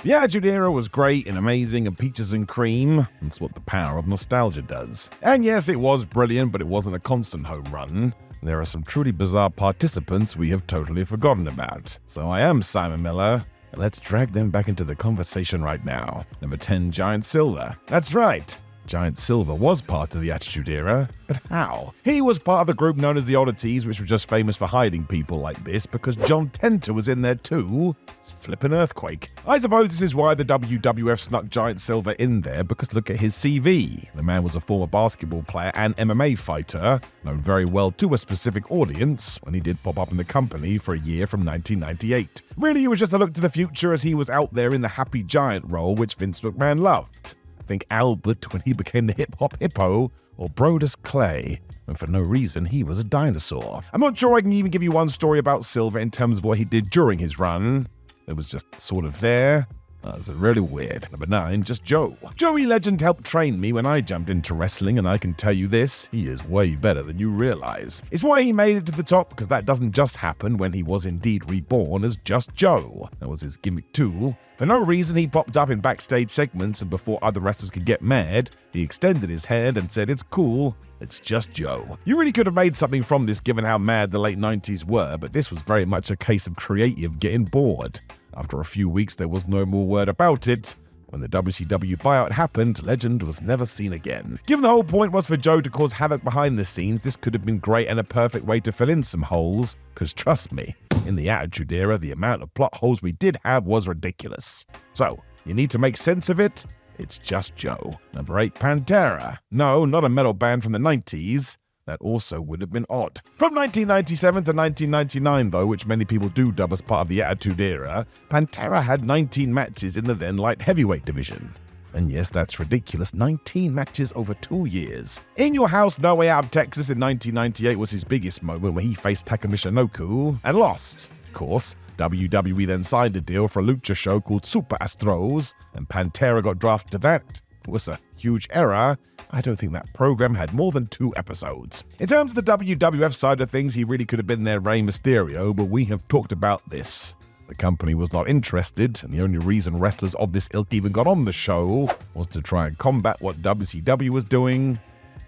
The Attitude Era was great and amazing and peaches and cream. That's what the power of nostalgia does. And yes, it was brilliant, but it wasn't a constant home run. There are some truly bizarre participants we have totally forgotten about. So I am Simon Miller, and let's drag them back into the conversation right now. Number 10, Giant Silver. That's right. Giant Silver was part of the Attitude Era, but how? He was part of the group known as the Oddities, which were just famous for hiding people like this because John Tenter was in there too. It's flippin' earthquake. I suppose this is why the WWF snuck Giant Silver in there, because look at his CV. The man was a former basketball player and MMA fighter, known very well to a specific audience when he did pop up in the company for a year from 1998. Really, it was just a look to the future as he was out there in the Happy Giant role, which Vince McMahon loved. Think Albert when he became the hip-hop hippo, or Brodus Clay, and for no reason he was a dinosaur. I'm not sure I can even give you one story about Silver in terms of what he did during his run. It was just sort of there. That's really weird. Number 9, just Joe. Joey Legend helped train me when I jumped into wrestling, and I can tell you this, he is way better than you realize. It's why he made it to the top, because that doesn't just happen when he was indeed reborn as just Joe. That was his gimmick too. For no reason, he popped up in backstage segments, and before other wrestlers could get mad, he extended his hand and said, "It's cool, it's just Joe." You really could have made something from this given how mad the late 90s were, but this was very much a case of creative getting bored. After a few weeks, there was no more word about it. When the WCW buyout happened, Legend was never seen again. Given the whole point was for Joe to cause havoc behind the scenes, this could have been great and a perfect way to fill in some holes, because trust me, in the Attitude Era, the amount of plot holes we did have was ridiculous. So, you need to make sense of it? It's just Joe. Number 8, Pantera. No, not a metal band from the 90s. That also would have been odd. From 1997 to 1999, though, which many people do dub as part of the Attitude Era, Pantera had 19 matches in the then light heavyweight division. And yes, that's ridiculous, 19 matches over 2 years. In Your House, No Way Out of Texas in 1998 was his biggest moment when he faced Taka Michinoku and lost. Of course, WWE then signed a deal for a lucha show called Super Astros, and Pantera got drafted to that. It was a huge error. I don't think that program had more than 2 episodes. In terms of the WWF side of things, he really could have been their Rey Mysterio, but we have talked about this. The company was not interested, and the only reason wrestlers of this ilk even got on the show was to try and combat what WCW was doing.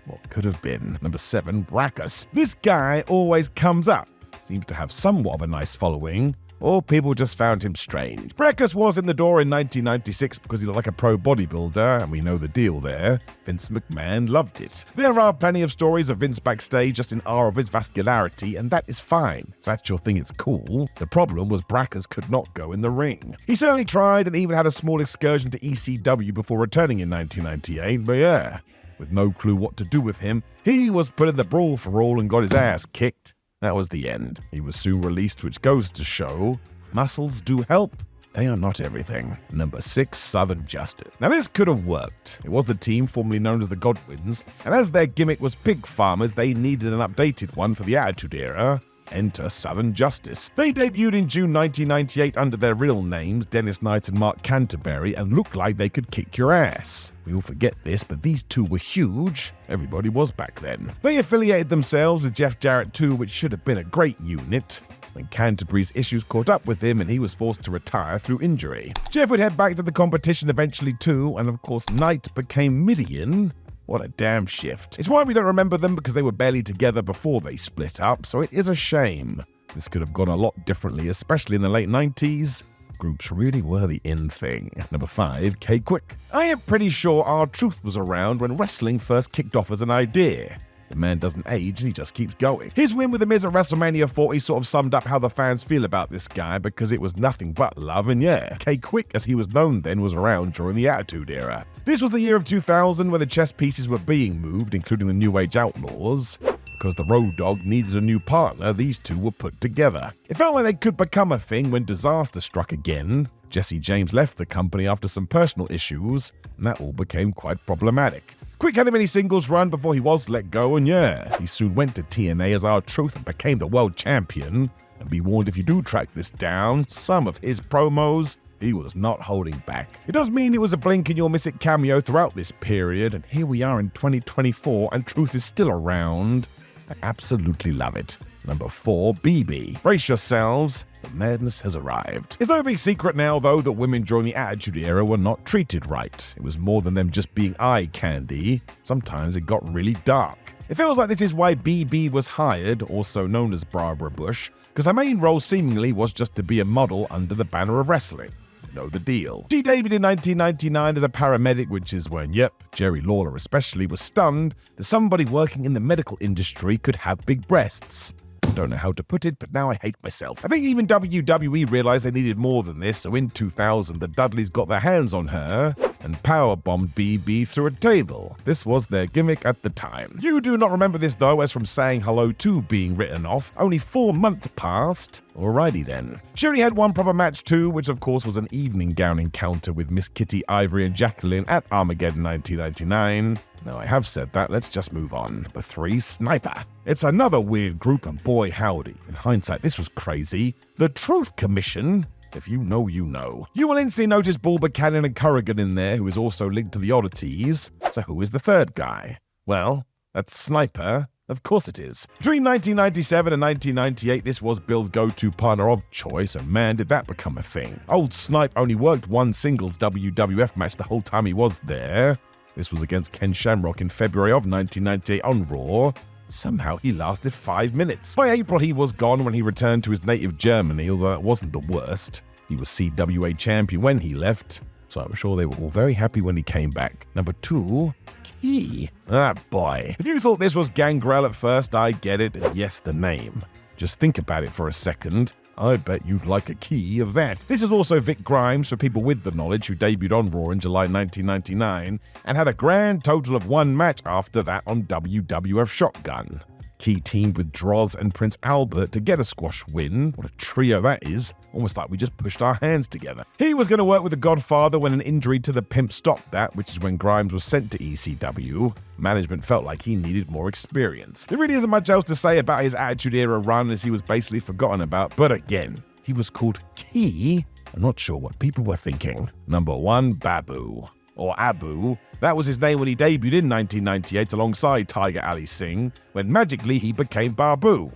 What could have been? Number 7, Brackus. This guy always comes up. Seems to have somewhat of a nice following, or people just found him strange. Brackus was in the door in 1996 because he looked like a pro bodybuilder, and we know the deal there. Vince McMahon loved it. There are plenty of stories of Vince backstage just in awe of his vascularity, and that is fine. If that's your thing, it's cool. The problem was Brackus could not go in the ring. He certainly tried and even had a small excursion to ECW before returning in 1998, but yeah, with no clue what to do with him, he was put in the brawl for all and got his ass kicked. That was the end. He was soon released, which goes to show muscles do help. They are not everything. Number 6, Southern Justice. Now this could have worked. It was the team formerly known as the Godwins, and as their gimmick was pig farmers, they needed an updated one for the Attitude Era. Enter Southern Justice. They debuted in June 1998 under their real names, Dennis Knight and Mark Canterbury, and looked like they could kick your ass. We all forget this, but these two were huge. Everybody was back then. They affiliated themselves with Jeff Jarrett too, which should have been a great unit. When Canterbury's issues caught up with him and he was forced to retire through injury. Jeff would head back to the competition eventually too, and of course Knight became Midian. What a damn shift. It's why we don't remember them, because they were barely together before they split up, so it is a shame. This could have gone a lot differently, especially in the late 90s. Groups really were the in thing. Number 5, K-Quick. I am pretty sure R-Truth was around when wrestling first kicked off as an idea. The man doesn't age and he just keeps going. His win with The Miz at WrestleMania 40 sort of summed up how the fans feel about this guy, because it was nothing but love, and yeah, K-Quick, as he was known then, was around during the Attitude Era. This was the year of 2000 when the chess pieces were being moved, including the New Age Outlaws. Because the Road Dogg needed a new partner, these two were put together. It felt like they could become a thing when disaster struck again. Jesse James left the company after some personal issues, and that all became quite problematic. Quick had a mini singles run before he was let go, and yeah, he soon went to TNA as R-Truth and became the world champion. And be warned, if you do track this down, some of his promos, he was not holding back. It does mean it was a blink and you'll miss it cameo throughout this period, and here we are in 2024 and Truth is still around. I absolutely love it. Number 4, BB. Brace yourselves. The madness has arrived. It's no big secret now, though, that women during the Attitude Era were not treated right. It was more than them just being eye candy. Sometimes it got really dark. It feels like this is why BB was hired, also known as Barbara Bush, because her main role seemingly was just to be a model under the banner of wrestling. Know the deal. She debuted in 1999 as a paramedic, which is when, Jerry Lawler especially was stunned that somebody working in the medical industry could have big breasts. Don't know how to put it, but now I hate myself. I think even WWE realized they needed more than this, so in 2000, the Dudleys got their hands on her and powerbombed BB through a table. This was their gimmick at the time. You do not remember this though, as from saying hello to being written off, only 4 months passed. Alrighty then. She only had one proper match too, which of course was an evening gown encounter with Miss Kitty, Ivory and Jacqueline at Armageddon 1999. Now I have said that, let's just move on. Number 3, Sniper. It's another weird group, and boy howdy, in hindsight this was crazy. The Truth Commission. If you know, you know. You will instantly notice Bull Buchanan and Corrigan in there, who is also linked to the Oddities. So who is the third guy? Well, that's Sniper. Of course it is. Between 1997 and 1998, this was Bill's go-to partner of choice, and man, did that become a thing. Old Snipe only worked one singles WWF match the whole time he was there. This was against Ken Shamrock in February of 1998 on Raw. Somehow he lasted 5 minutes. By April he was gone when he returned to his native Germany, although that wasn't the worst. He was CWA champion when he left, so I'm sure they were all very happy when he came back. Number 2, Key. Ah boy. If you thought this was Gangrel at first, I get it, and yes, the name. Just think about it for a second. I bet you'd like a key of that. This is also Vic Grimes, for people with the knowledge, who debuted on Raw in July 1999 and had a grand total of 1 match after that on WWF Shotgun. Key teamed with Droz and Prince Albert to get a squash win. What a trio that is. Almost like we just pushed our hands together. He was going to work with the Godfather when an injury to the Pimp stopped that, which is when Grimes was sent to ECW. Management felt like he needed more experience. There really isn't much else to say about his Attitude Era run, as he was basically forgotten about, but again, he was called Key. I'm not sure what people were thinking. Number 1, Babu. Or Abu. That was his name when he debuted in 1998 alongside Tiger Ali Singh, when magically he became Babu.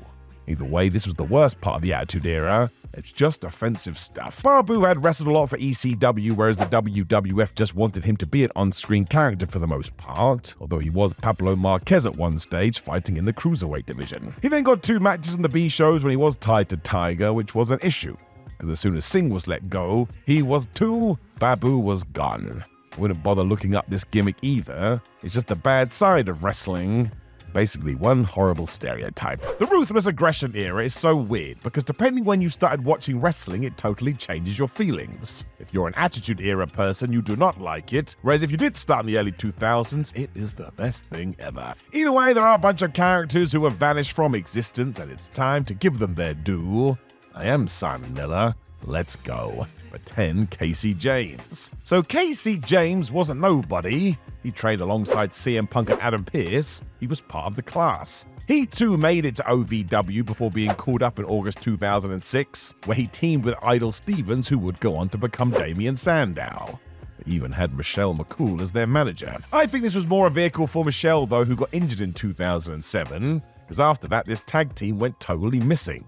Either way, this was the worst part of the Attitude Era. It's just offensive stuff. Babu had wrestled a lot for ECW, whereas the WWF just wanted him to be an on-screen character for the most part, although he was Pablo Marquez at one stage, fighting in the Cruiserweight division. He then got 2 matches on the B shows when he was tied to Tiger, which was an issue, because as soon as Singh was let go, he was too. Babu was gone. Wouldn't bother looking up this gimmick either. It's just the bad side of wrestling. Basically one horrible stereotype. The Ruthless Aggression era is so weird because depending when you started watching wrestling, it totally changes your feelings. If you're an Attitude Era person, you do not like it, whereas if you did start in the early 2000s, it is the best thing ever. Either way, there are a bunch of characters who have vanished from existence, and it's time to give them their due. I am Simon Miller. Let's go. 10, Casey James. So Casey James wasn't nobody. He trained alongside CM Punk and Adam Pearce. He was part of the class. He too made it to OVW before being called up in August 2006, where he teamed with Idol Stevens, who would go on to become Damian Sandow. They even had Michelle McCool as their manager. I think this was more a vehicle for Michelle though, who got injured in 2007, because after that this tag team went totally missing.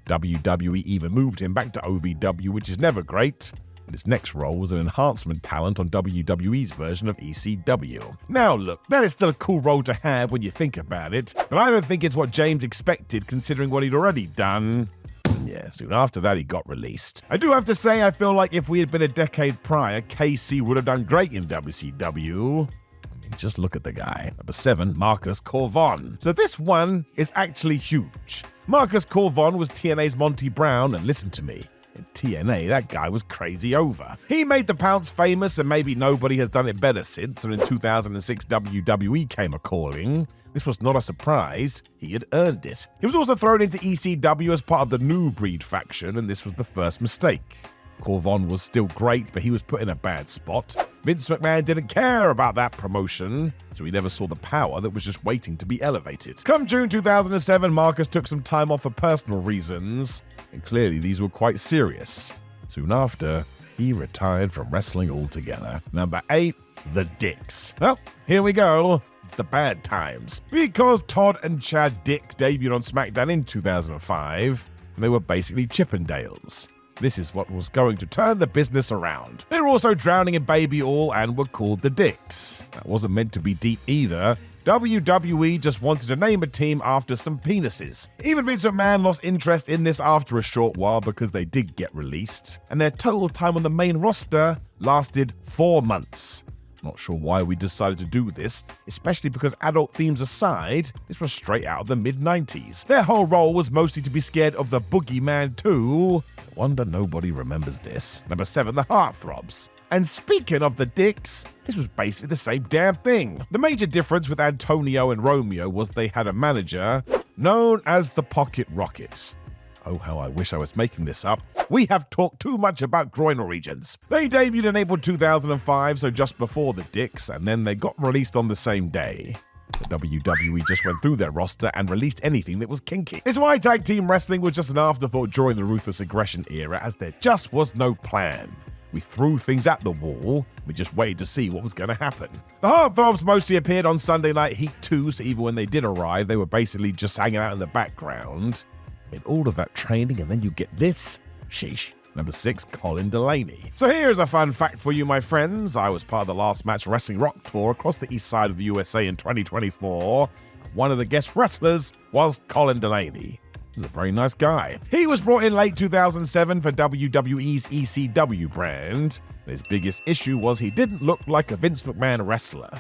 WWE even moved him back to OVW, which is never great, and his next role was an enhancement talent on WWE's version of ECW. Now look, that is still a cool role to have when you think about it, but I don't think it's what James expected considering what he'd already done. Yeah, soon after that he got released. I do have to say, I feel like if we had been a decade prior, KC would have done great in WCW. Just look at the guy. Number 7, Marcus Corvon. So this one is actually huge. Marcus Corvon was TNA's Monty Brown, and listen to me, in TNA, that guy was crazy over. He made the Pounce famous, and maybe nobody has done it better since, and in 2006 WWE came a-calling. This was not a surprise, he had earned it. He was also thrown into ECW as part of the New Breed faction, and this was the first mistake. Corvon was still great, but he was put in a bad spot. Vince McMahon didn't care about that promotion, so he never saw the power that was just waiting to be elevated. Come June 2007, Marcus took some time off for personal reasons, and clearly these were quite serious. Soon after, he retired from wrestling altogether. Number 8, the Dicks. Well, here we go. It's the bad times. Because Todd and Chad Dick debuted on SmackDown in 2005, and they were basically Chippendales. This is what was going to turn the business around. They were also drowning in baby oil and were called the Dicks. That wasn't meant to be deep either. WWE just wanted to name a team after some penises. Even Vince McMahon lost interest in this after a short while because they did get released, and their total time on the main roster lasted 4 months. Not sure why we decided to do this, especially because adult themes aside, this was straight out of the mid-90s. Their whole role was mostly to be scared of the Boogeyman too. No wonder nobody remembers this. Number 7, the Heartthrobs. And speaking of the Dicks, this was basically the same damn thing. The major difference with Antonio and Romeo was they had a manager known as the Pocket Rocket. Oh, how I wish I was making this up. We have talked too much about groinal regions. They debuted in April 2005, so just before the Dicks, and then they got released on the same day. The WWE just went through their roster and released anything that was kinky. It's why tag team wrestling was just an afterthought during the Ruthless Aggression era, as there just was no plan. We threw things at the wall, we just waited to see what was going to happen. The Heartthrobs mostly appeared on Sunday Night Heat 2, so even when they did arrive, they were basically just hanging out in the background. In all of that training, and then you get this? Sheesh. Number 6, Colin Delaney. So here's a fun fact for you, my friends. I was part of the Last Match Wrestling Rock Tour across the east side of the USA in 2024. One of the guest wrestlers was Colin Delaney. He was a very nice guy. He was brought in late 2007 for WWE's ECW brand. His biggest issue was he didn't look like a Vince McMahon wrestler.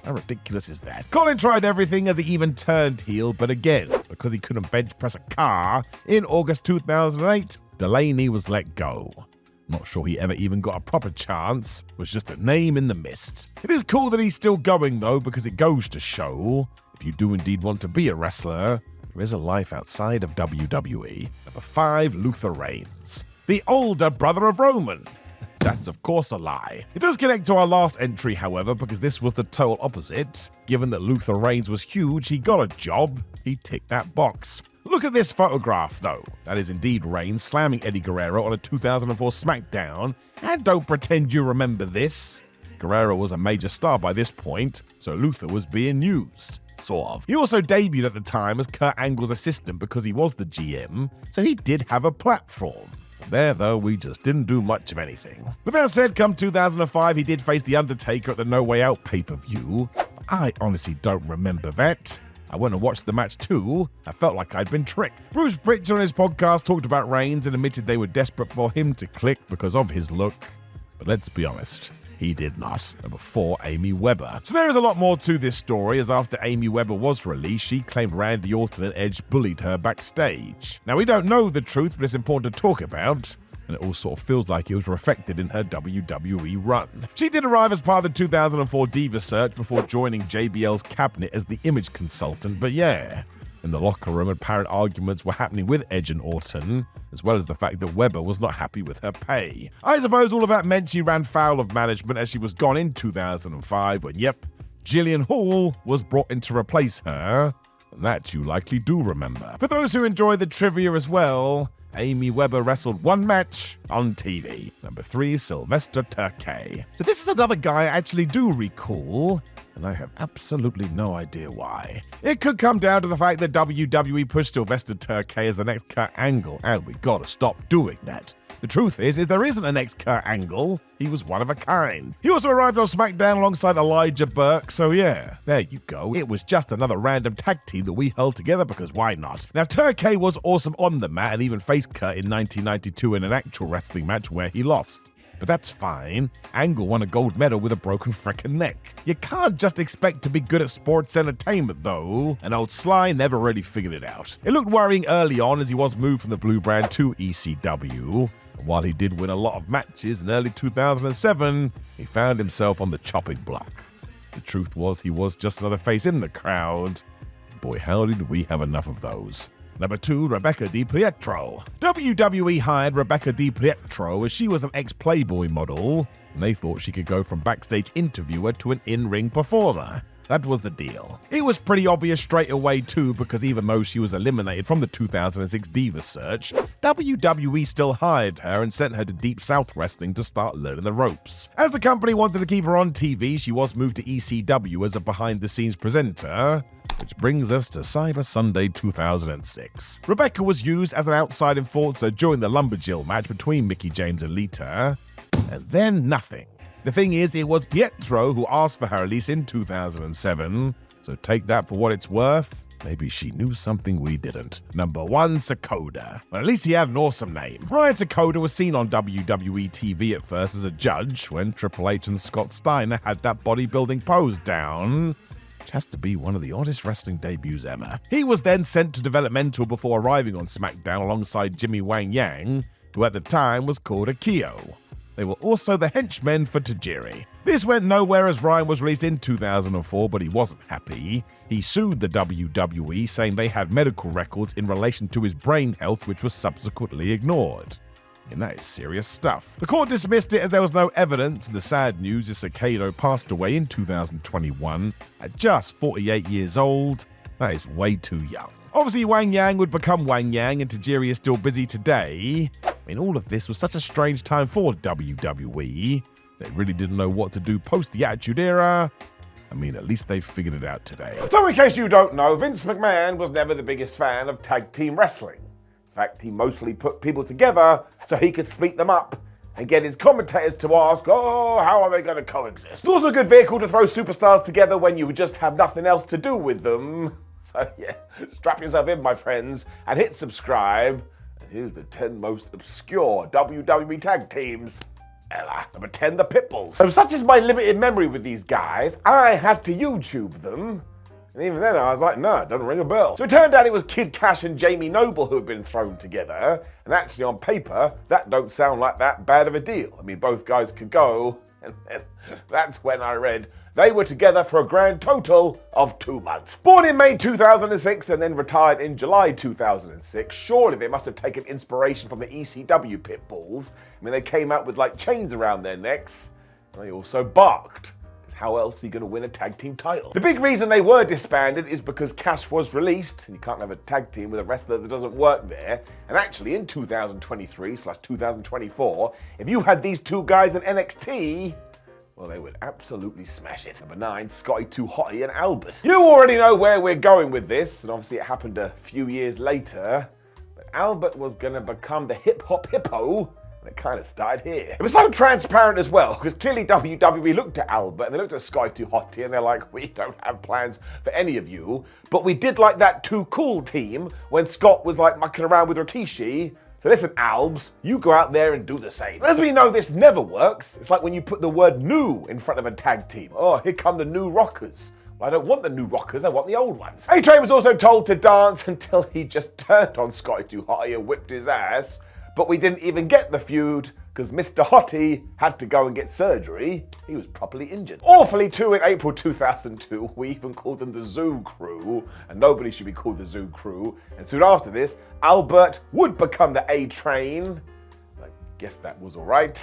How ridiculous is that? Colin tried everything as he even turned heel, but again, because he couldn't bench press a car, in August 2008, Delaney was let go. Not sure he ever even got a proper chance, was just a name in the mist. It is cool that he's still going though, because it goes to show, if you do indeed want to be a wrestler, there is a life outside of WWE. Number 5, Luther Reigns, the older brother of Roman. That's of course a lie. It does connect to our last entry, however, because this was the total opposite. Given that Luther Reigns was huge, he got a job. He ticked that box. Look at this photograph, though. That is indeed Reigns slamming Eddie Guerrero on a 2004 SmackDown. And don't pretend you remember this. Guerrero was a major star by this point, so Luther was being used. Sort of. He also debuted at the time as Kurt Angle's assistant because he was the GM, so he did have a platform. There, though, we just didn't do much of anything. With that said, come 2005, he did face The Undertaker at the No Way Out pay-per-view. I honestly don't remember that. I went and watched the match too. I felt like I'd been tricked. Bruce Pritchard on his podcast talked about Reigns and admitted they were desperate for him to click because of his look. But let's be honest, he did not. Number 4, Amy Weber. So there is a lot more to this story, as after Amy Weber was released, she claimed Randy Orton and Edge bullied her backstage. Now, we don't know the truth, but it's important to talk about, and it all sort of feels like it was reflected in her WWE run. She did arrive as part of the 2004 Diva Search before joining JBL's cabinet as the image consultant, but yeah. In the locker room, apparent arguments were happening with Edge and Orton, as well as the fact that Weber was not happy with her pay. I suppose all of that meant she ran foul of management as she was gone in 2005 when, yep, Jillian Hall was brought in to replace her. And that you likely do remember. For those who enjoy the trivia as well, Amy Weber wrestled one match on TV. Number 3, Sylvester Terkay. So this is another guy I actually do recall, and I have absolutely no idea why. It could come down to the fact that WWE pushed Sylvester Terkay as the next Kurt Angle, and we gotta stop doing that. The truth is there isn't a next Kurt Angle. He was one of a kind. He also arrived on SmackDown alongside Elijah Burke, so yeah, there you go. It was just another random tag team that we held together because why not? Now, Terkay was awesome on the mat and even faced Kurt in 1992 in an actual wrestling match where he lost. But that's fine. Angle won a gold medal with a broken frickin' neck. You can't just expect to be good at sports entertainment, though, and old Sly never really figured it out. It looked worrying early on as he was moved from the Blue Brand to ECW. And while he did win a lot of matches in early 2007, he found himself on the chopping block. The truth was he was just another face in the crowd. Boy, how did we have enough of those. Number 2, Rebecca DiPietro. WWE hired Rebecca DiPietro as she was an ex-Playboy model, and they thought she could go from backstage interviewer to an in-ring performer. That was the deal. It was pretty obvious straight away too, because even though she was eliminated from the 2006 Diva Search, WWE still hired her and sent her to Deep South Wrestling to start learning the ropes. As the company wanted to keep her on TV, she was moved to ECW as a behind-the-scenes presenter. Which brings us to Cyber Sunday 2006. Rebecca was used as an outside enforcer during the Lumberjill match between Mickie James and Lita, and then nothing. The thing is, it was Pietro who asked for her release in 2007, so take that for what it's worth. Maybe she knew something we didn't. Number 1, Sakoda. Well, at least he had an awesome name. Brian Sakoda was seen on WWE TV at first as a judge when Triple H and Scott Steiner had that bodybuilding pose down, which has to be one of the oddest wrestling debuts ever. He was then sent to developmental before arriving on SmackDown alongside Jimmy Wang Yang, who at the time was called Akio. They were also the henchmen for Tajiri. This went nowhere as Ryan was released in 2004, but he wasn't happy. He sued the WWE, saying they had medical records in relation to his brain health, which was subsequently ignored. And that is serious stuff. The court dismissed it as there was no evidence, and the sad news is Sakado passed away in 2021 at just 48 years old. That is way too young. Obviously, Wang Yang would become Wang Yang, and Tajiri is still busy today. I mean, all of this was such a strange time for WWE. They really didn't know what to do post the Attitude Era. I mean, at least they've figured it out today. So in case you don't know, Vince McMahon was never the biggest fan of tag team wrestling. In fact, he mostly put people together so he could split them up and get his commentators to ask, oh, how are they going to coexist? It's also a good vehicle to throw superstars together when you just have nothing else to do with them. So yeah, strap yourself in, my friends, and hit subscribe. And here's the 10 most obscure WWE tag teams ever. Number 10, the Pitbulls. So such is my limited memory with these guys, I had to YouTube them. And even then I was like, no, it doesn't ring a bell. So it turned out it was Kid Cash and Jamie Noble who had been thrown together. And actually on paper, that don't sound like that bad of a deal. I mean, both guys could go. And then that's when I read they were together for a grand total of 2 months. Born in May 2006 and then retired in July 2006, surely they must have taken inspiration from the ECW Pitbulls. I mean, they came out with like chains around their necks. They also barked. How else are you going to win a tag team title? The big reason they were disbanded is because Cash was released, and you can't have a tag team with a wrestler that doesn't work there. And actually in 2023/2024, if you had these two guys in NXT, well, they would absolutely smash it. Number 9, Scotty 2 Hotty and Albert. You already know where we're going with this, and obviously it happened a few years later, but Albert was gonna become the hip-hop hippo. It kind of started here. It was so transparent as well, because clearly WWE looked at Albert and they looked at Sky Too Hotty and they're like, we don't have plans for any of you, but we did like that Too Cool team when Scott was like mucking around with Rikishi. So listen, Albs, you go out there and do the same. As we know, this never works. It's like when you put the word new in front of a tag team. Oh, here come the new rockers. Well, I don't want the new rockers, I want the old ones. A-Train was also told to dance until he just turned on Scotty Too Hotty and whipped his ass. But we didn't even get the feud because Mr. Hotty had to go and get surgery. He was properly injured. Awfully too, in April 2002, we even called them the Zoo Crew, and nobody should be called the Zoo Crew. And soon after this, Albert would become the A-Train. I guess that was all right.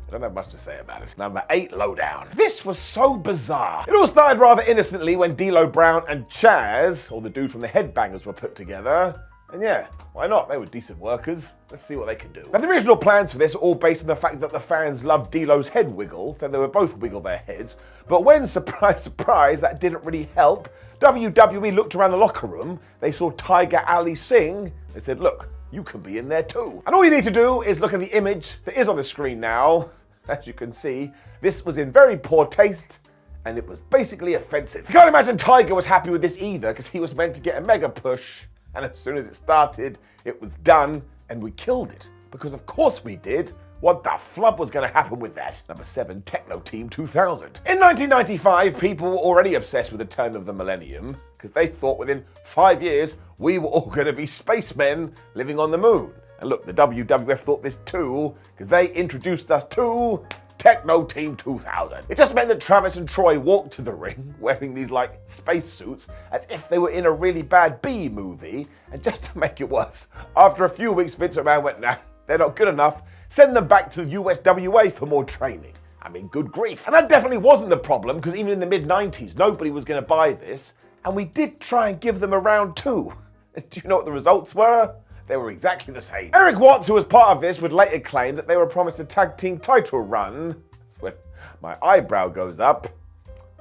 I don't have much to say about it. Number 8, Lowdown. This was so bizarre. It all started rather innocently when D'Lo Brown and Chaz, or the dude from the Headbangers, were put together. And yeah, why not? They were decent workers. Let's see what they can do. Now, the original plans for this were all based on the fact that the fans loved D'Lo's head wiggle, so they would both wiggle their heads. But when, surprise, surprise, that didn't really help, WWE looked around the locker room, they saw Tiger Ali Singh, they said, look, you can be in there too. And all you need to do is look at the image that is on the screen now. As you can see, this was in very poor taste, and it was basically offensive. You can't imagine Tiger was happy with this either, because he was meant to get a mega push. And as soon as it started, it was done, and we killed it. Because of course we did. What the flub was going to happen with that? Number 7, Techno Team 2000. In 1995, people were already obsessed with the turn of the millennium, because they thought within 5 years, we were all going to be spacemen living on the moon. And look, the WWF thought this too, because they introduced us to Techno Team 2000. It just meant that Travis and Troy walked to the ring wearing these like spacesuits as if they were in a really bad B movie. And just to make it worse, after a few weeks, Vince McMahon went, nah, they're not good enough. Send them back to USWA for more training. I mean, good grief. And that definitely wasn't the problem, because even in the mid-90s, nobody was going to buy this. And we did try and give them a round 2. Do you know what the results were? They were exactly the same. Eric Watts, who was part of this, would later claim that they were promised a tag team title run. That's when my eyebrow goes up.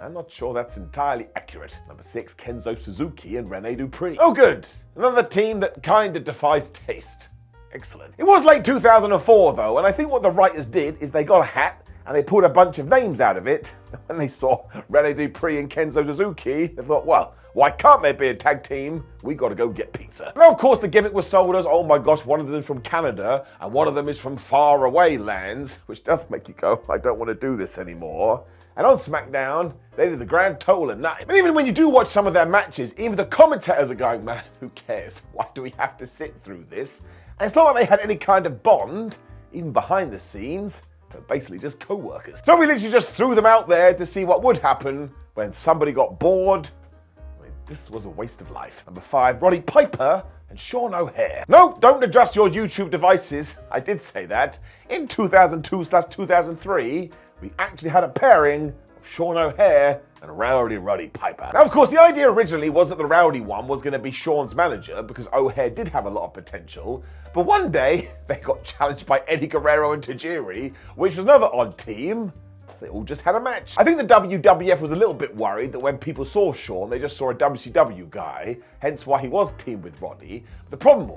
I'm not sure that's entirely accurate. Number 6, Kenzo Suzuki and Rene Dupree. Oh good, another team that kinda defies taste. Excellent. It was late 2004 though, and I think what the writers did is they got a hat and they pulled a bunch of names out of it. When they saw Rene Dupree and Kenzo Suzuki, they thought, well, why can't there be a tag team? We gotta go get pizza. Now, of course, the gimmick was sold as, oh my gosh, one of them is from Canada and one of them is from far away lands, which does make you go, I don't want to do this anymore. And on SmackDown, they did the grand total of 9. But even when you do watch some of their matches, even the commentators are going, man, who cares? Why do we have to sit through this? And it's not like they had any kind of bond, even behind the scenes. But basically just co-workers. So we literally just threw them out there to see what would happen when somebody got bored. I mean, this was a waste of life. Number 5, Roddy Piper and Sean O'Haire. No, don't adjust your YouTube devices. I did say that. In 2002/2003, we actually had a pairing of Sean O'Haire and Rowdy Roddy Piper. Now, of course, the idea originally was that the Rowdy one was going to be Sean's manager because O'Haire did have a lot of potential. But one day, they got challenged by Eddie Guerrero and Tajiri, which was another odd team. So they all just had a match. I think the WWF was a little bit worried that when people saw Sean, they just saw a WCW guy, hence why he was teamed with Roddy. But the problem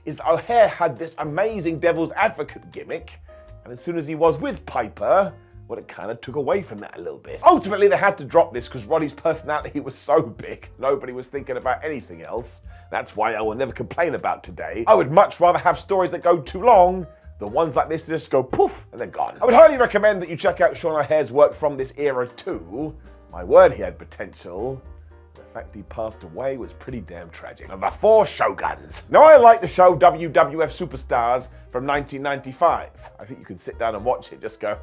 is that O'Haire had this amazing devil's advocate gimmick, and as soon as he was with Piper, well, it kind of took away from that a little bit. Ultimately, they had to drop this because Roddy's personality was so big, nobody was thinking about anything else. That's why I will never complain about today. I would much rather have stories that go too long than ones like this that just go poof and they're gone. I would highly recommend that you check out Sean O'Haire's work from this era too. My word, he had potential. The fact he passed away was pretty damn tragic. Number 4, Shoguns. Now, I like the show WWF Superstars from 1995. I think you can sit down and watch it, just go,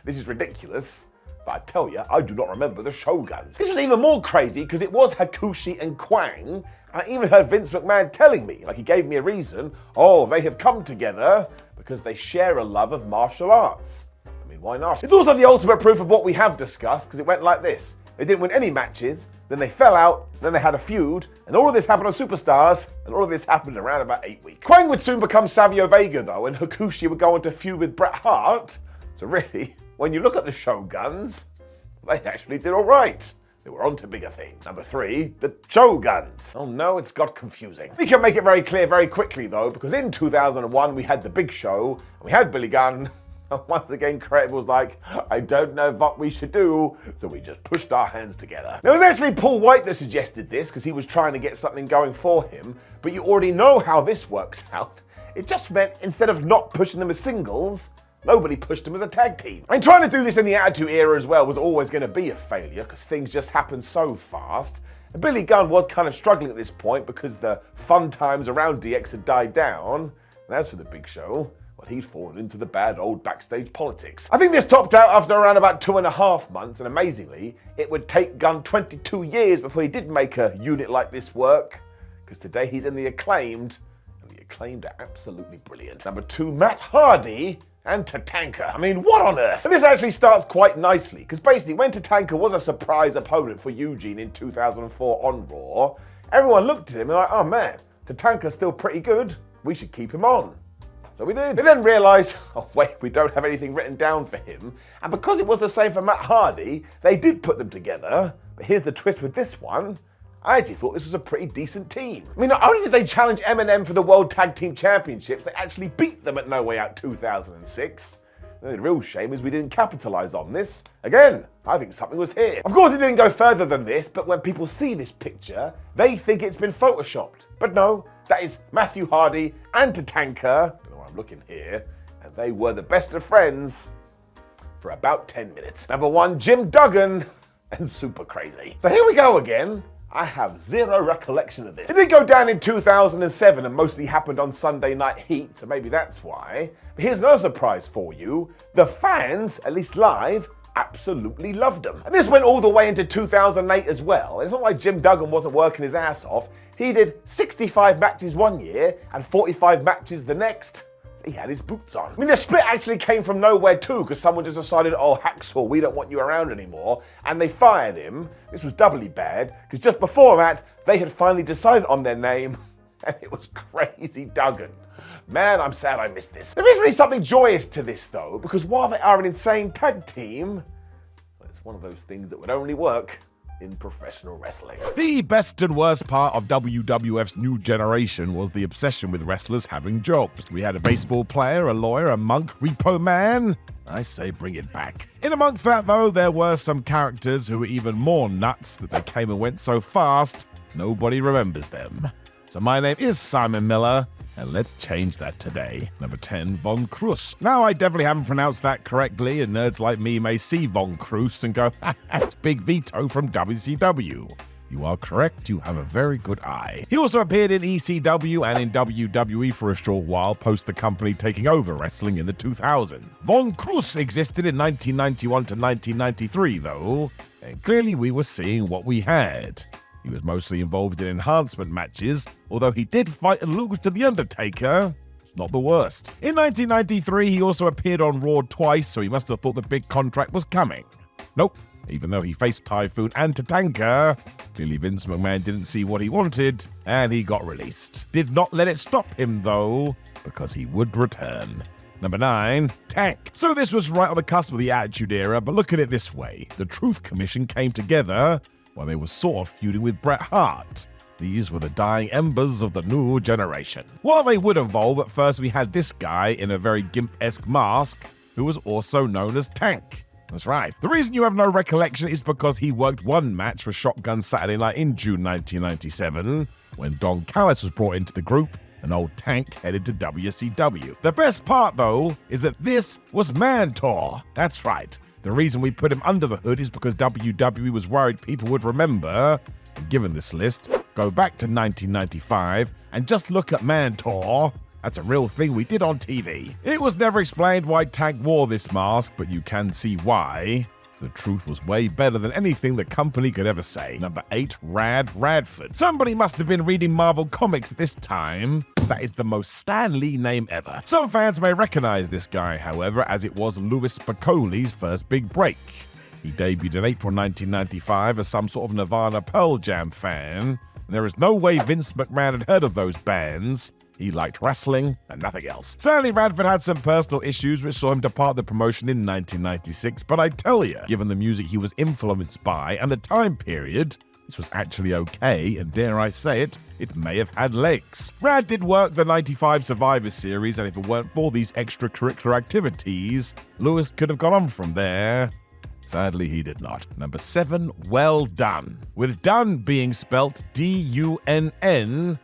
this is ridiculous. But I tell you, I do not remember the Shoguns. This was even more crazy because it was Hakushi and Kwang. I even heard Vince McMahon telling me, like he gave me a reason, oh, they have come together because they share a love of martial arts. I mean, why not? It's also the ultimate proof of what we have discussed because it went like this. They didn't win any matches, then they fell out, then they had a feud, and all of this happened on Superstars, and all of this happened around about 8 weeks. Kwang would soon become Savio Vega though, and Hakushi would go on to feud with Bret Hart. So really, when you look at the Shoguns, they actually did all right. They were on to bigger things. Number 3, the Shoguns. Oh no, it's got confusing. We can make it very clear very quickly though, because in 2001 we had the Big Show, and we had Billy Gunn, and once again Creative was like, I don't know what we should do, so we just pushed our hands together. Now, it was actually Paul White that suggested this, because he was trying to get something going for him, but you already know how this works out. It just meant instead of not pushing them as singles, nobody pushed them as a tag team. I mean, trying to do this in the Attitude Era as well was always going to be a failure because things just happened so fast. And Billy Gunn was kind of struggling at this point because the fun times around DX had died down. And as for the Big Show, well, he'd fallen into the bad old backstage politics. I think this topped out after around about 2.5 months, and amazingly, it would take Gunn 22 years before he did make a unit like this work, because today he's in the Acclaimed, and the Acclaimed are absolutely brilliant. Number 2, Matt Hardy and Tatanka. I mean, what on earth? And this actually starts quite nicely, because basically when Tatanka was a surprise opponent for Eugene in 2004 on Raw, everyone looked at him and like, oh man, Tatanka's still pretty good, we should keep him on. So we did. They then realised, oh wait, we don't have anything written down for him, and because it was the same for Matt Hardy, they did put them together, but here's the twist with this one, I actually thought this was a pretty decent team. I mean, not only did they challenge M&M for the World Tag Team Championships, they actually beat them at No Way Out 2006. And the real shame is we didn't capitalise on this. Again, I think something was here. Of course, it didn't go further than this, but when people see this picture, they think it's been photoshopped. But no, that is Matthew Hardy and Tatanka, I don't know where I'm looking here, and they were the best of friends for about 10 minutes. Number 1, Jim Duggan and Super Crazy. So here we go again. I have zero recollection of this. It did go down in 2007 and mostly happened on Sunday Night Heat, so maybe that's why. But here's another surprise for you. The fans, at least live, absolutely loved them. And this went all the way into 2008 as well. And it's not like Jim Duggan wasn't working his ass off. He did 65 matches one year and 45 matches the next. He had his boots on. I mean, the split actually came from nowhere too, because someone just decided, oh, Hacksaw, we don't want you around anymore, and they fired him. This was doubly bad, because just before that, they had finally decided on their name, and it was Crazy Duggan. Man, I'm sad I missed this. There is really something joyous to this, though, because while they are an insane tag team, it's It's one of those things that would only work in professional wrestling. The best and worst part of WWF's new generation was the obsession with wrestlers having jobs. We had a baseball player, a lawyer, a monk, Repo Man. I say bring it back. In amongst that, though, there were some characters who were even more nuts that they came and went so fast, nobody remembers them. So my name is Simon Miller, and let's change that today. Number 10, Von Kruse. Now, I definitely haven't pronounced that correctly, and nerds like me may see Von Kruse and go, that's Big Vito from WCW. You are correct, you have a very good eye. He also appeared in ECW and in WWE for a short while, post the company taking over wrestling in the 2000s. Von Kruse existed in 1991 to 1993, though, and clearly we were seeing what we had. He was mostly involved in enhancement matches, although he did fight and lose to The Undertaker. It's not the worst. In 1993, he also appeared on Raw twice, so he must have thought the big contract was coming. Nope. Even though he faced Typhoon and Tatanka, clearly Vince McMahon didn't see what he wanted, and he got released. Did not let it stop him, though, because he would return. Number 9, Tank. So this was right on the cusp of the Attitude Era, but look at it this way. The Truth Commission came together while they were sort of feuding with Bret Hart. These were the dying embers of the new generation. While they would evolve, at first we had this guy in a very Gimp-esque mask, who was also known as Tank. That's right. The reason you have no recollection is because he worked one match for Shotgun Saturday Night in June 1997, when Don Callis was brought into the group, and old Tank headed to WCW. The best part, though, is that this was Mantor. That's right. The reason we put him under the hood is because WWE was worried people would remember. And given this list, go back to 1995 and just look at Mantor. That's a real thing we did on TV. It was never explained why Tank wore this mask, but you can see why. The truth was way better than anything the company could ever say. Number 8, Rad Radford. Somebody must have been reading Marvel Comics at this time. That is the most Stan Lee name ever. Some fans may recognize this guy, however, as it was Louis Spicolli's first big break. He debuted in April 1995 as some sort of Nirvana Pearl Jam fan. And there is no way Vince McMahon had heard of those bands. He liked wrestling and nothing else. Sadly, Radford had some personal issues which saw him depart the promotion in 1996, but I tell you, given the music he was influenced by and the time period, this was actually okay, and dare I say it, it may have had legs. Rad did work the 95 Survivor Series, and if it weren't for these extracurricular activities, Lewis could have gone on from there. Sadly, he did not. Number 7, Well Done. With Dunn being spelt D-U-N-N,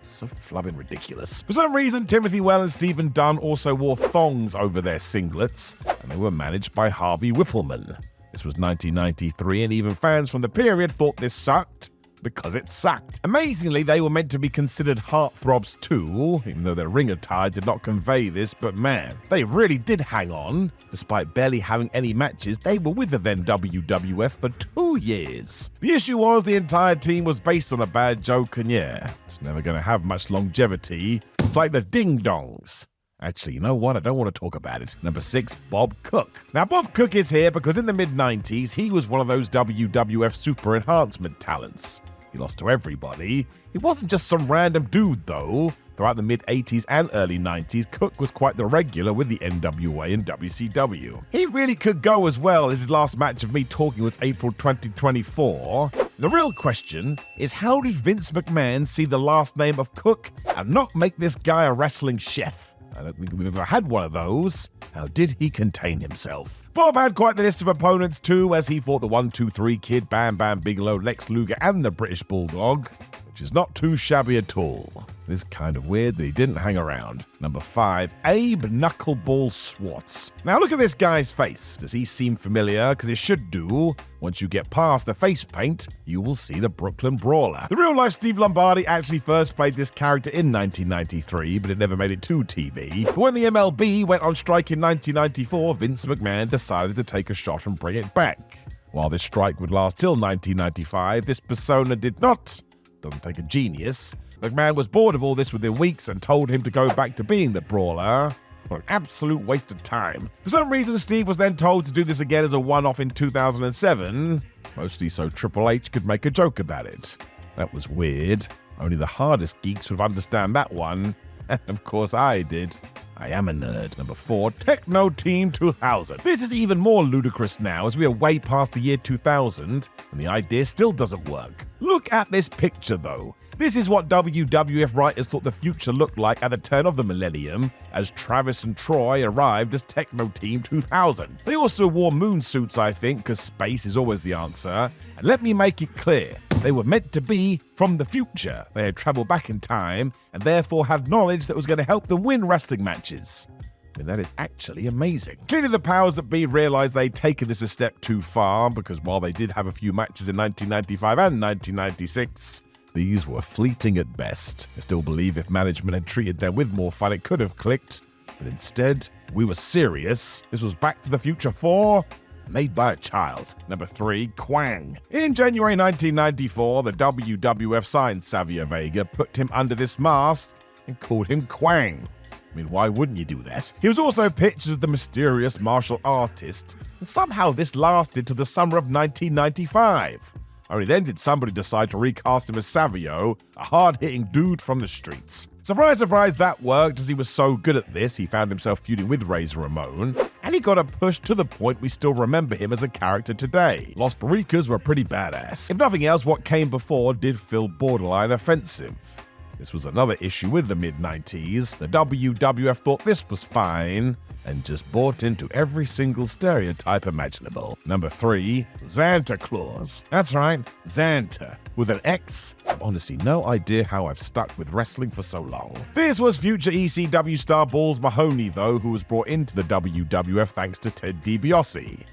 so flubbing ridiculous. For some reason, Timothy Well and Stephen Dunn also wore thongs over their singlets, and they were managed by Harvey Whippleman. This was 1993, and even fans from the period thought this sucked because it sucked. Amazingly, they were meant to be considered heartthrobs too, even though their ring attire did not convey this, but man, they really did hang on. Despite barely having any matches, they were with the then WWF for 2 years. The issue was the entire team was based on a bad joke, and yeah, it's never going to have much longevity. It's like the Ding Dongs. Actually, you know what? I don't want to talk about it. Number 6, Bob Cook. Now, Bob Cook is here because in the mid-90s, he was one of those WWF super enhancement talents. He lost to everybody. He wasn't just some random dude, though. Throughout the mid-80s and early 90s, Cook was quite the regular with the NWA and WCW. He really could go as well, as his last match of me talking was April 2024. The real question is, how did Vince McMahon see the last name of Cook and not make this guy a wrestling chef? I don't think we've ever had one of those. How did he contain himself? Bob had quite the list of opponents too, as he fought the 1-2-3 Kid, Bam Bam Bigelow, Lex Luger, and the British Bulldog, which is not too shabby at all. It's kind of weird that he didn't hang around. Number 5, Abe Knuckleball Swartz. Now look at this guy's face. Does he seem familiar? Because it should do. Once you get past the face paint, you will see the Brooklyn Brawler. The real-life Steve Lombardi actually first played this character in 1993, but it never made it to TV. But when the MLB went on strike in 1994, Vince McMahon decided to take a shot and bring it back. While this strike would last till 1995, this persona did not. Doesn't take a genius. McMahon was bored of all this within weeks and told him to go back to being the Brawler. What an absolute waste of time. For some reason, Steve was then told to do this again as a one-off in 2007, mostly so Triple H could make a joke about it. That was weird. Only the hardest geeks would understand that one. And of course I did. I am a nerd. Number 4, Techno Team 2000. This is even more ludicrous now as we are way past the year 2000 and the idea still doesn't work. Look at this picture though. This is what WWF writers thought the future looked like at the turn of the millennium as Travis and Troy arrived as Techno Team 2000. They also wore moon suits, I think, because space is always the answer. And let me make it clear, they were meant to be from the future. They had traveled back in time and therefore had knowledge that was going to help them win wrestling matches. I mean, that is actually amazing. Clearly the powers that be realized they'd taken this a step too far because while they did have a few matches in 1995 and 1996, these were fleeting at best. I still believe if management had treated them with more fun, it could have clicked. But instead, we were serious. This was Back to the Future 4, made by a child. Number 3, Quang. In January 1994, the WWF signed Savio Vega, put him under this mask, and called him Quang. I mean, why wouldn't you do that? He was also pitched as the mysterious martial artist, and somehow this lasted to the summer of 1995. Only then did somebody decide to recast him as Savio, a hard-hitting dude from the streets. Surprise, surprise, that worked as he was so good at this, he found himself feuding with Razor Ramon, and he got a push to the point we still remember him as a character today. Los Barricas were pretty badass. If nothing else, what came before did feel borderline offensive. This was another issue with the mid-90s. The WWF thought this was fine and just bought into every single stereotype imaginable. Number 3, Santa Claus. That's right, Santa, with an X. I've honestly no idea how I've stuck with wrestling for so long. This was future ECW star Balls Mahoney, though, who was brought into the WWF thanks to Ted DiBiase.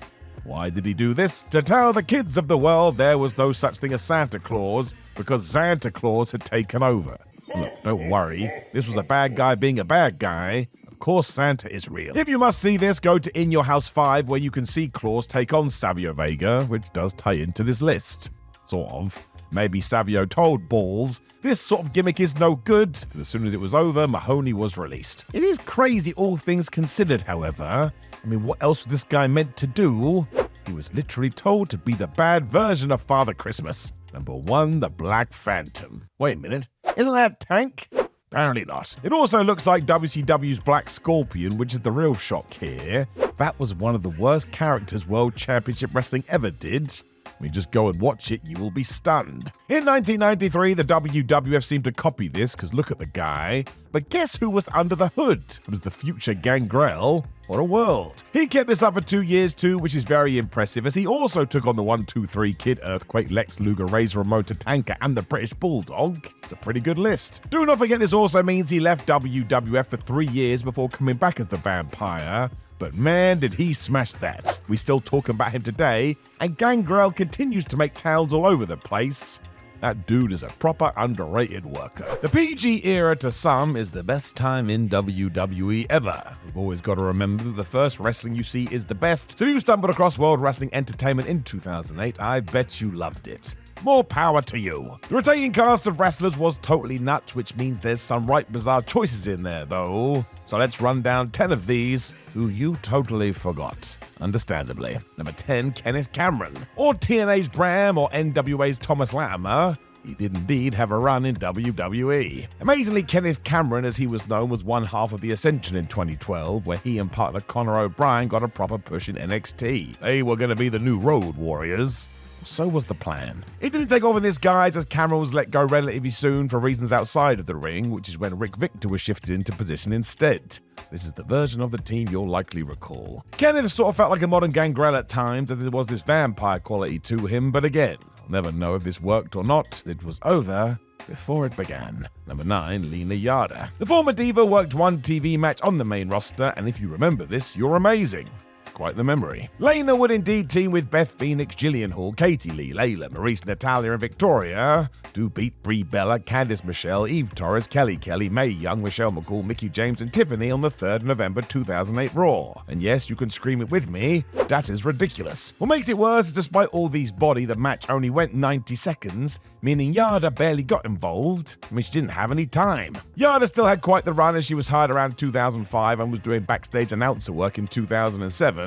Why did he do this? To tell the kids of the world there was no such thing as Santa Claus because Santa Claus had taken over. Look, don't worry, this was a bad guy being a bad guy. Of course Santa is real. If you must see this, go to In Your House 5 where you can see Claus take on Savio Vega, which does tie into this list. Sort of. Maybe Savio told Balls, this sort of gimmick is no good, because as soon as it was over, Mahoney was released. It is crazy all things considered, however. I mean, what else was this guy meant to do? He was literally told to be the bad version of Father Christmas. Number 1, the Black Phantom. Wait a minute, isn't that Tank? Apparently not. It also looks like WCW's Black Scorpion, which is the real shock here. That was one of the worst characters World Championship Wrestling ever did. I mean, just go and watch it, you will be stunned. In 1993, the WWF seemed to copy this, because look at the guy. But guess who was under the hood? It was the future Gangrel. What a world. He kept this up for 2 years too, which is very impressive, as he also took on the 1-2-3 Kid, Earthquake, Lex Luger, Razor Ramon, Tatanka, and the British Bulldog. It's a pretty good list. Do not forget this also means he left WWF for 3 years before coming back as the Vampire. But man, did he smash that. We still talk about him today, and Gangrel continues to make towns all over the place. That dude is a proper underrated worker. The PG era to some is the best time in WWE ever. You've always got to remember that the first wrestling you see is the best. So if you stumbled across World Wrestling Entertainment in 2008, I bet you loved it. More power to you. The retaining cast of wrestlers was totally nuts, which means there's some right bizarre choices in there, though. So let's run down 10 of these who you totally forgot. Understandably. Number 10, Kenneth Cameron. Or TNA's Bram or NWA's Thomas Latimer. He did indeed have a run in WWE. Amazingly, Kenneth Cameron, as he was known, was one half of the Ascension in 2012, where he and partner Conor O'Brien got a proper push in NXT. They were going to be the new Road Warriors. So was the plan. It didn't take off in this guise, as Cameron was let go relatively soon for reasons outside of the ring, which is when Rick Victor was shifted into position instead. This is the version of the team you'll likely recall. Kenneth sort of felt like a modern Gangrel at times, as there was this vampire quality to him, but again, I'll never know if this worked or not. It was over before it began. Number 9, Lena Yada. The former diva worked one TV match on the main roster, and if you remember this, you're amazing. Quite the memory. Lena would indeed team with Beth Phoenix, Jillian Hall, Katie Lee, Layla, Maurice, Natalia, and Victoria to beat Brie Bella, Candice Michelle, Eve Torres, Kelly Kelly, Mae Young, Michelle McCool, Mickie James, and Tiffany on the 3rd November 2008 Raw. And yes, you can scream it with me, that is ridiculous. What makes it worse is despite all these body, the match only went 90 seconds, meaning Yada barely got involved. I mean, she didn't have any time. Yada still had quite the run, as she was hired around 2005 and was doing backstage announcer work in 2007.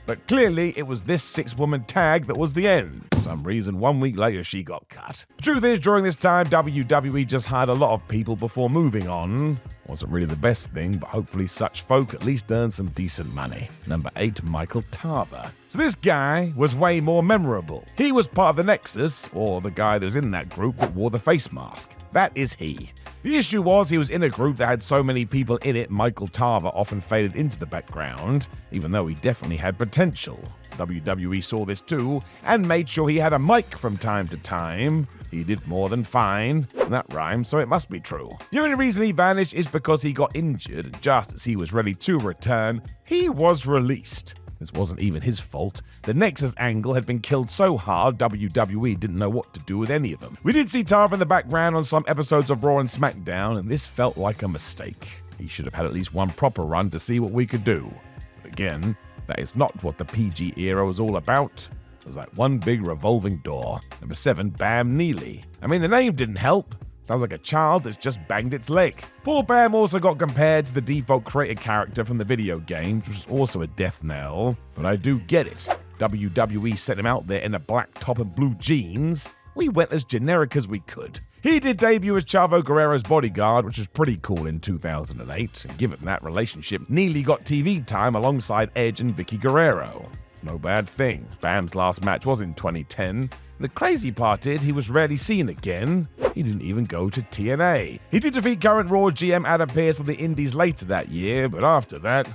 But clearly, it was this 6-woman tag that was the end. For some reason, 1 week later, she got cut. The truth is, during this time, WWE just hired a lot of people before moving on. Wasn't really the best thing, but hopefully such folk at least earn some decent money. Number 8, Michael Tarver. So this guy was way more memorable. He was part of the Nexus, or the guy that was in that group that wore the face mask. That is he. The issue was he was in a group that had so many people in it, Michael Tarver often faded into the background, even though he definitely had potential. WWE saw this too, and made sure he had a mic from time to time. He did more than fine, and that rhymes, so it must be true. The only reason he vanished is because he got injured, and just as he was ready to return, he was released. This wasn't even his fault. The Nexus angle had been killed so hard, WWE didn't know what to do with any of them. We did see Tarver in the background on some episodes of Raw and SmackDown, and this felt like a mistake. He should have had at least one proper run to see what we could do. But again, that is not what the PG era was all about. It was like one big revolving door. Number 7, Bam Neely. I mean, the name didn't help. Sounds like a child that's just banged its leg. Poor Bam also got compared to the default creator character from the video games, which was also a death knell. But I do get it. WWE sent him out there in a black top and blue jeans. We went as generic as we could. He did debut as Chavo Guerrero's bodyguard, which was pretty cool in 2008. And given that relationship, Neely got TV time alongside Edge and Vicky Guerrero. No bad thing. Bam's last match was in 2010. The crazy part is he was rarely seen again. He didn't even go to TNA. He did defeat current Raw GM Adam Pearce on the Indies later that year, but after that,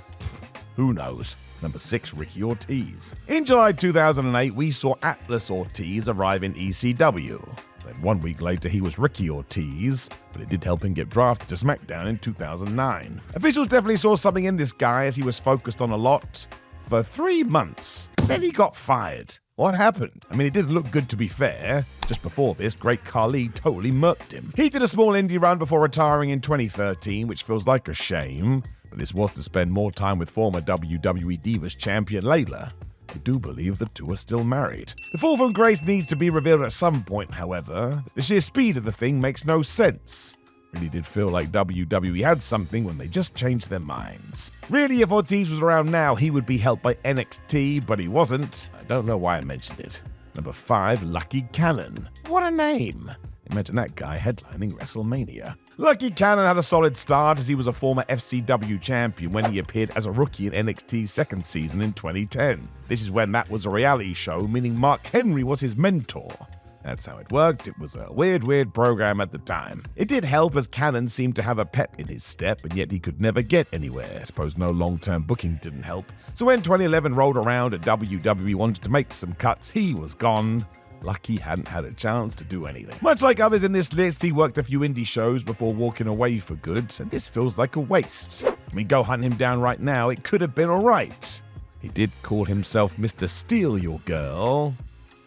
who knows? Number 6, Ricky Ortiz. In July 2008, we saw Atlas Ortiz arrive in ECW. Then 1 week later, he was Ricky Ortiz, but it did help him get drafted to SmackDown in 2009. Officials definitely saw something in this guy as he was focused on a lot for 3 months. Then he got fired. What happened? I mean, it didn't look good to be fair. Just before this, Great Khali totally murked him. He did a small indie run before retiring in 2013, which feels like a shame, but this was to spend more time with former WWE Divas champion Layla. I do believe the two are still married. The fall from grace needs to be revealed at some point, however. The sheer speed of the thing makes no sense. Really did feel like WWE had something when they just changed their minds. Really, if Ortiz was around now, he would be helped by NXT, but he wasn't. I don't know why I mentioned it. Number 5, Lucky Cannon. What a name! Imagine that guy headlining WrestleMania. Lucky Cannon had a solid start as he was a former FCW champion when he appeared as a rookie in NXT's second season in 2010. This is when that was a reality show, meaning Mark Henry was his mentor. That's how it worked. It was a weird program at the time. It did help as Cannon seemed to have a pep in his step, and yet he could never get anywhere. I suppose no long-term booking didn't help. So when 2011 rolled around and WWE wanted to make some cuts, he was gone. Lucky hadn't had a chance to do anything. Much like others in this list, he worked a few indie shows before walking away for good, and this feels like a waste. I mean, go hunt him down right now, it could have been alright. He did call himself Mr. Steal Your Girl.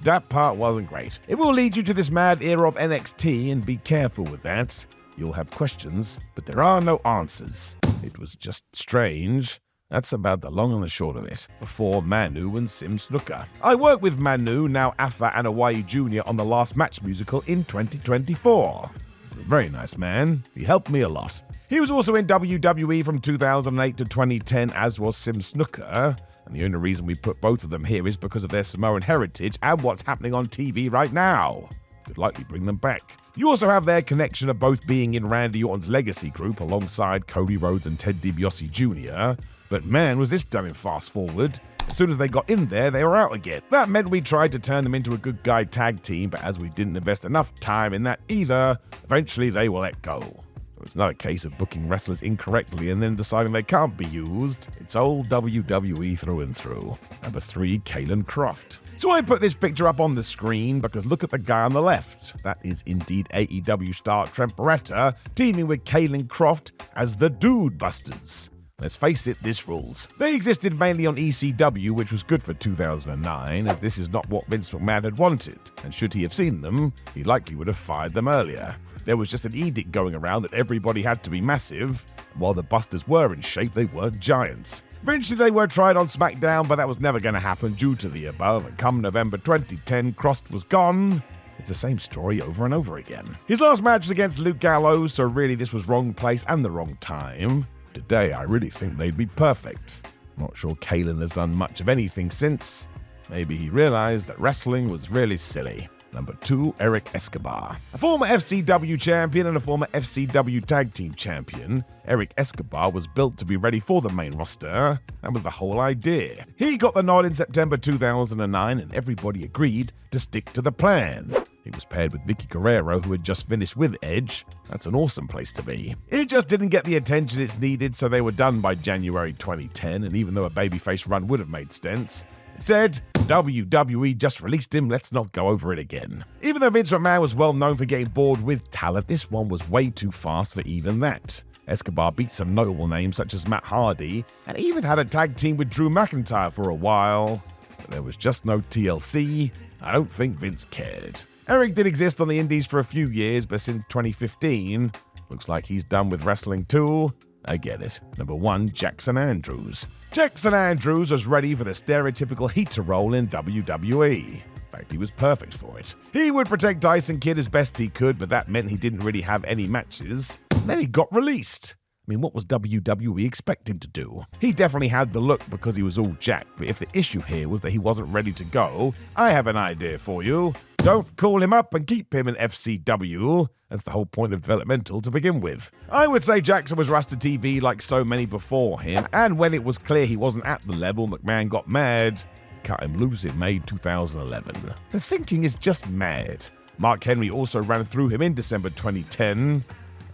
That part wasn't great. It will lead you to this mad era of NXT, and be careful with that. You'll have questions, but there are no answers. It was just strange. That's about the long and the short of it. Before Manu and Sim Snuka. I worked with Manu, now Afa Anoa'i Jr. on the Last Match musical in 2024. He's a very nice man. He helped me a lot. He was also in WWE from 2008 to 2010, as was Sim Snuka. And the only reason we put both of them here is because of their Samoan heritage and what's happening on TV right now. Could likely bring them back. You also have their connection of both being in Randy Orton's Legacy group alongside Cody Rhodes and Ted DiBiase Jr. But man, was this done in fast forward. As soon as they got in there, they were out again. That meant we tried to turn them into a good guy tag team, but as we didn't invest enough time in that either, eventually they were let go. It's not a case of booking wrestlers incorrectly and then deciding they can't be used. It's old WWE through and through. Number 3, Kalen Croft. So I put this picture up on the screen because look at the guy on the left. That is indeed AEW star Trent Beretta teaming with Kalen Croft as the Dude Busters. Let's face it, this rules. They existed mainly on ECW, which was good for 2009, as this is not what Vince McMahon had wanted, and should he have seen them, he likely would have fired them earlier. There was just an edict going around that everybody had to be massive, and while the Busters were in shape, they weren't giants. Eventually they were tried on SmackDown, but that was never going to happen due to the above, and come November 2010, Croft was gone. It's the same story over and over again. His last match was against Luke Gallows, so really this was wrong place and the wrong time. Today, I really think they'd be perfect. Not sure Kalen has done much of anything since. Maybe he realized that wrestling was really silly. Number 2, Eric Escobar. A former FCW champion and a former FCW tag team champion, Eric Escobar was built to be ready for the main roster. That was the whole idea. He got the nod in September 2009 and everybody agreed to stick to the plan. He was paired with Vicky Guerrero, who had just finished with Edge. That's an awesome place to be. It just didn't get the attention it's needed, so they were done by January 2010, and even though a babyface run would have made sense, it said, WWE just released him, let's not go over it again. Even though Vince McMahon was well known for getting bored with talent, this one was way too fast for even that. Escobar beat some notable names such as Matt Hardy, and even had a tag team with Drew McIntyre for a while. But there was just no TLC. I don't think Vince cared. Eric did exist on the indies for a few years, but since 2015, looks like he's done with wrestling too. I get it. Number 1, Jackson Andrews. Jackson Andrews was ready for the stereotypical heater role in WWE. In fact, he was perfect for it. He would protect Tyson Kidd as best he could, but that meant he didn't really have any matches. Then he got released. I mean, what was WWE expect him to do? He definitely had the look because he was all jacked, but if the issue here was that he wasn't ready to go, I have an idea for you. Don't call him up and keep him in FCW. That's the whole point of developmental to begin with. I would say Jackson was rushed to TV like so many before him, and when it was clear he wasn't at the level, McMahon got mad, cut him loose in May 2011. The thinking is just mad. Mark Henry also ran through him in December 2010,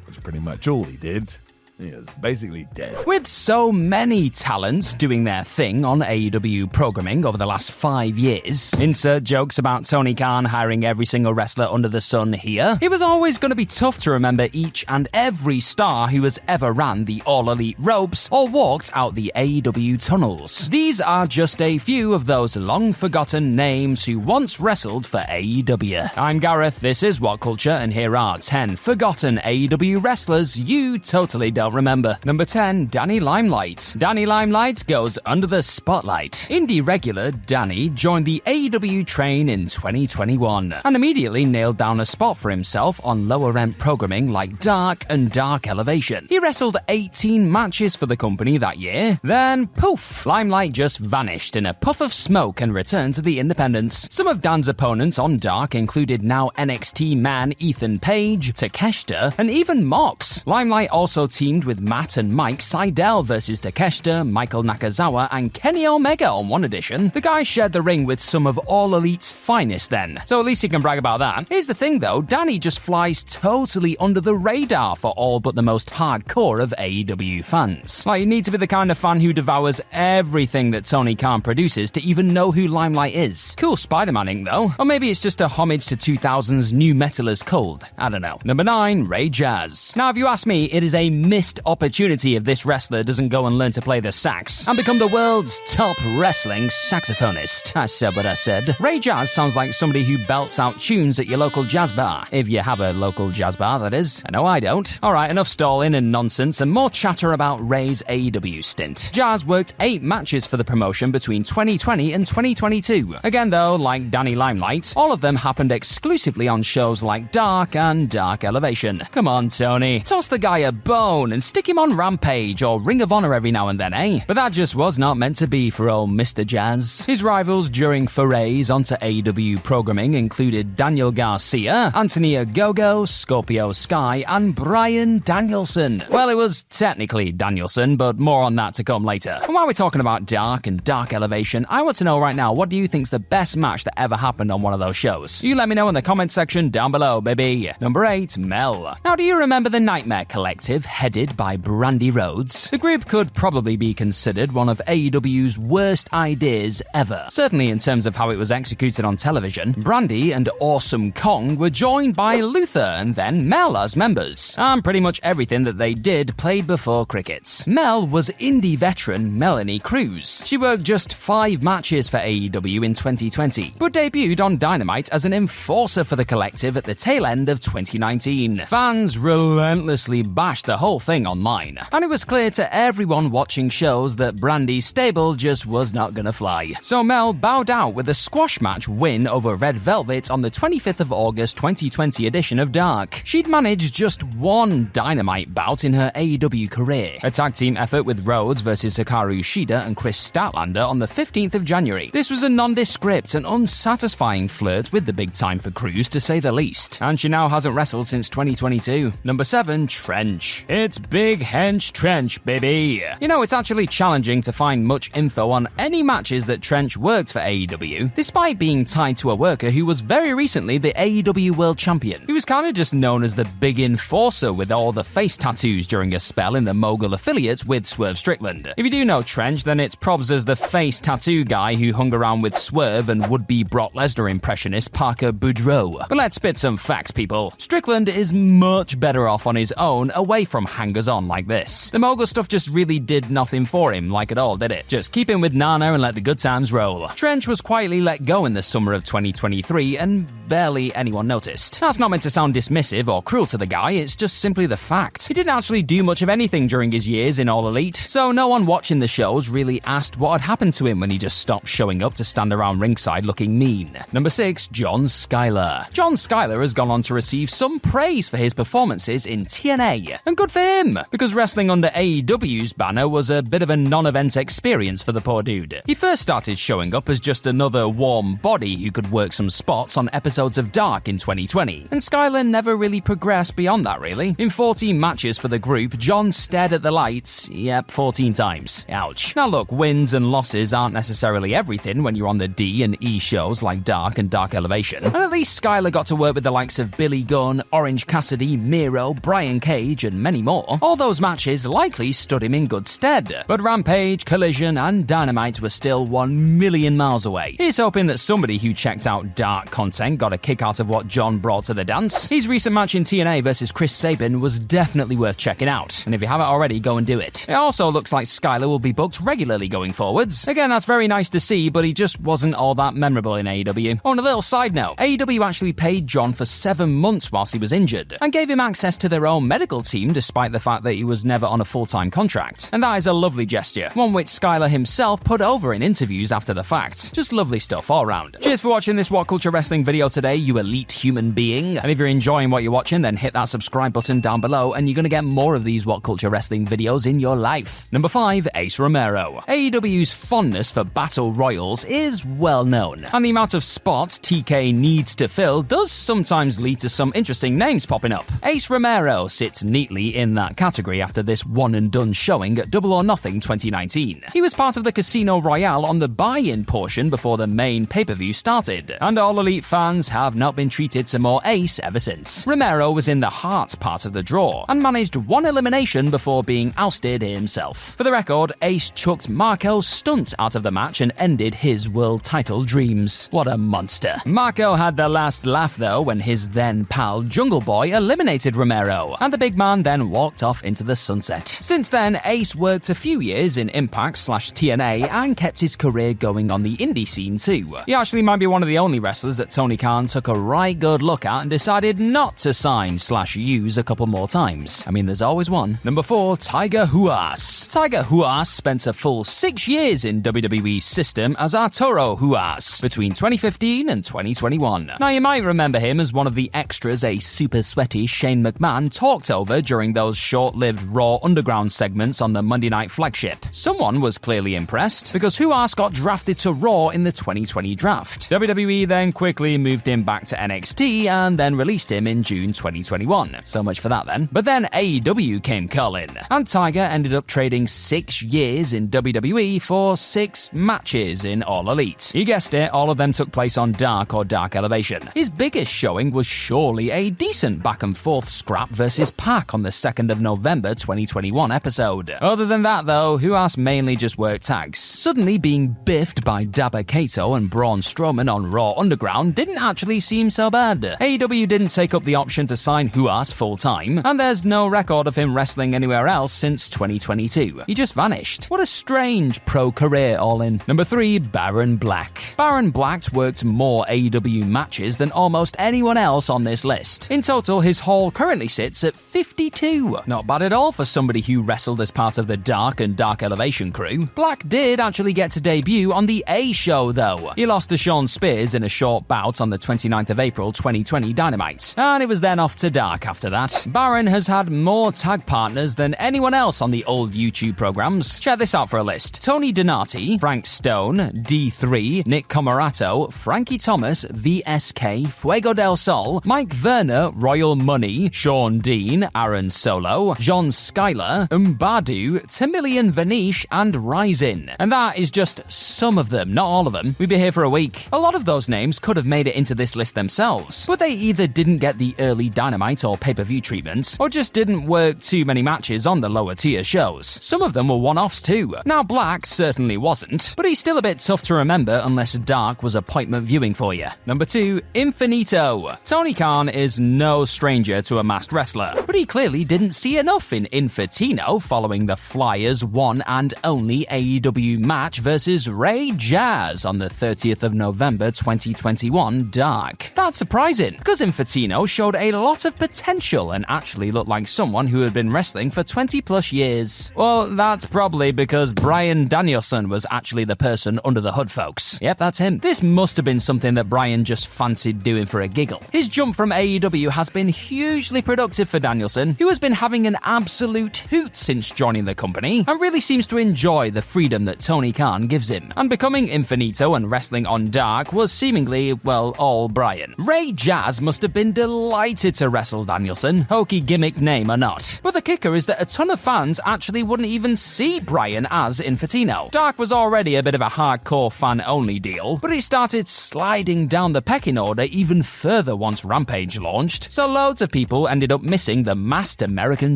which is pretty much all he did. He is basically dead. With so many talents doing their thing on AEW programming over the last 5 years, insert jokes about Tony Khan hiring every single wrestler under the sun here, it was always going to be tough to remember each and every star who has ever ran the All Elite ropes or walked out the AEW tunnels. These are just a few of those long-forgotten names who once wrestled for AEW. I'm Gareth, this is WhatCulture, and here are 10 forgotten AEW wrestlers you totally don't remember. Number 10, Danny Limelight. Danny Limelight goes under the spotlight. Indie regular Danny joined the AEW train in 2021 and immediately nailed down a spot for himself on lower-end programming like Dark and Dark Elevation. He wrestled 18 matches for the company that year. Then, poof, Limelight just vanished in a puff of smoke and returned to the independents. Some of Dan's opponents on Dark included now NXT man Ethan Page, Takeshita, and even Mox. Limelight also teamed with Matt and Mike Seidel versus Takeshita, Michael Nakazawa, and Kenny Omega on one edition. The guy shared the ring with some of All Elite's finest then, so at least he can brag about that. Here's the thing though, Danny just flies totally under the radar for all but the most hardcore of AEW fans. Like, you need to be the kind of fan who devours everything that Tony Khan produces to even know who Limelight is. Cool Spider-Man ink though, or maybe it's just a homage to 2000's new metal as cold. I don't know. Number 9, Ray Jazz. Now if you ask me, it is a missed opportunity if this wrestler doesn't go and learn to play the sax and become the world's top wrestling saxophonist. I said what I said. Ray Jazz sounds like somebody who belts out tunes at your local jazz bar. If you have a local jazz bar, that is. I know I don't. Alright, enough stalling and nonsense and more chatter about Ray's AEW stint. Jazz worked 8 matches for the promotion between 2020 and 2022. Again though, like Danny Limelight, all of them happened exclusively on shows like Dark and Dark Elevation. Come on, Tony. Toss the guy a bone and stick him on Rampage or Ring of Honor every now and then, eh? But that just was not meant to be for old Mr. Jazz. His rivals during forays onto AEW programming included Daniel Garcia, Anthony Ogogo, Scorpio Sky, and Bryan Danielson. Well, it was technically Danielson, but more on that to come later. And while we're talking about Dark and Dark Elevation, I want to know right now, what do you think's the best match that ever happened on one of those shows? You let me know in the comment section down below, baby. Number 8, Mel. Now, do you remember the Nightmare Collective, headed by Brandy Rhodes? The group could probably be considered one of AEW's worst ideas ever. Certainly in terms of how it was executed on television. Brandy and Awesome Kong were joined by Luther and then Mel as members. And pretty much everything that they did played before crickets. Mel was indie veteran Melanie Cruz. She worked just 5 matches for AEW in 2020, but debuted on Dynamite as an enforcer for the collective at the tail end of 2019. Fans relentlessly bashed the whole thing thing online. And it was clear to everyone watching shows that Brandy's stable just was not gonna fly. So Mel bowed out with a squash match win over Red Velvet on the 25th of August 2020 edition of Dark. She'd managed just one Dynamite bout in her AEW career, a tag team effort with Rhodes versus Hikaru Shida and Chris Statlander on the 15th of January. This was a nondescript and unsatisfying flirt with the big time for Cruz, to say the least, and she now hasn't wrestled since 2022. Number 7, Trench. It's Big Hench Trench, baby. You know, it's actually challenging to find much info on any matches that Trench worked for AEW, despite being tied to a worker who was very recently the AEW World Champion. He was kind of just known as the Big Enforcer with all the face tattoos during a spell in the Mogul affiliate with Swerve Strickland. If you do know Trench, then it's probs as the face tattoo guy who hung around with Swerve and would-be Brock Lesnar impressionist Parker Boudreaux. But let's spit some facts, people. Strickland is much better off on his own, away from hangers-on like this. The Mogul stuff just really did nothing for him, like at all, did it? Just keep him with Nana and let the good times roll. Trench was quietly let go in the summer of 2023, and barely anyone noticed. That's not meant to sound dismissive or cruel to the guy, it's just simply the fact. He didn't actually do much of anything during his years in All Elite, so no one watching the shows really asked what had happened to him when he just stopped showing up to stand around ringside looking mean. Number 6, John Skyler. John Skyler has gone on to receive some praise for his performances in TNA, and good for him, because wrestling under AEW's banner was a bit of a non-event experience for the poor dude. He first started showing up as just another warm body who could work some spots on episodes of Dark in 2020, and Skyler never really progressed beyond that, really. In 14 matches for the group, John stared at the lights, 14 times. Ouch. Now look, wins and losses aren't necessarily everything when you're on the D and E shows like Dark and Dark Elevation, and at least Skyler got to work with the likes of Billy Gunn, Orange Cassidy, Miro, Brian Cage, and many more. All those matches likely stood him in good stead, but Rampage, Collision, and Dynamite were still 1 million miles away. Here's hoping that somebody who checked out Dark content got a kick out of what John brought to the dance. His recent match in TNA versus Chris Sabin was definitely worth checking out, and if you haven't already, go and do it. It also looks like Skyler will be booked regularly going forwards. Again, that's very nice to see, but he just wasn't all that memorable in AEW. On a little side note, AEW actually paid John for 7 months whilst he was injured, and gave him access to their own medical team despite the fact that he was never on a full-time contract. And that is a lovely gesture, one which Skyler himself put over in interviews after the fact. Just lovely stuff all round. Cheers for watching this WhatCulture Wrestling video today, you elite human being. And if you're enjoying what you're watching, then hit that subscribe button down below and you're gonna get more of these WhatCulture Wrestling videos in your life. Number 5, Ace Romero. AEW's fondness for battle royals is well known, and the amount of spots TK needs to fill does sometimes lead to some interesting names popping up. Ace Romero sits neatly in that category after this one-and-done showing at Double or Nothing 2019. He was part of the Casino Royale on the buy-in portion before the main pay-per-view started, and All Elite fans have not been treated to more Ace ever since. Romero was in the heart part of the draw, and managed one elimination before being ousted himself. For the record, Ace chucked Marco's stunt out of the match and ended his world title dreams. What a monster. Marco had the last laugh though when his then pal Jungle Boy eliminated Romero, and the big man then walked off into the sunset. Since then, Ace worked a few years in Impact/TNA and kept his career going on the indie scene too. He actually might be one of the only wrestlers that Tony Khan took a right good look at and decided not to sign/use a couple more times. I mean, there's always one. Number 4, Tiger Huas. Tiger Huas spent a full 6 years in WWE's system as Arturo Huas between 2015 and 2021. Now, you might remember him as one of the extras a super sweaty Shane McMahon talked over during those short-lived Raw Underground segments on the Monday Night flagship. Someone was clearly impressed, because Huas got drafted to Raw in the 2020 draft. WWE then quickly moved him back to NXT and then released him in June 2021. So much for that then. But then AEW came calling, and Tiger ended up trading 6 years in WWE for 6 matches in All Elite. You guessed it, all of them took place on Dark or Dark Elevation. His biggest showing was surely a decent back-and-forth scrap versus Pac on the 2nd of November 2021 episode. Other than that though, Huas mainly just worked tags. Suddenly being biffed by Dabba Kato and Braun Strowman on Raw Underground didn't actually seem so bad. AEW didn't take up the option to sign Huas full-time, and there's no record of him wrestling anywhere else since 2022. He just vanished. What a strange pro-career all in. Number 3, Baron Black. Baron Black worked more AEW matches than almost anyone else on this list. In total, his haul currently sits at 52. too. Not bad at all for somebody who wrestled as part of the Dark and Dark Elevation crew. Black did actually get to debut on the A Show though. He lost to Shawn Spears in a short bout on the 29th of April 2020 Dynamite, and it was then off to Dark after that. Baron has had more tag partners than anyone else on the old YouTube programs. Check this out for a list: Tony Donati, Frank Stone, D3, Nick Comarato, Frankie Thomas, VSK, Fuego del Sol, Mike Verner, Royal Money, Sean Dean, Aaron Solo, John Schuyler, Umbadu, Tamilian Vanish, and Ryzin. And that is just some of them, not all of them. We'd be here for a week. A lot of those names could have made it into this list themselves, but they either didn't get the early Dynamite or pay-per-view treatments, or just didn't work too many matches on the lower tier shows. Some of them were one-offs too. Now Black certainly wasn't, but he's still a bit tough to remember unless Dark was appointment viewing for you. Number 2, Infinito. Tony Khan is no stranger to a masked wrestler, but he clearly didn't see enough in Infantino following the Flyers' one and only AEW match versus Ray Jazz on the 30th of November 2021 Dark. That's surprising, because Infantino showed a lot of potential and actually looked like someone who had been wrestling for 20 plus years. Well, that's probably because Bryan Danielson was actually the person under the hood, folks. Yep, that's him. This must have been something that Bryan just fancied doing for a giggle. His jump from AEW has been hugely productive for Danielson, who has been having an absolute hoot since joining the company, and really seems to enjoy the freedom that Tony Khan gives him. And becoming Infinito and wrestling on Dark was seemingly, well, all Bryan. Ray Jazz must have been delighted to wrestle Danielson, hokey gimmick name or not. But the kicker is that a ton of fans actually wouldn't even see Bryan as Infantino. Dark was already a bit of a hardcore fan-only deal, but it started sliding down the pecking order even further once Rampage launched, so loads of people ended up missing the masked American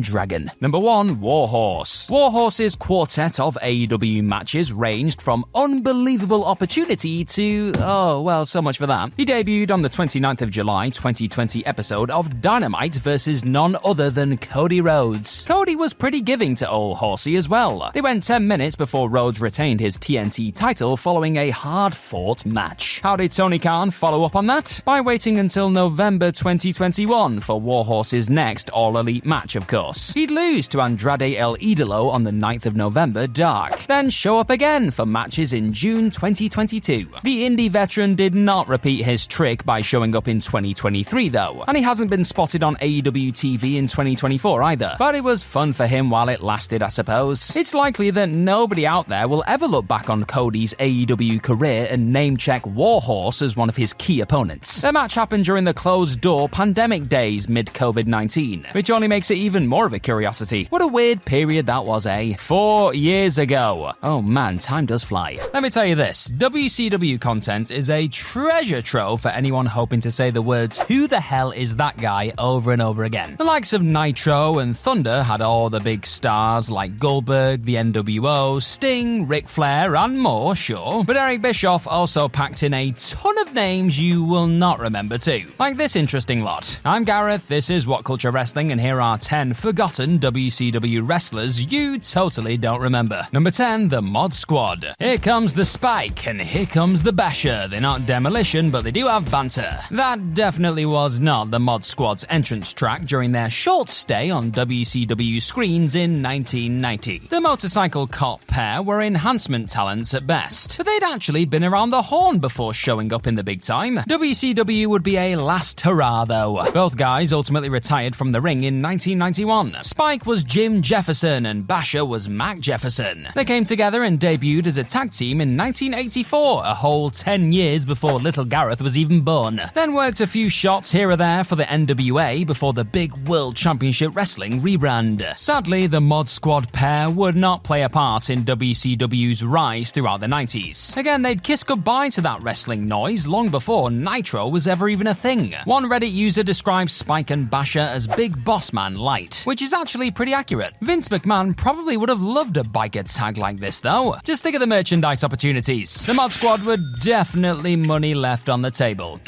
Dragon. Number 1, Warhorse. Warhorse's quartet of AEW matches ranged from unbelievable opportunity to, oh, well, so much for that. He debuted on the 29th of July 2020 episode of Dynamite versus none other than Cody Rhodes. Cody was pretty giving to old Horsey as well. They went 10 minutes before Rhodes retained his TNT title following a hard-fought match. How did Tony Khan follow up on that? By waiting until November 2021 for Warhorse's next All Elite match, of course. He'd lose to Andrade El Idolo on the 9th of November Dark, then show up again for matches in June 2022. The indie veteran did not repeat his trick by showing up in 2023 though, and he hasn't been spotted on AEW TV in 2024 either, but it was fun for him while it lasted, I suppose. It's likely that nobody out there will ever look back on Cody's AEW career and name-check Warhorse as one of his key opponents. The match happened during the closed-door pandemic days mid-COVID-19, which only makes it even more of a curiosity. What a weird period that was, eh? 4 years ago. Oh man, time does fly. Let me tell you this, WCW content is a treasure trove for anyone hoping to say the words "who the hell is that guy" over and over again. The likes of Nitro and Thunder had all the big stars like Goldberg, the NWO, Sting, Ric Flair, and more, sure. But Eric Bischoff also packed in a ton of names you will not remember too. Like this interesting lot. I'm Gareth, this is WhatCulture Wrestling, and here are 10 forgotten WCW wrestlers you totally don't remember. Number 10, the Mod Squad. Here comes the Spike, and here comes the Basher. They're not Demolition, but they do have banter. That definitely was not the Mod Squad's entrance track during their short stay on WCW screens in 1990. The motorcycle cop pair were enhancement talents at best, but they'd actually been around the horn before showing up in the big time. WCW would be a last hurrah though. Both guys ultimately retired from the ring in 1991. Spike was Jim Jefferson and Basher was Mac Jefferson. They came together and debuted as a tag team in 1984, a whole 10 years before Little Gareth was even born. Then worked a few shots here or there for the NWA before the big World Championship Wrestling rebrand. Sadly, the Mod Squad pair would not play a part in WCW's rise throughout the 90s. Again, they'd kiss goodbye to that wrestling noise long before Nitro was ever even a thing. One Reddit user describes Spike and Basher as Big Boss Man light, which is actually pretty accurate. Vince McMahon probably would have loved a biker tag like this though. Just think of the merchandise opportunities. The Mod Squad were definitely money left on the table.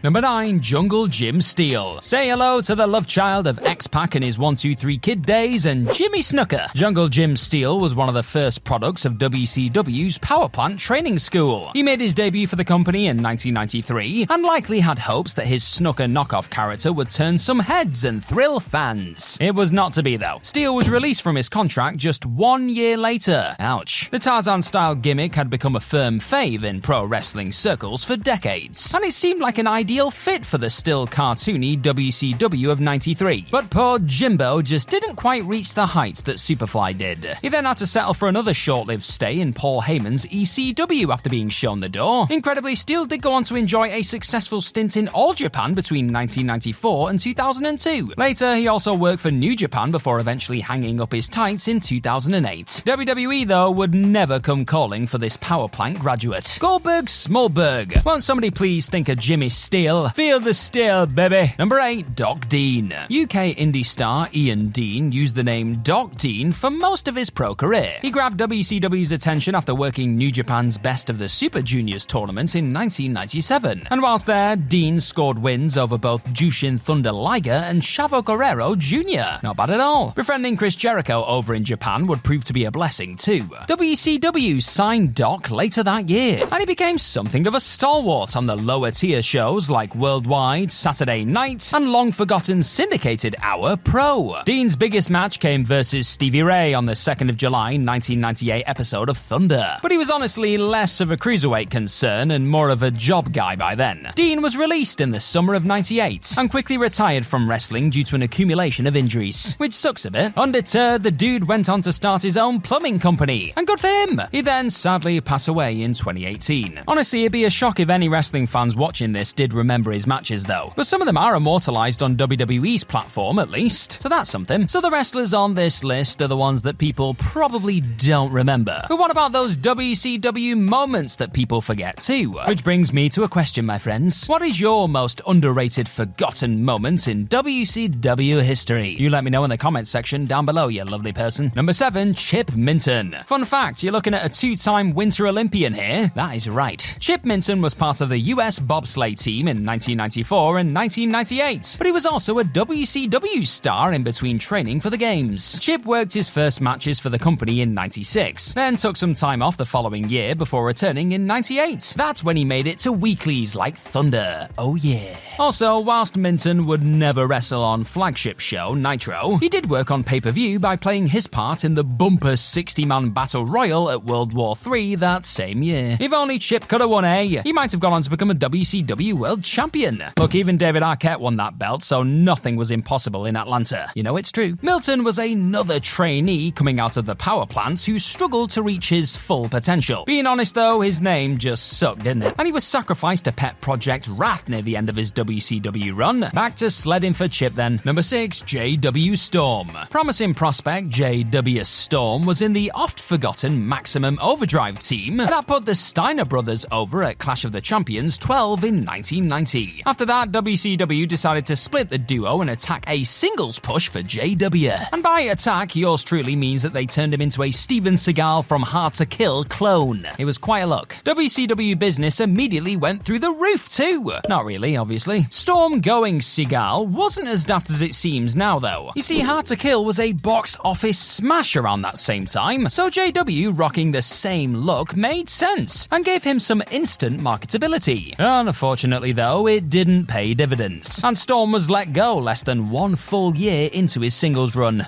Number 9, Jungle Jim Steele. Say hello to the love child of X-Pac and his 1-2-3 Kid days and Jimmy Snuka. Jungle Jim Steele was one of the first products of WCW's Power Plant Training School. He made his debut for the company in 1993 and likely had hopes that his Snuka knockoff character would turn some heads and thrill fans. It was not to be, though. Steele was released from his contract just 1 year later. Ouch. The Tarzan-style gimmick had become a firm fave in pro wrestling circles for decades, and it seemed like an ideal fit for the still cartoony WCW of '93. But poor Jimbo just didn't quite reach the heights that Superfly did. He then had to settle for another short-lived stay in Paul Heyman's ECW after being shown the door. Incredibly, Steele did go on to enjoy a successful stint in All Japan between 1994 and 2002. Later, he also worked for New Japan before eventually hanging up his tights in 2008. WWE, though, would never come calling for this power plant graduate. Goldberg Smallberg. Won't somebody please think of Jimmy Steele? Feel the steel, baby. Number 8, Doc Dean. UK indie star Ian Dean used the name Doc Dean for most of his pro career. He grabbed WCW's attention after working New Japan's Best of the Super Juniors tournament in 1997. And whilst there, Dean scored wins over both Jushin Thunder Liger and Chavo Guerrero Jr. Not bad at all. Befriending Chris Jericho over in Japan would prove to be a blessing too. WCW signed Doc later that year, and he became something of a stalwart on the lower tier shows like Worldwide, Saturday Night, and long-forgotten syndicated Hour Pro. Dean's biggest match came versus Stevie Ray on the 2nd of July 1998 episode of Thunder, but he was honestly less of a cruiserweight concern and more of a job guy by then. Dean was released in the summer of '98 and quickly retired from wrestling due to an accumulation of injuries, which sucks a bit. Undeterred, the dude went on to start his own plumbing company, and good for him. He then sadly passed away in 2018. Honestly, it'd be a shock if any wrestling fans watching this did remember his matches though, but some of them are immortalized on WWE's platform at least, so that's something. So the wrestlers on this list are the ones that people probably don't remember. But what about those WCW moments that people forget too? Which brings me to a question, my friends. What is your most underrated, forgotten moment in WCW history? You let me know in the comments section down below, you lovely person. Number 7, Chip Minton. Fun fact, you're looking at a 2-time Winter Olympian here. That is right. Chip Minton was part of the US bobsleigh team in 1994 and 1998, but he was also a WCW star in between training for the games. Chip worked his first matches for the company in '96, then took some time off the following year before returning in '98. That's when he made it to weeklies like Thunder. Oh yeah. Also, whilst Minton would never wrestle on flagship show Nitro, he did work on pay-per-view by playing his part in the bumper 60-man battle royal at World War III that same year. If only Chip could have won, he might have gone on to become a WCW World Champion. Look, even David Arquette won that belt, so nothing was impossible in Atlanta. You know it's true. Milton was another trainee coming out of the power plants who struggled to reach his full potential. Being honest though, his name just sucked, didn't it? And he was sacrificed to Pet Project Wrath near the end of his WCW run. Back to sledding for Chip then. Number 6, JW Storm. Promising prospect JW Storm was in the oft-forgotten Maximum Overdrive team that put the Steiner brothers over at Clash of the Champions 12 in 1990. After that, WCW decided to split the duo and attack a singles push for JW. And by attack, yours truly means that they turned him into a Steven Seagal from Hard to Kill clone. It was quite a look. WCW business immediately went through the roof too. Not really, obviously. Storm going Seagal wasn't as daft as it seems now though. You see, Hard to Kill was a box office smash around that same time, so JW rocking the same look made sense and gave him some instant marketability. Unfortunately though, it didn't pay dividends, and Storm was let go less than 1 full year into his singles run.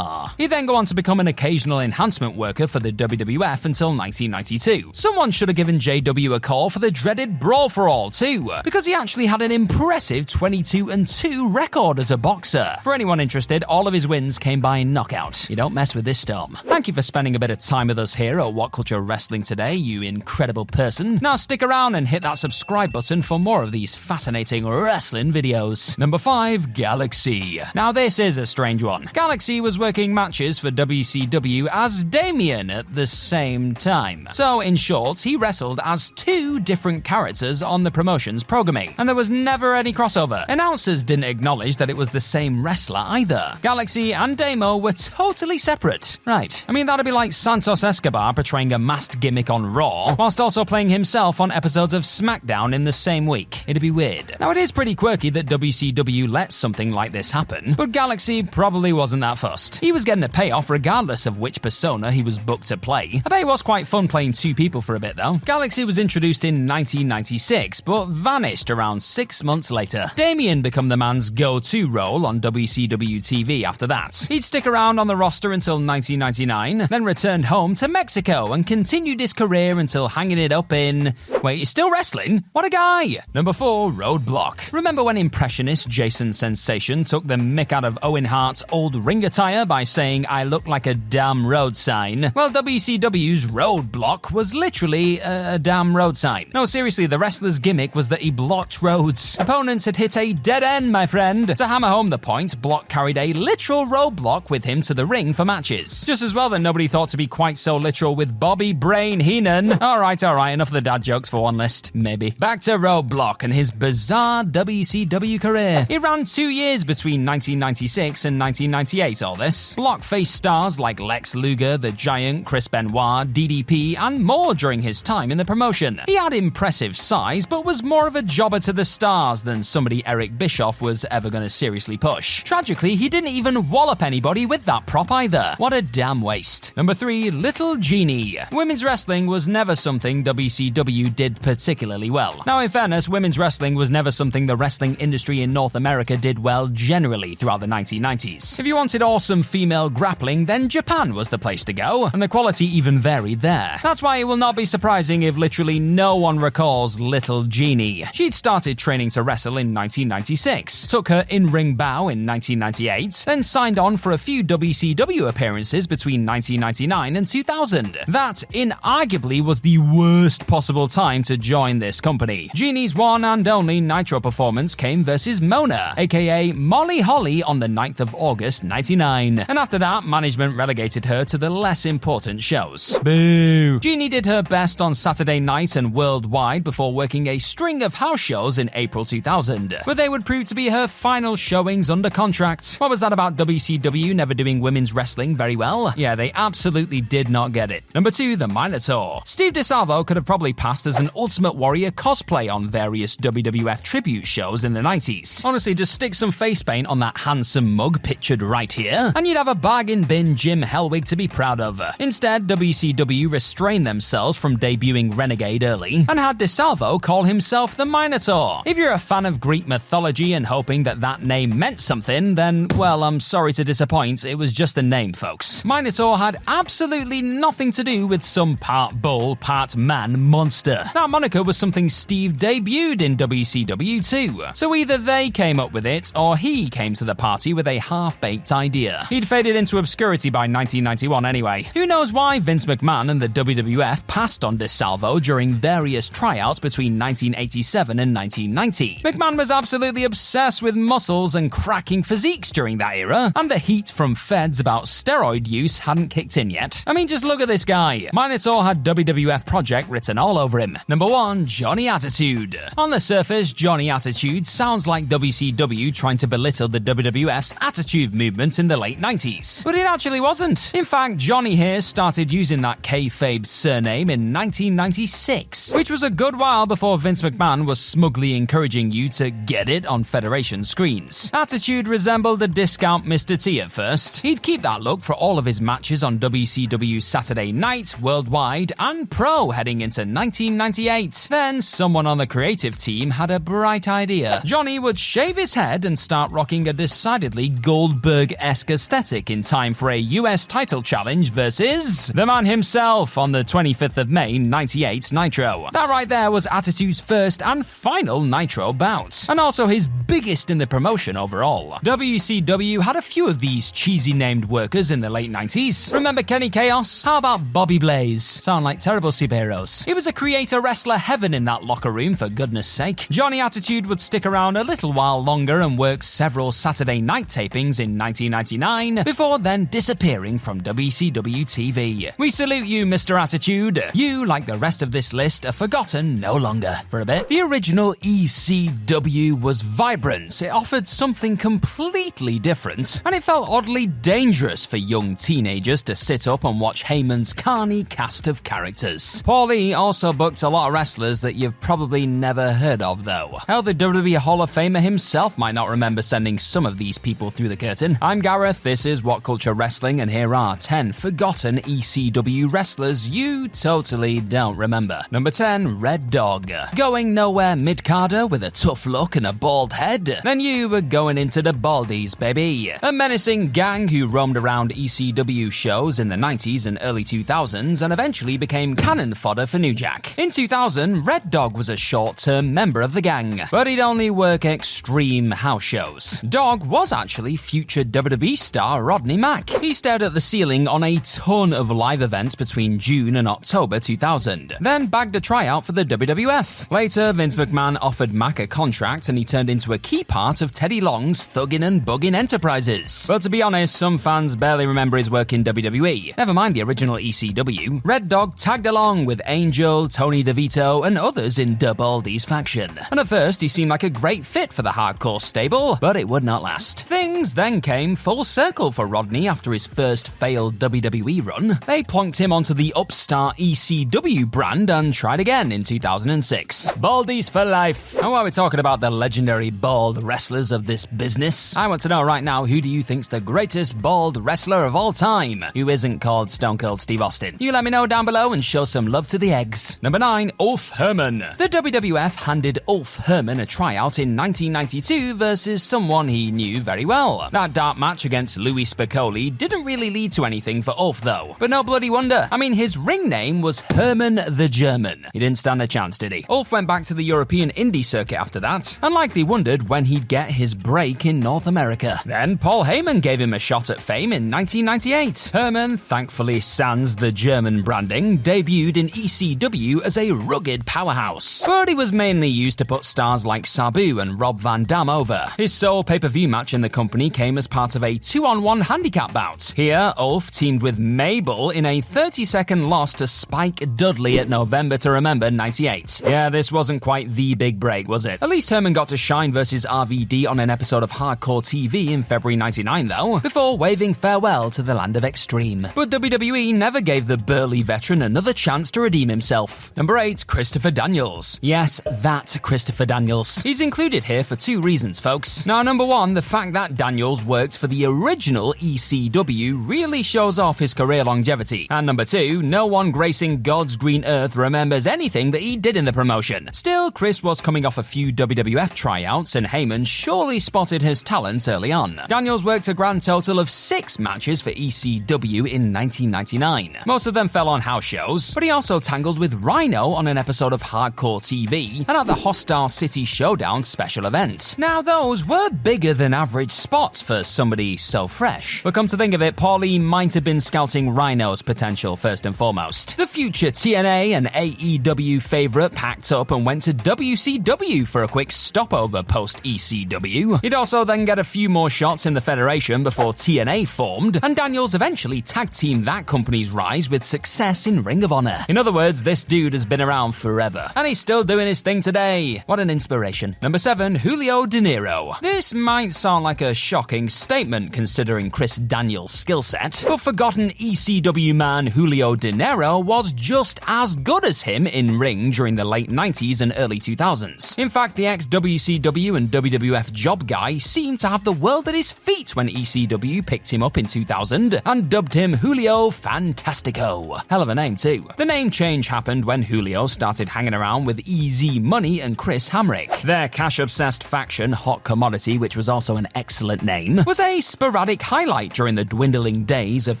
He'd then go on to become an occasional enhancement worker for the WWF until 1992. Someone should have given JW a call for the dreaded Brawl for All too, because he actually had an impressive 22-2 record as a boxer. For anyone interested, all of his wins came by knockout. You don't mess with this Storm. Thank you for spending a bit of time with us here at WhatCulture Wrestling today, you incredible person. Now stick around and hit that subscribe button for more of these fascinating wrestling videos. Number 5, Galaxy. Now this is a strange one. Galaxy was working matches for WCW as Damien at the same time. So in short, he wrestled as 2 different characters on the promotion's programming, and there was never any crossover. Announcers didn't acknowledge that it was the same wrestler either. Galaxy and Damo were totally separate. Right. I mean, that'd be like Santos Escobar portraying a masked gimmick on Raw, whilst also playing himself on episodes of SmackDown in the same week. It'd be weird. Now it is pretty quirky that WCW let something like this happen, but Galaxy probably wasn't that fussed. He was getting a payoff regardless of which persona he was booked to play. I bet it was quite fun playing 2 people for a bit though. Galaxy was introduced in 1996, but vanished around 6 months later. Damien became the man's go-to role on WCW TV after that. He'd stick around on the roster until 1999, then returned home to Mexico and continued his career until hanging it up in... Wait, he's still wrestling? What a guy! Number 4, Roadblock. Remember when impressionist Jason Sensation took the mick out of Owen Hart's old ring attire by saying, "I look like a damn road sign"? Well, WCW's Roadblock was literally a damn road sign. No, seriously, the wrestler's gimmick was that he blocked roads. Opponents had hit a dead end, my friend. To hammer home the point, Block carried a literal roadblock with him to the ring for matches. Just as well that nobody thought to be quite so literal with Bobby Brain Heenan. Alright, enough of the dad jokes for one list, maybe. Back to Roadblock and his bizarre WCW career. He ran 2 years between 1996 and 1998, all this. Block faced stars like Lex Luger, The Giant, Chris Benoit, DDP, and more during his time in the promotion. He had impressive size, but was more of a jobber to the stars than somebody Eric Bischoff was ever going to seriously push. Tragically, he didn't even wallop anybody with that prop either. What a damn waste. Number 3, Little Genie. Women's wrestling was never something WCW did particularly well. Now, in fairness, women's wrestling was never something the wrestling industry in North America did well generally throughout the 1990s. If you wanted awesome female grappling, then Japan was the place to go, and the quality even varied there. That's why it will not be surprising if literally no one recalls Little Genie. She'd started training to wrestle in 1996, took her in-ring bow in 1998, then signed on for a few WCW appearances between 1999 and 2000. That, inarguably, was the worst possible time to join this company. Genie's one and only Nitro performance came versus Mona, aka Molly Holly, on the 9th of August 99, and after that, management relegated her to the less important shows. Boo! Genie did her best on Saturday Night and Worldwide before working a string of house shows in April 2000, but they would prove to be her final showings under contract. What was that about WCW never doing women's wrestling very well? Yeah, they absolutely did not get it. Number 2, the Minotaur. Steve DeSalvo could have probably passed as an Ultimate Warrior cosplay on various WWF tribute shows in the 90s. Honestly, just stick some face paint on that handsome mug pictured right here, and you'd have a bargain bin Jim Hellwig to be proud of. Instead, WCW restrained themselves from debuting Renegade early, and had DeSalvo call himself the Minotaur. If you're a fan of Greek mythology and hoping that that name meant something, then, well, I'm sorry to disappoint, it was just a name, folks. Minotaur had absolutely nothing to do with some part bull, part man monster. That moniker was something Steve debuted in WCW too. So either they came up with it, or he came to the party with a half-baked idea. He'd faded into obscurity by 1991 anyway. Who knows why Vince McMahon and the WWF passed on DeSalvo during various tryouts between 1987 and 1990. McMahon was absolutely obsessed with muscles and cracking physiques during that era, and the heat from feds about steroid use hadn't kicked in yet. I mean, just look at this guy. Minotaur had WWF Project written all over him. Number 1, Johnny Attitude. On the surface, Johnny Attitude sounds like WCW trying to belittle the WWF's Attitude movement in the late 90s. But it actually wasn't. In fact, Johnny here started using that kayfabed surname in 1996, which was a good while before Vince McMahon was smugly encouraging you to get it on Federation screens. Attitude resembled a discount Mr. T at first. He'd keep that look for all of his matches on WCW Saturday Night, Worldwide, and Pro heading into 1998. Then someone on the creative team had a bright idea. Johnny would shave his head and start rocking a decidedly Goldberg-esque aesthetic in time for a US title challenge versus the man himself on the 25th of May 98 Nitro. That right there was Attitude's first and final Nitro bout, and also his biggest in the promotion overall. WCW had a few of these cheesy named workers in the late 90s. Remember Kenny Chaos? How about Bobby Blaze? Sound like terrible superheroes. It was a creator wrestler heaven in that locker room, for goodness sake. Johnny Attitude would stick around a little while longer and work several Saturday night tapings in 1999 before then disappearing from WCW TV. We salute you, Mr. Attitude. You, like the rest of this list, are forgotten no longer. For a bit, the original ECW was vibrant. It offered something completely different, and it felt oddly dangerous for young teenagers to sit up and watch Heyman's carny cast of characters. Paulie also booked a lot of wrestlers that you've probably never heard of, though. Hell, the WWE Hall of Famer himself might not remember sending some of these people through the curtain. I'm Gareth, this is WhatCulture Wrestling, and here are 10 forgotten ECW wrestlers you totally don't remember. Number 10, Red Dog. Going nowhere mid-carder with a tough look and a bald head? Then you were going into the baldies, Talents, baby. A menacing gang who roamed around ECW shows in the 90s and early 2000s and eventually became cannon fodder for New Jack. In 2000, Red Dog was a short-term member of the gang, but he'd only work extreme house shows. Dog was actually future WWE star Rodney Mack. He stared at the ceiling on a ton of live events between June and October 2000, then bagged a tryout for the WWF. Later, Vince McMahon offered Mack a contract and he turned into a key part of Teddy Long's Thuggin' and Buggin' enterprises. But to be honest, some fans barely remember his work in WWE. Never mind the original ECW. Red Dog tagged along with Angel, Tony DeVito, and others in Baldy's faction. And at first, he seemed like a great fit for the hardcore stable, but it would not last. Things then came full circle for Rodney after his first failed WWE run. They plonked him onto the upstart ECW brand and tried again in 2006. Baldy's for life. And while we're talking about the legendary bald wrestlers of this business, I want to know right now, who do you think's the greatest bald wrestler of all time who isn't called Stone Cold Steve Austin? You let me know down below and show some love to the eggs. Number 9, Ulf Herman. The WWF handed Ulf Herman a tryout in 1992 versus someone he knew very well. That dark match against Louis Spicolli didn't really lead to anything for Ulf though. But no bloody wonder. I mean, his ring name was Herman the German. He didn't stand a chance, did he? Ulf went back to the European indie circuit after that, and likely wondered when he'd get his break in North America. Then Paul Heyman gave him a shot at fame in 1998. Herman, thankfully sans the German branding, debuted in ECW as a rugged powerhouse. But he was mainly used to put stars like Sabu and Rob Van Dam over. His sole pay-per-view match in the company came as part of a 2-on-1 handicap bout. Here, Ulf teamed with Mabel in a 30-second loss to Spike Dudley at November to Remember 98. Yeah, this wasn't quite the big break, was it? At least Herman got to shine versus RVD on an episode of Hardcore TV in February 99 though, before waving farewell to the land of extreme. But WWE never gave the burly veteran another chance to redeem himself. Number 8, Christopher Daniels. Yes, that Christopher Daniels. He's included here for 2 reasons, folks. Now, number 1, the fact that Daniels worked for the original ECW really shows off his career longevity. And number 2, no one gracing God's green earth remembers anything that he did in the promotion. Still, Chris was coming off a few WWF tryouts and Heyman surely spotted his talents early on. Daniels worked a grand total of 6 matches for ECW in 1999. Most of them fell on house shows, but he also tangled with Rhino on an episode of Hardcore TV and at the Hostile City Showdown special event. Now, those were bigger than average spots for somebody so fresh. But come to think of it, Paulie might have been scouting Rhino's potential first and foremost. The future TNA and AEW favorite packed up and went to WCW for a quick stopover post-ECW. He'd also then get a few more shots in the Federation before TNA formed, and Daniels eventually tag-teamed that company's rise with success in Ring of Honor. In other words, this dude has been around forever, and he's still doing his thing today. What an inspiration. Number 7, Julio De Niro. This might sound like a shocking statement considering Chris Daniels' skill set, but forgotten ECW man Julio De Niro was just as good as him in ring during the late 90s and early 2000s. In fact, the ex-WCW and WWF job guy seemed to have the world at his feet when ECW picked him up in 2000 and dubbed him Julio Fantastico. Hell of a name too. The name change happened when Julio started hanging around with Easy Money and Chris Hamrick. Their cash-obsessed faction, Hot Commodity, which was also an excellent name, was a sporadic highlight during the dwindling days of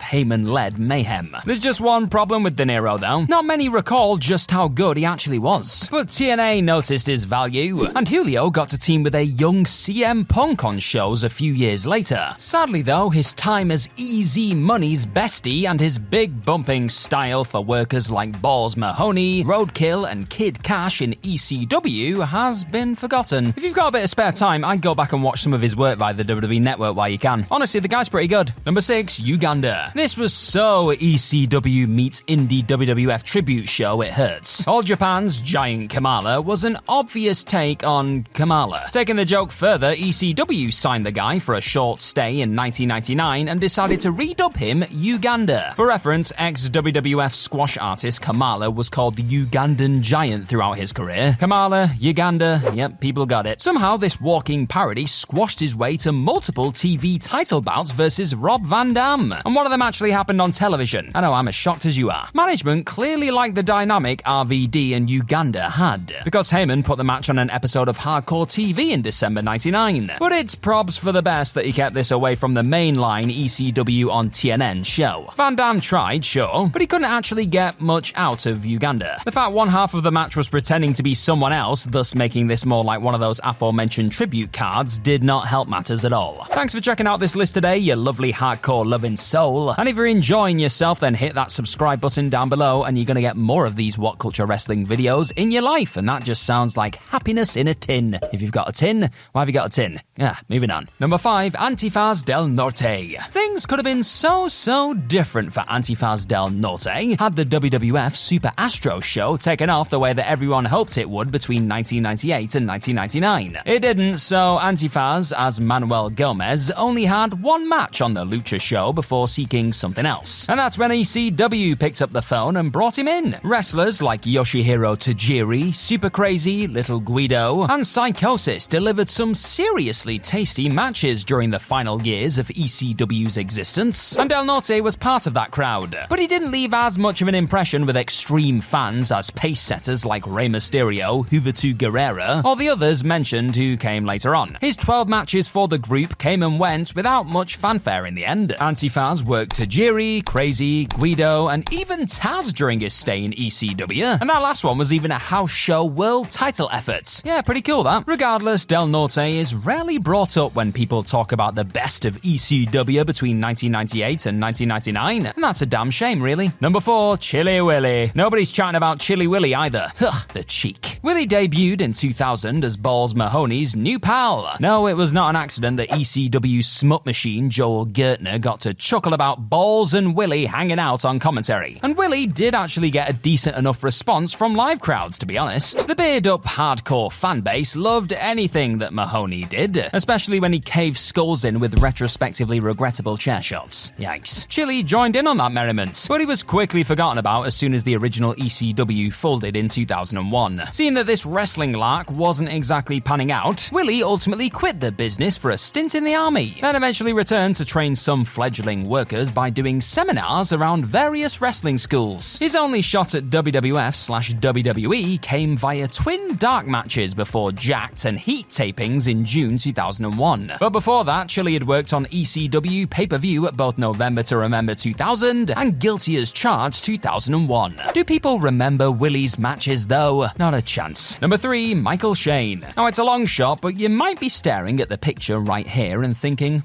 Heyman-led mayhem. There's just one problem with De Niro though. Not many recall just how good he actually was. But TNA noticed his value, and Julio got to team with a young CM Punk on shows a few years later. Sadly though, his time as Easy Money's bestie and his big bumping style for workers like Balls Mahoney, Roadkill, and Kid Cash in ECW has been forgotten. If you've got a bit of spare time, I'd go back and watch some of his work via the WWE Network while you can. Honestly, the guy's pretty good. Number 6, Uganda. This was so ECW meets indie WWF tribute show it hurts. All Japan's Giant Kamala was an obvious take on Kamala. Taking the joke further, ECW signed the guy for a short stay in 1999 and decided to redub him Uganda. For reference, ex-WWF squash artist Kamala was called the Ugandan Giant throughout his career. Kamala, Uganda, yep, people got it. Somehow this walking parody squashed his way to multiple TV title bouts versus Rob Van Dam, and one of them actually happened on television. I know, I'm as shocked as you are. Management clearly liked the dynamic RVD and Uganda had, because Heyman put the match on an episode of Hardcore TV in December 99. But it's probs for the best that he kept this away from the mainline ECW on TNN show. Van Damme tried, sure, but he couldn't actually get much out of Uganda. The fact one half of the match was pretending to be someone else, thus making this more like one of those aforementioned tribute cards, did not help matters at all. Thanks for checking out this list today, you lovely hardcore loving soul. And if you're enjoying yourself, then hit that subscribe button down below and you're gonna get more of these WhatCulture Wrestling videos in your life, and that just sounds like happiness in a tin. If you've got a tin, why have you got a tin? Moving on. Number 5, Antifaz del Norte. Things could have been so different for Antifaz del Norte had the WWF Super Astro show taken off the way that everyone hoped it would between 1998 and 1999. It didn't, so Antifaz, as Manuel Gomez, only had one match on the Lucha show before seeking something else. And that's when ECW picked up the phone and brought him in. Wrestlers like Yoshihiro Tajiri, Super Crazy, Little Guido, and Psychosis delivered some seriously tasty matches during the final years of ECW's existence, and Del Norte was part of that crowd. But he didn't leave as much of an impression with extreme fans as pace setters like Rey Mysterio, Juventud Guerrera, or the others mentioned who came later on. His 12 matches for the group came and went without much fanfare in the end. Antifaz worked Tajiri, Crazy, Guido, and even Taz during his stay in ECW, and that last one was even a house show world title effort. Yeah, pretty cool that. Regardless, Del Norte is rarely brought up when people talk about the best of ECW between 1998 and 1999, and that's a damn shame, really. Number 4, Chili Willy. Nobody's chatting about Chili Willy either. Ugh, the cheek. Willy debuted in 2000 as Balls Mahoney's new pal. No, it was not an accident that ECW smut machine Joel Gertner got to chuckle about Balls and Willy hanging out on commentary. And Willy did actually get a decent enough response from live crowds, to be honest. The beard-up hardcore fanbase loved anything that Mahoney did, especially when he caved skulls in with retrospectively regrettable chair shots. Yikes. Chili joined in on that merriment, but he was quickly forgotten about as soon as the original ECW folded in 2001. Seeing that this wrestling lark wasn't exactly panning out, Willy ultimately quit the business for a stint in the army, then eventually returned to train some fledgling workers by doing seminars around various wrestling schools. His only shot at WWF/WWE came via twin dark matches before Jacked and Heat tapings in June 2001. But before that, Chili had worked on ECW pay-per-view at both November to Remember 2000 and Guilty as Charged 2001. Do people remember Willy's matches though? Not a chance. Number 3, Michael Shane. Now it's a long shot, but you might be staring at the picture right here and thinking,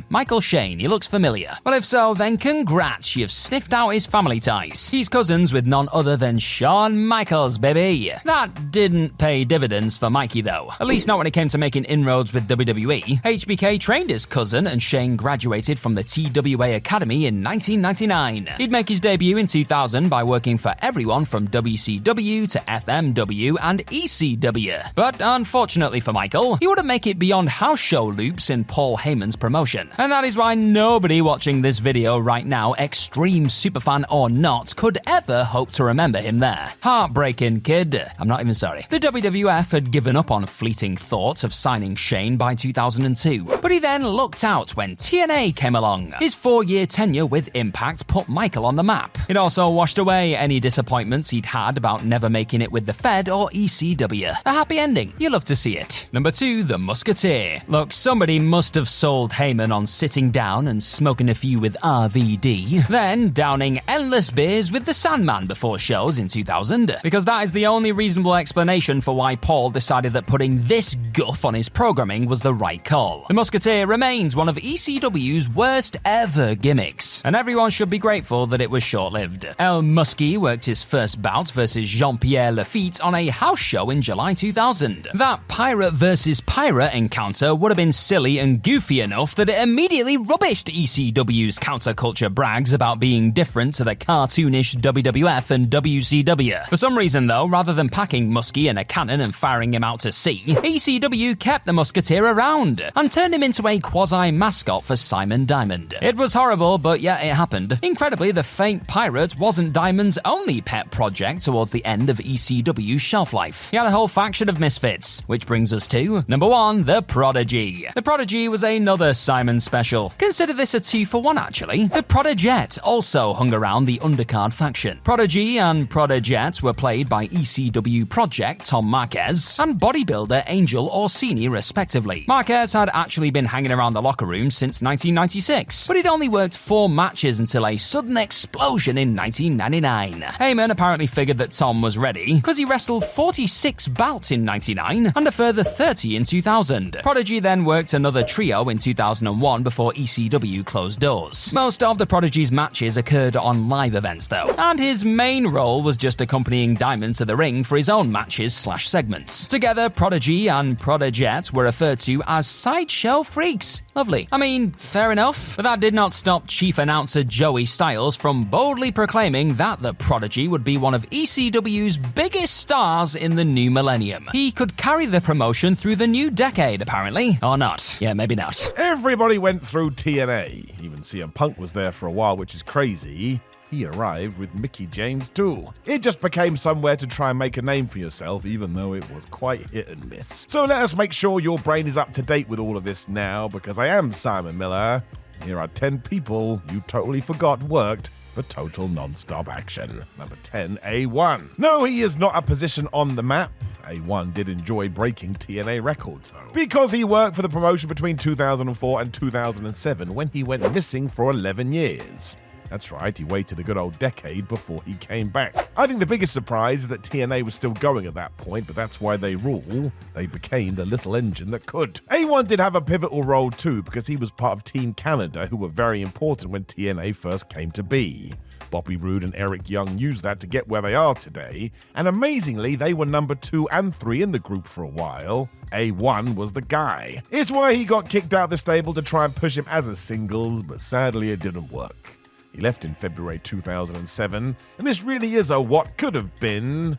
Michael Shane, he looks familiar. Well, if so, then congrats, you've sniffed out his family ties. He's cousins with none other than Shawn Michaels, baby. That didn't pay dividends for Mikey though, at least not when it came to making inroads with WWE. HBK trained his cousin and Shane graduated from the TWA Academy in 1999. He'd make his debut in 2000 by working for everyone from WCW to FMW and ECW. But unfortunately for Michael, he wouldn't make it beyond house show loops in Paul Heyman's promotion. And that is why nobody watching this video right now, extreme superfan or not, could ever hope to remember him there. Heartbreaking, kid. I'm not even sorry. The WWF had given up on fleeting thoughts of signing Shane by 2002, but he then looked out when TNA came along. His 4-year tenure with Impact put Michael on the map. It also washed away any disappointments he'd had about never making it with the Fed or ECW. A happy ending. You love to see it. Number 2, The Musketeer. Look, somebody must have sold Heyman on sitting down and smoking a few with RVD, then downing endless beers with the Sandman before shows in 2000, because that is the only reasonable explanation for why Paul decided that putting this guff on his programming was the right call. The Musketeer remains one of ECW's worst ever gimmicks, and everyone should be grateful that it was short-lived. El Muskie worked his first bout versus Jean-Pierre Lafitte on a house show in July 2000. That pirate versus pirate encounter would have been silly and goofy enough that it immediately rubbished ECW's counterculture brags about being different to the cartoonish WWF and WCW. For some reason though, rather than packing Muskie in a cannon and firing him out to sea, ECW kept the Musketeer around and turned him into a quasi-mascot for Simon Diamond. It was horrible, but yeah, it happened. Incredibly, the fake pirate wasn't Diamond's only pet project towards the end of ECW's shelf life. He had a whole faction of misfits, which brings us to number 1, The Prodigy. The Prodigy was another Simon special. Consider this a 2-for-1 actually. The Prodigette also hung around the undercard faction. Prodigy and Prodigette were played by ECW Project Tom Marquez and bodybuilder Angel Orsini respectively. Marquez had actually been hanging around the locker room since 1996, but he'd only worked 4 matches until a sudden explosion in 1999. Heyman apparently figured that Tom was ready because he wrestled 46 bouts in 99 and a further 30 in 2000. Prodigy then worked another trio in 2001 before ECW closed doors. Most of the Prodigy's matches occurred on live events though, and his main role was just accompanying Diamond to the ring for his own matches/segments. Together, Prodigy and Prodigette were referred to as sideshow freaks. Lovely. I mean, fair enough, but that did not stop chief announcer Joey Styles from boldly proclaiming that the Prodigy would be one of ECW's biggest stars in the new millennium. He could carry the promotion through the new decade, apparently. Or not. Yeah, maybe not. Everybody went through TNA. Even CM Punk was there for a while, which is crazy. He arrived with Mickie James too. It just became somewhere to try and make a name for yourself, even though it was quite hit and miss. So let us make sure your brain is up to date with all of this now, because I am Simon Miller. Here are 10 people you totally forgot worked for total non-stop action. Number 10, A1. No, he is not a position on the map. A1 did enjoy breaking TNA records though, because he worked for the promotion between 2004 and 2007 when he went missing for 11 years. That's right, he waited a good old decade before he came back. I think the biggest surprise is that TNA was still going at that point, but that's why they rule. They became the little engine that could. A1 did have a pivotal role too, because he was part of Team Canada, who were very important when TNA first came to be. Bobby Roode and Eric Young used that to get where they are today, and amazingly, they were number 2 and 3 in the group for a while. A1 was the guy. It's why he got kicked out of the stable to try and push him as a singles, but sadly it didn't work. He left in February 2007, and this really is a what could have been.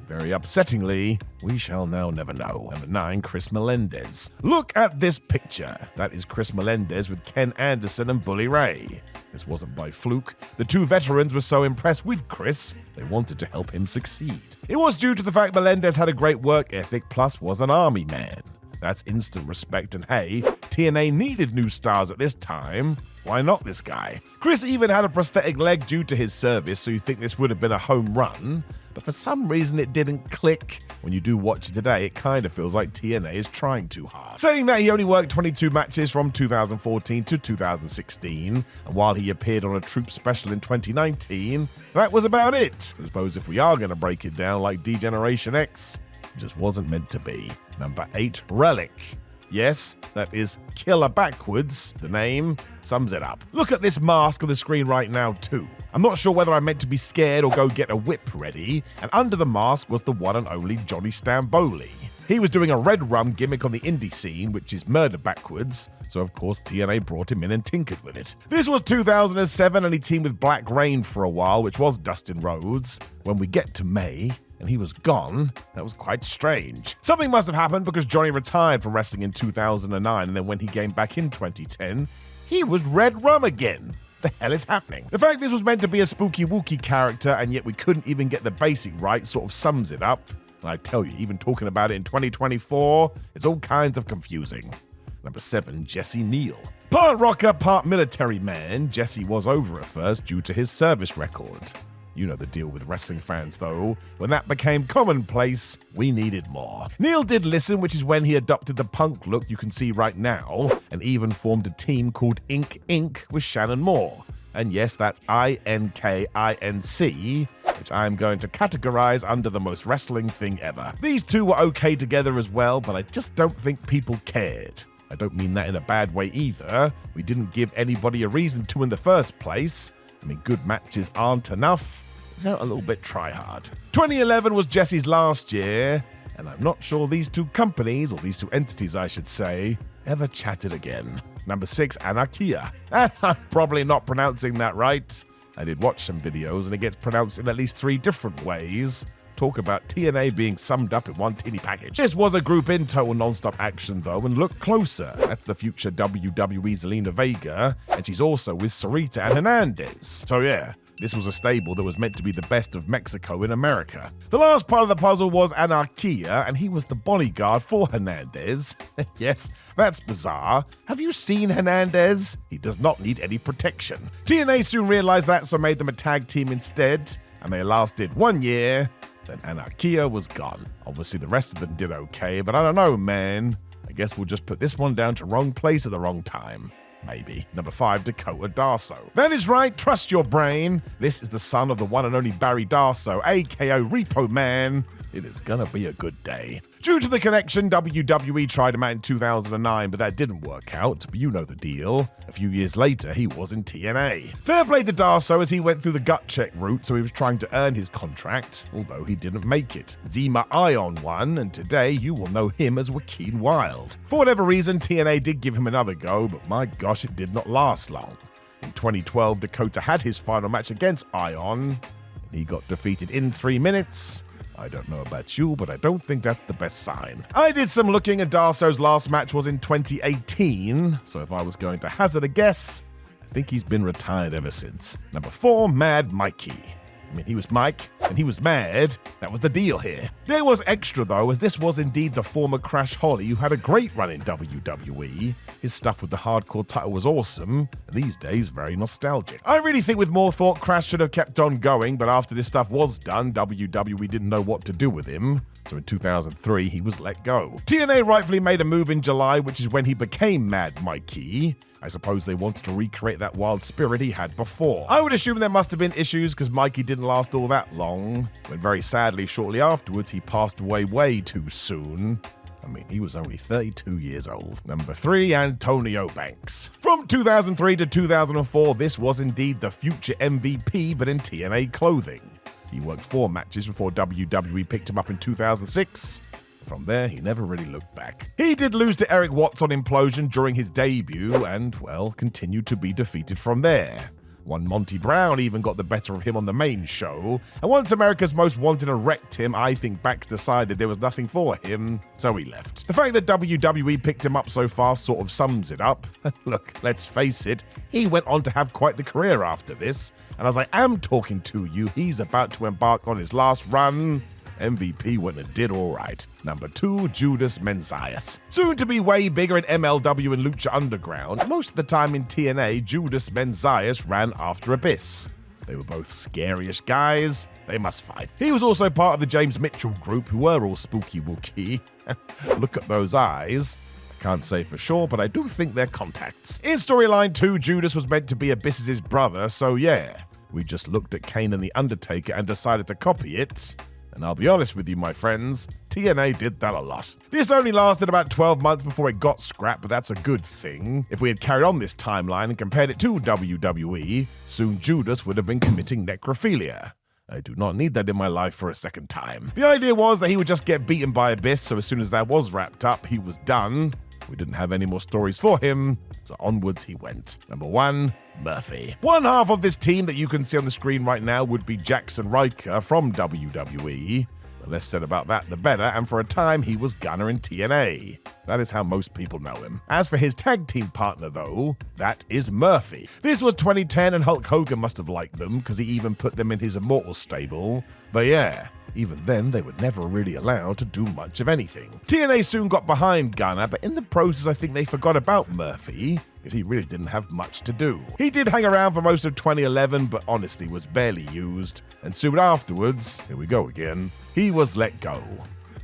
Very upsettingly, we shall now never know. Number 9, Chris Melendez. Look at this picture. That is Chris Melendez with Ken Anderson and Bully Ray. This wasn't by fluke. The 2 veterans were so impressed with Chris, they wanted to help him succeed. It was due to the fact Melendez had a great work ethic, plus was an army man. That's instant respect, and hey, TNA needed new stars at this time. Why not this guy? Chris even had a prosthetic leg due to his service, so you'd think this would have been a home run, but for some reason it didn't click. When you do watch it today, it kind of feels like TNA is trying too hard. Saying that, he only worked 22 matches from 2014 to 2016, and while he appeared on a Troop special in 2019, that was about it. I suppose if we are going to break it down like D-Generation X, it just wasn't meant to be. Number 8, Relic. Yes, that is Killer backwards. The name sums it up. Look at this mask on the screen right now too. I'm not sure whether I meant to be scared or go get a whip ready, and under the mask was the one and only Johnny Stamboli. He was doing a red rum gimmick on the indie scene, which is murder backwards, so of course TNA brought him in and tinkered with it. This was 2007 and he teamed with Black Rain for a while, which was Dustin Rhodes. When we get to May, and he was gone, that was quite strange. Something must have happened because Johnny retired from wrestling in 2009, and then when he came back in 2010, he was Red Rum again. The hell is happening? The fact this was meant to be a spooky wookie character, and yet we couldn't even get the basic right, sort of sums it up. And I tell you, even talking about it in 2024, it's all kinds of confusing. Number 7, Jesse Neal. Part rocker, part military man, Jesse was over at first due to his service record. You know the deal with wrestling fans though. When that became commonplace, we needed more. Neil did listen, which is when he adopted the punk look you can see right now, and even formed a team called Ink Inc. with Shannon Moore. And yes, that's INKINC, which I'm going to categorize under the most wrestling thing ever. These two were okay together as well, but I just don't think people cared. I don't mean that in a bad way either. We didn't give anybody a reason to in the first place. I mean, good matches aren't enough. A little bit try hard. 2011 was Jesse's last year, and I'm not sure these two companies, or these two entities I should say, ever chatted again. Number 6, Anarchia. And I'm probably not pronouncing that right. I did watch some videos and it gets pronounced in at least 3 different ways. Talk about TNA being summed up in one teeny package. This was a group in total non-stop action though, and look closer. That's the future WWE Zelina Vega, and she's also with Sarita and Hernandez. So yeah, this was a stable that was meant to be the best of Mexico in America. The last part of the puzzle was Anarchia, and he was the bodyguard for Hernandez. Yes, that's bizarre. Have you seen Hernandez? He does not need any protection. TNA soon realized that, so made them a tag team instead, and they lasted 1 year. Then Anarchia was gone. Obviously the rest of them did okay, but I don't know, man. I guess we'll just put this one down to wrong place at the wrong time. Maybe. Number 5, Dakota Darso. That is right, trust your brain. This is the son of the one and only Barry Darso, aka Repo Man. It is gonna be a good day. Due to the connection, WWE tried him out in 2009, but that didn't work out. But you know the deal. A few years later, he was in TNA. Fair play to Darso as he went through the gut check route, so he was trying to earn his contract, although he didn't make it. Zema Ion won, and today you will know him as Joaquin Wilde. For whatever reason, TNA did give him another go, but my gosh, it did not last long. In 2012, Dakota had his final match against Ion, and he got defeated in 3 minutes. I don't know about you, but I don't think that's the best sign. I did some looking, and Darso's last match was in 2018, so if I was going to hazard a guess, I think he's been retired ever since. Number 4, Mad Mikey. I mean, he was Mike, and he was mad. That was the deal here. There was extra, though, as this was indeed the former Crash Holly who had a great run in WWE. His stuff with the hardcore title was awesome, and these days very nostalgic. I really think with more thought, Crash should have kept on going, but after this stuff was done, WWE didn't know what to do with him. So in 2003, he was let go. TNA rightfully made a move in July, which is when he became Mad Mikey. I suppose they wanted to recreate that wild spirit he had before. I would assume there must have been issues because Mikey didn't last all that long, when very sadly shortly afterwards he passed away way too soon. I mean, he was only 32 years old. Number 3, Antonio Banks. From 2003 to 2004, this was indeed the future MVP, but in TNA clothing. He worked 4 matches before WWE picked him up in 2006. From there, he never really looked back. He did lose to Eric Watts on Implosion during his debut and, well, continued to be defeated from there. One Monty Brown even got the better of him on the main show, and once America's Most Wanted wrecked him, I think Banks decided there was nothing for him, so he left. The fact that WWE picked him up so fast sort of sums it up. Look, let's face it, he went on to have quite the career after this, and as I am talking to you, he's about to embark on his last run. MVP went and did alright. Number 2, Judas Menzies. Soon to be way bigger in MLW and Lucha Underground, most of the time in TNA, Judas Menzies ran after Abyss. They were both scary-ish guys. They must fight. He was also part of the James Mitchell group, who were all spooky wookie. Look at those eyes. I can't say for sure, but I do think they're contacts. In storyline 2, Judas was meant to be Abyss's brother, so yeah. We just looked at Kane and The Undertaker and decided to copy it. And I'll be honest with you, my friends, TNA did that a lot. This only lasted about 12 months before it got scrapped, but that's a good thing. If we had carried on this timeline and compared it to WWE, soon Judas would have been committing necrophilia. I do not need that in my life for a second time. The idea was that he would just get beaten by Abyss, so as soon as that was wrapped up, he was done. We didn't have any more stories for him, so onwards he went. Number 1, Murphy. One half of this team that you can see on the screen right now would be Jackson Riker from WWE. The less said about that, the better, and for a time he was Gunner in TNA. That is how most people know him. As for his tag team partner though, that is Murphy. This was 2010 and Hulk Hogan must have liked them because he even put them in his Immortal stable. But yeah, even then, they were never really allowed to do much of anything. TNA soon got behind Gunner, but in the process I think they forgot about Murphy, because he really didn't have much to do. He did hang around for most of 2011, but honestly was barely used, and soon afterwards, here we go again, he was let go.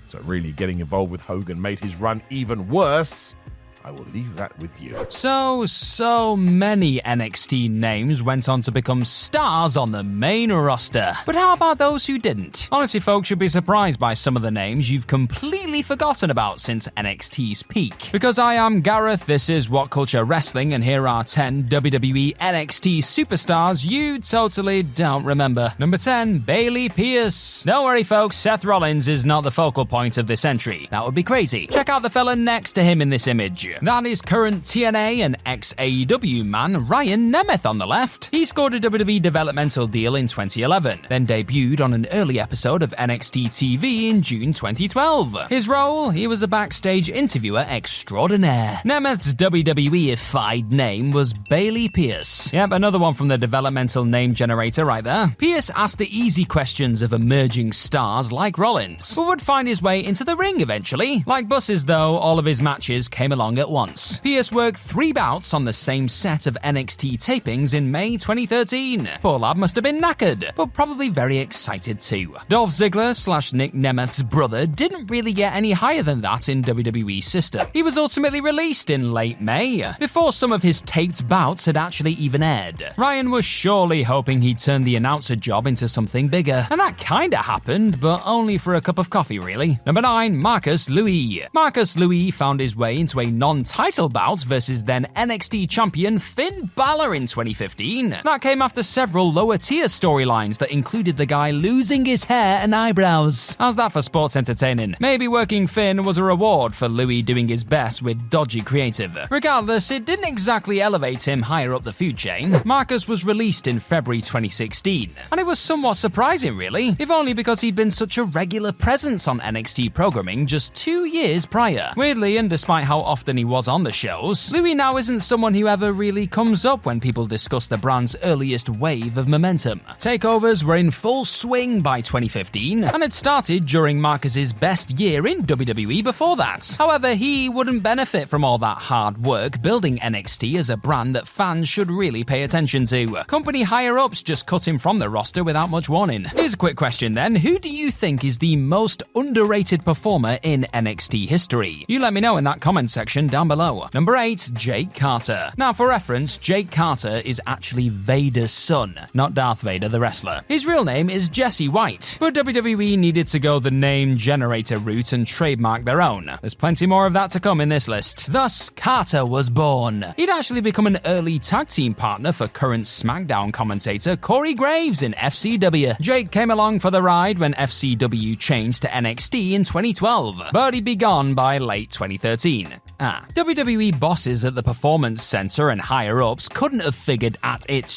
So really getting involved with Hogan made his run even worse. I will leave that with you. So many NXT names went on to become stars on the main roster. But how about those who didn't? Honestly, folks, you'll be surprised by some of the names you've completely forgotten about since NXT's peak. Because I am Gareth, this is WhatCulture Wrestling, and here are 10 WWE NXT superstars you totally don't remember. Number 10, Bayley Pierce. Don't worry, folks, Seth Rollins is not the focal point of this entry. That would be crazy. Check out the fella next to him in this image. That is current TNA and ex-AEW man Ryan Nemeth on the left. He scored a WWE developmental deal in 2011, then debuted on an early episode of NXT TV in June 2012. His role? He was a backstage interviewer extraordinaire. Nemeth's WWE-ified name was Bayley Pierce. Yep, another one from the developmental name generator right there. Pierce asked the easy questions of emerging stars like Rollins, but would find his way into the ring eventually. Like buses though, all of his matches came along at at once. Pierce worked 3 bouts on the same set of NXT tapings in May 2013. Poor lad must have been knackered, but probably very excited too. Dolph Ziggler/Nick Nemeth's brother didn't really get any higher than that in WWE's system. He was ultimately released in late May, before some of his taped bouts had actually even aired. Ryan was surely hoping he'd turn the announcer job into something bigger, and that kinda happened, but only for a cup of coffee really. Number 9, Marcus Louis. Marcus Louis found his way into a non-title bout versus then NXT champion Finn Balor in 2015. That came after several lower-tier storylines that included the guy losing his hair and eyebrows. How's that for sports entertaining? Maybe working Finn was a reward for Louis doing his best with dodgy creative. Regardless, it didn't exactly elevate him higher up the food chain. Marcus was released in February 2016, and it was somewhat surprising really, if only because he'd been such a regular presence on NXT programming just 2 years prior. Weirdly, and despite how often he was on the shows, Louis now isn't someone who ever really comes up when people discuss the brand's earliest wave of momentum. Takeovers were in full swing by 2015, and had started during Marcus's best year in WWE before that. However, he wouldn't benefit from all that hard work building NXT as a brand that fans should really pay attention to. Company higher-ups just cut him from the roster without much warning. Here's a quick question then. Who do you think is the most underrated performer in NXT history? You let me know in that comment section down below. Number 8, Jake Carter. Now for reference, Jake Carter is actually Vader's son, not Darth Vader the wrestler. His real name is Jesse White, but WWE needed to go the name generator route and trademark their own. There's plenty more of that to come in this list. Thus, Carter was born. He'd actually become an early tag team partner for current SmackDown commentator Corey Graves in FCW. Jake came along for the ride when FCW changed to NXT in 2012, but he'd be gone by late 2013. WWE bosses at the Performance Center and higher-ups couldn't have figured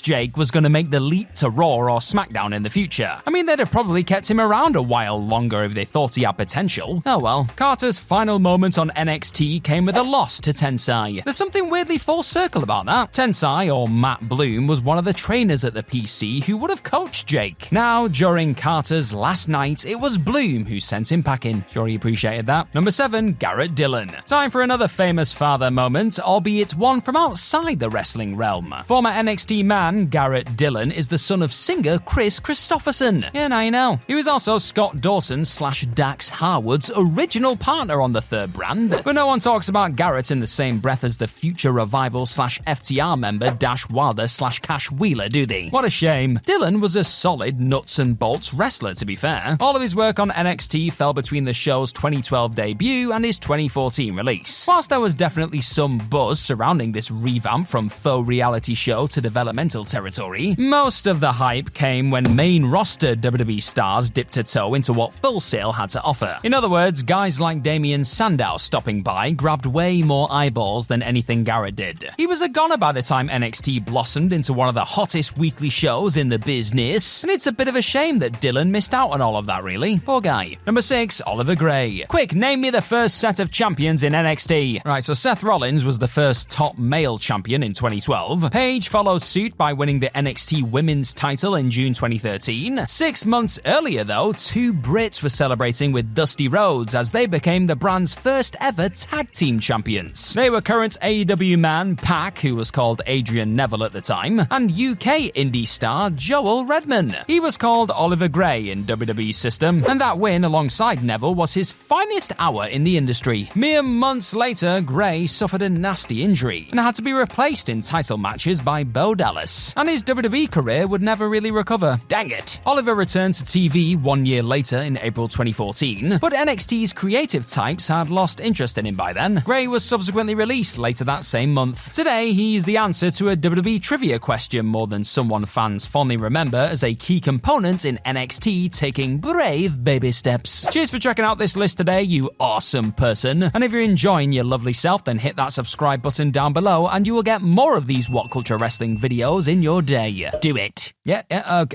Jake was going to make the leap to Raw or SmackDown in the future. I mean, they'd have probably kept him around a while longer if they thought he had potential. Oh well. Carter's final moment on NXT came with a loss to Tensai. There's something weirdly full circle about that. Tensai, or Matt Bloom, was one of the trainers at the PC who would have coached Jake. Now, during Carter's last night, it was Bloom who sent him packing. Sure he appreciated that. Number 7, Garrett Dillon. Time for another famous father moment, albeit one from outside the wrestling realm. Former NXT man Garrett Dillon is the son of singer Chris Christopherson. Yeah, now you know. He was also Scott Dawson/Dax Harwood's original partner on the third brand, but no one talks about Garrett in the same breath as the future Revival/FTR member Dash Wilder/Cash Wheeler, do they? What a shame. Dillon was a solid nuts and bolts wrestler, to be fair. All of his work on NXT fell between the show's 2012 debut and his 2014 release. Whilst there was definitely some buzz surrounding this revamp from faux reality show to developmental territory, most of the hype came when main roster WWE stars dipped a toe into what Full Sail had to offer. In other words, guys like Damien Sandow stopping by grabbed way more eyeballs than anything Garrett did. He was a goner by the time NXT blossomed into one of the hottest weekly shows in the business, and it's a bit of a shame that Dillon missed out on all of that really. Poor guy. Number 6, Oliver Gray. Quick, name me the first set of champions in NXT. Right, so Seth Rollins was the first top male champion in 2012. Paige followed suit by winning the NXT Women's title in June 2013. 6 months earlier though, 2 Brits were celebrating with Dusty Rhodes as they became the brand's first ever tag team champions. They were current AEW man Pac, who was called Adrian Neville at the time, and UK indie star Joel Redman. He was called Oliver Gray in WWE's system, and that win alongside Neville was his finest hour in the industry. Mere months later, Gray suffered a nasty injury and had to be replaced in title matches by Bo Dallas, and his WWE career would never really recover. Dang it. Oliver returned to TV 1 year later in April 2014, but NXT's creative types had lost interest in him by then. Gray was subsequently released later that same month. Today, he's the answer to a WWE trivia question more than someone fans fondly remember as a key component in NXT taking brave baby steps. Cheers for checking out this list today, you awesome person. And if you're enjoying your lovely self, then hit that subscribe button down below and you will get more of these WhatCulture Wrestling videos in your day. Do it. Yeah,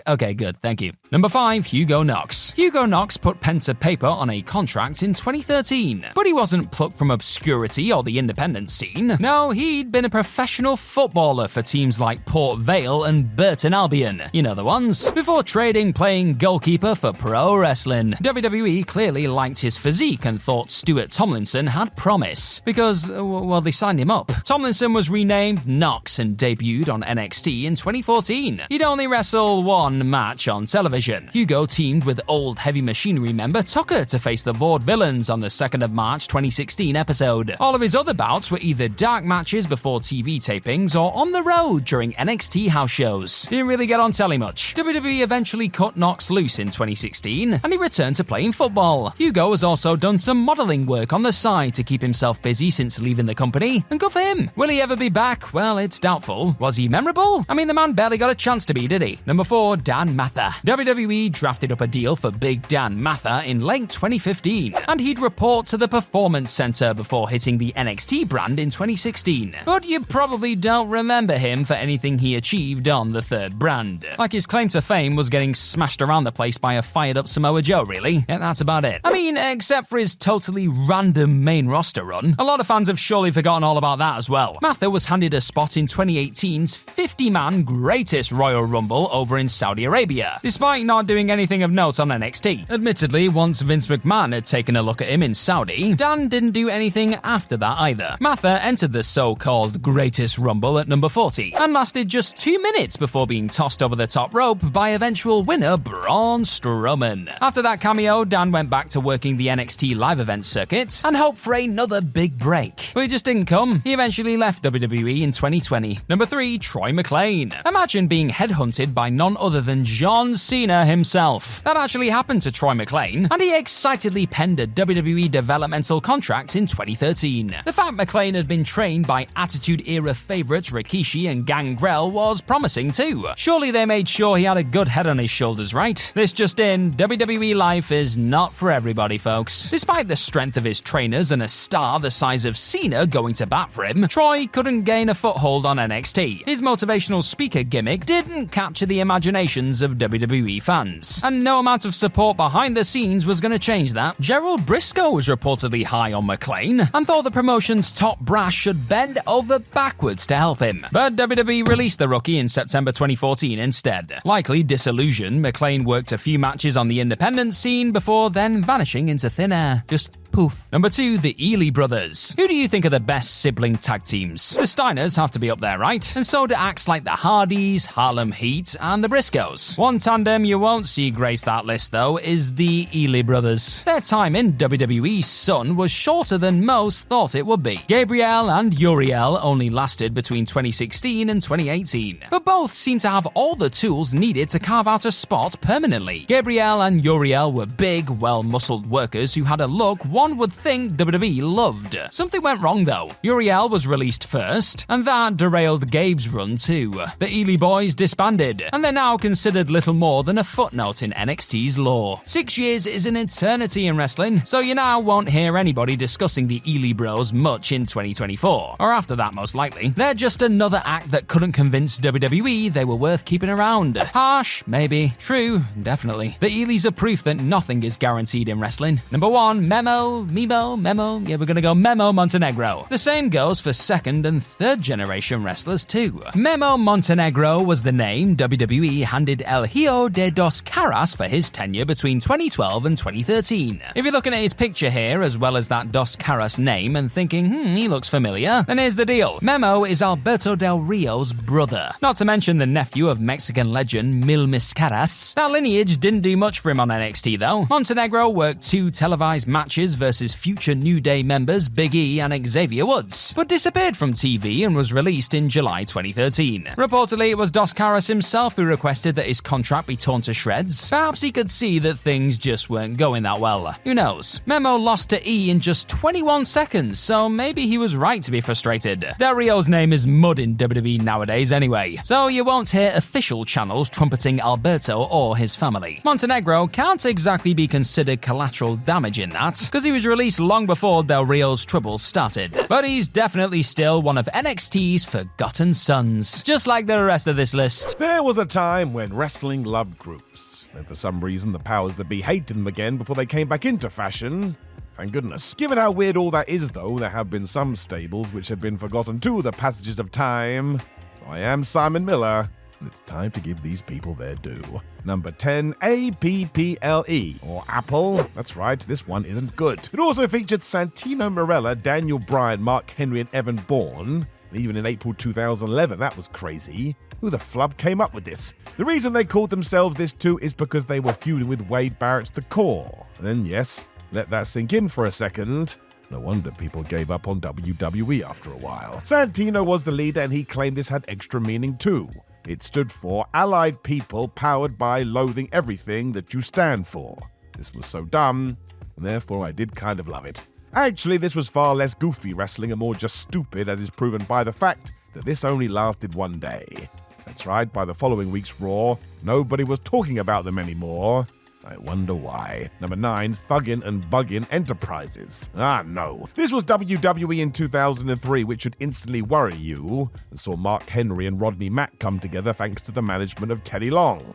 okay, good, thank you. Number 5. Hugo Knox. Hugo Knox put pen to paper on a contract in 2013, but he wasn't plucked from obscurity or the independent scene. No, he'd been a professional footballer for teams like Port Vale and Burton Albion, you know the ones, before trading playing goalkeeper for pro wrestling. WWE clearly liked his physique and thought Stuart Tomlinson had promise, because, well, they signed him up. Tomlinson was renamed Knox and debuted on NXT in 2014. He'd only wrestle one match on television. Hugo teamed with old Heavy Machinery member Tucker to face the Vaudevillains on the 2nd of March 2016 episode. All of his other bouts were either dark matches before TV tapings or on the road during NXT house shows. Didn't really get on telly much. WWE eventually cut Knox loose in 2016, and he returned to playing football. Hugo has also done some modeling work on the side to keep himself busy since leaving the company, and good for him. Will he ever be back? Well, it's doubtful. Was he memorable? I mean, the man barely got a chance to be, did he? Number 4, Dan Mather. WWE drafted up a deal for Big Dan Mather in late 2015, and he'd report to the Performance Center before hitting the NXT brand in 2016. But you probably don't remember him for anything he achieved on the third brand. Like his claim to fame was getting smashed around the place by a fired-up Samoa Joe, really. And that's about it. I mean, except for his totally random main roster run, a lot of fans have surely forgotten all about that as well. Mather was handed a spot in 2018's 50-man Greatest Royal Rumble over in Saudi Arabia, despite not doing anything of note on NXT. Admittedly, once Vince McMahon had taken a look at him in Saudi, Dan didn't do anything after that either. Mather entered the so-called Greatest Rumble at number 40, and lasted just 2 minutes before being tossed over the top rope by eventual winner Braun Strowman. After that cameo, Dan went back to working the NXT live event circuit and hoped for another big break. But it just didn't come. He eventually left WWE in 2020. Number 3, Troy McClane. Imagine being headhunted by none other than John Cena himself. That actually happened to Troy McClane, and he excitedly penned a WWE developmental contract in 2013. The fact McClane had been trained by Attitude Era favorites Rikishi and Gangrel was promising too. Surely they made sure he had a good head on his shoulders, right? This just in, WWE life is not for everybody, folks. Despite the strength of his trainers and a star the size of Cena going to bat for him, Troy couldn't gain a foothold on NXT. His motivational speaker gimmick didn't capture the imaginations of WWE fans, and no amount of support behind the scenes was going to change that. Gerald Briscoe was reportedly high on McClane and thought the promotion's top brass should bend over backwards to help him. But WWE released the rookie in September 2014 instead. Likely disillusioned, McClane worked a few matches on the independent scene before then vanishing into thin air. Just poof. Number 2, the Ely brothers. Who do you think are the best sibling tag teams? The Steiners have to be up there, right? And so do acts like the Hardys, Harlem Heat, and the Briscoes. One tandem you won't see grace that list, though, is the Ely brothers. Their time in WWE's sun was shorter than most thought it would be. Gabriel and Uriel only lasted between 2016 and 2018, but both seem to have all the tools needed to carve out a spot permanently. Gabriel and Uriel were big, well-muscled workers who had a look one would think WWE loved. Something went wrong though. Uriel was released first, and that derailed Gabe's run too. The Ely boys disbanded, and they're now considered little more than a footnote in NXT's lore. 6 years is an eternity in wrestling, so you now won't hear anybody discussing the Ely bros much in 2024, or after that most likely. They're just another act that couldn't convince WWE they were worth keeping around. Harsh, maybe. True, definitely. The Elys are proof that nothing is guaranteed in wrestling. Number 1, Memo. Yeah, we're gonna go Memo Montenegro. The same goes for second and third generation wrestlers too. Memo Montenegro was the name WWE handed El Hijo de Dos Caras for his tenure between 2012 and 2013. If you're looking at his picture here, as well as that Dos Caras name, and thinking, he looks familiar, then here's the deal. Memo is Alberto Del Rio's brother, not to mention the nephew of Mexican legend Mil Miscaras. That lineage didn't do much for him on NXT though. Montenegro worked 2 televised matches versus future New Day members Big E and Xavier Woods, but disappeared from TV and was released in July 2013. Reportedly, it was Dos Caras himself who requested that his contract be torn to shreds. Perhaps he could see that things just weren't going that well. Who knows? Memo lost to E in just 21 seconds, so maybe he was right to be frustrated. Del Rio's name is mud in WWE nowadays anyway, so you won't hear official channels trumpeting Alberto or his family. Montenegro can't exactly be considered collateral damage in that, because he was released long before Del Rio's troubles started, but he's definitely still one of NXT's forgotten sons, just like the rest of this list. There was a time when wrestling loved groups, and for some reason the powers that be hated them again before they came back into fashion. Thank goodness. Given how weird all that is, though, there have been some stables which have been forgotten too the passages of time. So I am Simon Miller, and it's time to give these people their due. Number 10, APPLE, or Apple. That's right, this one isn't good. It also featured Santino Marella, Daniel Bryan, Mark Henry, and Evan Bourne. And even in April 2011, that was crazy. Who the flub came up with this? The reason they called themselves this too is because they were feuding with Wade Barrett's The Core. And then, yes, let that sink in for a second. No wonder people gave up on WWE after a while. Santino was the leader, and he claimed this had extra meaning too. It stood for Allied People Powered by Loathing Everything That You Stand For. This was so dumb, and therefore I did kind of love it. Actually, this was far less goofy wrestling and more just stupid, as is proven by the fact that this only lasted one day. That's right, by the following week's Raw, nobody was talking about them anymore. I wonder why. Number 9, Thuggin' and Buggin' Enterprises. No. This was WWE in 2003, which should instantly worry you, and saw Mark Henry and Rodney Mack come together thanks to the management of Teddy Long.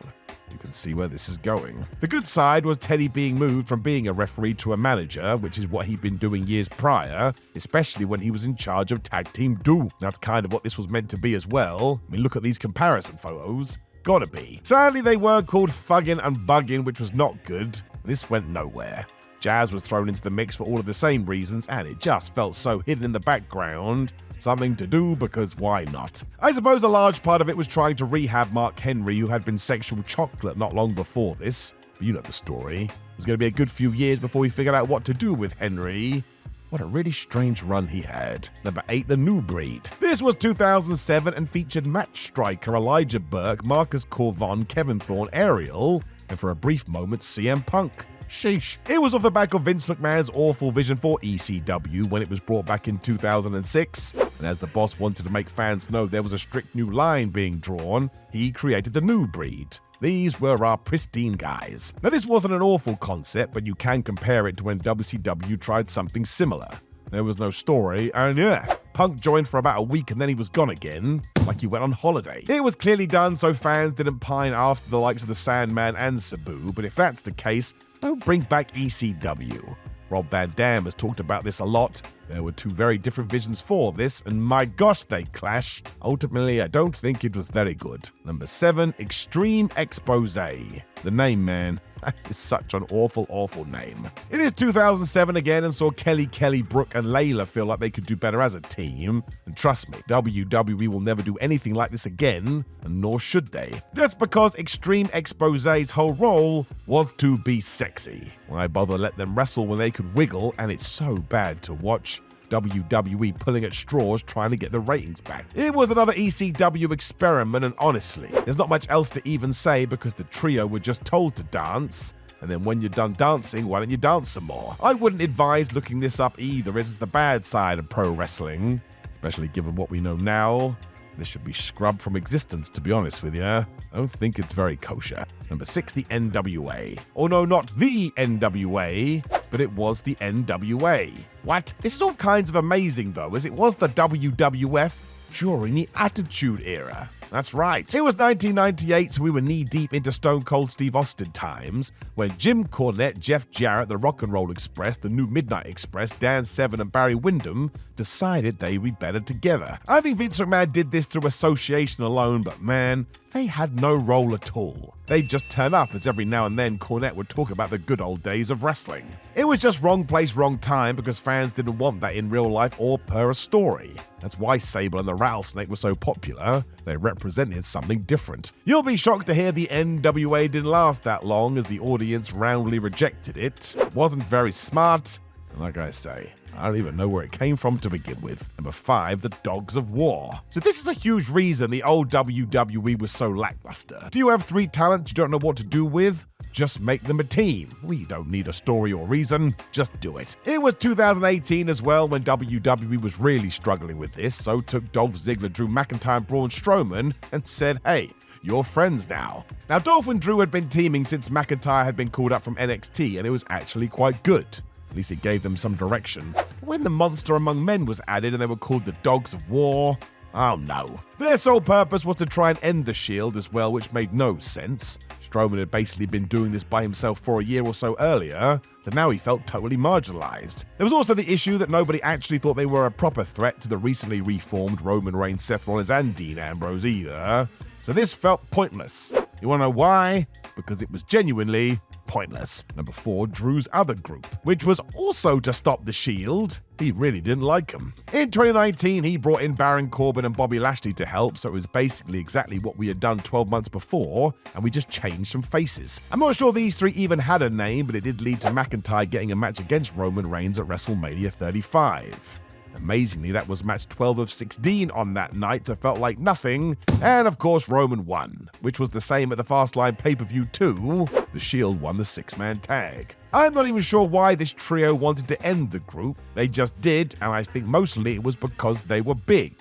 You can see where this is going. The good side was Teddy being moved from being a referee to a manager, which is what he'd been doing years prior, especially when he was in charge of Tag Team Do. That's kind of what this was meant to be as well. I mean, look at these comparison photos. Gotta be. Sadly, they were called Thuggin' and Buggin', which was not good. This went nowhere. Jazz was thrown into the mix for all of the same reasons, and it just felt so hidden in the background. Something to do because why not? I suppose a large part of it was trying to rehab Mark Henry, who had been sexual chocolate not long before this. But you know the story. It was going to be a good few years before he figured out what to do with Henry. What a really strange run he had. Number 8, The New Breed. This was 2007 and featured Match Striker, Elijah Burke, Marcus Corvon, Kevin Thorne, Ariel, and for a brief moment, CM Punk. Sheesh. It was off the back of Vince McMahon's awful vision for ECW when it was brought back in 2006. And as the boss wanted to make fans know there was a strict new line being drawn, he created The New Breed. These were our pristine guys. Now, this wasn't an awful concept, but you can compare it to when WCW tried something similar. There was no story, and yeah, Punk joined for about a week and then he was gone again, like he went on holiday. It was clearly done so fans didn't pine after the likes of the Sandman and Sabu, but if that's the case, don't bring back ECW. Rob Van Dam has talked about this a lot. There were two very different visions for this, and my gosh, they clashed. Ultimately, I don't think it was very good. Number 7, Extreme Expose. The name, man. That is such an awful, awful name. It is 2007 again and saw Kelly, Brooke, and Layla feel like they could do better as a team. And trust me, WWE will never do anything like this again, and nor should they. That's because Extreme Expose's whole role was to be sexy. Why bother let them wrestle when they could wiggle, and it's so bad to watch. WWE pulling at straws trying to get the ratings back. It was another ECW experiment, and honestly, there's not much else to even say because the trio were just told to dance, and then when you're done dancing, why don't you dance some more? I wouldn't advise looking this up either, as it's the bad side of pro wrestling, especially given what we know now. This should be scrubbed from existence, to be honest with you. I don't think it's very kosher. Number 6, the NWA. Oh no, not the NWA, but it was the NWA. What? This is all kinds of amazing though, as it was the WWF during the Attitude Era. That's right. It was 1998, so we were knee-deep into Stone Cold Steve Austin times, when Jim Cornette, Jeff Jarrett, the Rock and Roll Express, the New Midnight Express, Dan Severn, and Barry Windham decided they'd be better together. I think Vince McMahon did this through association alone, but man, they had no role at all. They'd just turn up, as every now and then Cornette would talk about the good old days of wrestling. It was just wrong place, wrong time, because fans didn't want that in real life or per a story. That's why Sable and the Rattlesnake were so popular. They represented something different. You'll be shocked to hear the NWA didn't last that long, as the audience roundly rejected it. It wasn't very smart, and like I say, I don't even know where it came from to begin with. Number 5, the Dogs of War. So this is a huge reason the old WWE was so lackluster. Do you have 3 talents you don't know what to do with? Just make them a team. We don't need a story or reason, just do it. It was 2018 as well when WWE was really struggling with this, so took Dolph Ziggler, Drew McIntyre, and Braun Strowman and said, hey, you're friends now. Now, Dolph and Drew had been teaming since McIntyre had been called up from NXT, and it was actually quite good. At least it gave them some direction. When the monster among men was added and they were called the Dogs of War, oh no. Their sole purpose was to try and end the Shield as well, which made no sense. Strowman had basically been doing this by himself for a year or so earlier, so now he felt totally marginalized. There was also the issue that nobody actually thought they were a proper threat to the recently reformed Roman Reigns, Seth Rollins, and Dean Ambrose either, so this felt pointless. You wanna know why? Because it was genuinely pointless. Number 4, Drew's other group, which was also to stop the Shield. He really didn't like them. In 2019, he brought in Baron Corbin and Bobby Lashley to help, so it was basically exactly what we had done 12 months before, and we just changed some faces. I'm not sure these three even had a name, but it did lead to McIntyre getting a match against Roman Reigns at WrestleMania 35. Amazingly, that was match 12 of 16 on that night, so it felt like nothing. And of course, Roman won, which was the same at the Fastlane pay-per-view too. The Shield won the 6-man tag. I'm not even sure why this trio wanted to end the group. They just did, and I think mostly it was because they were big.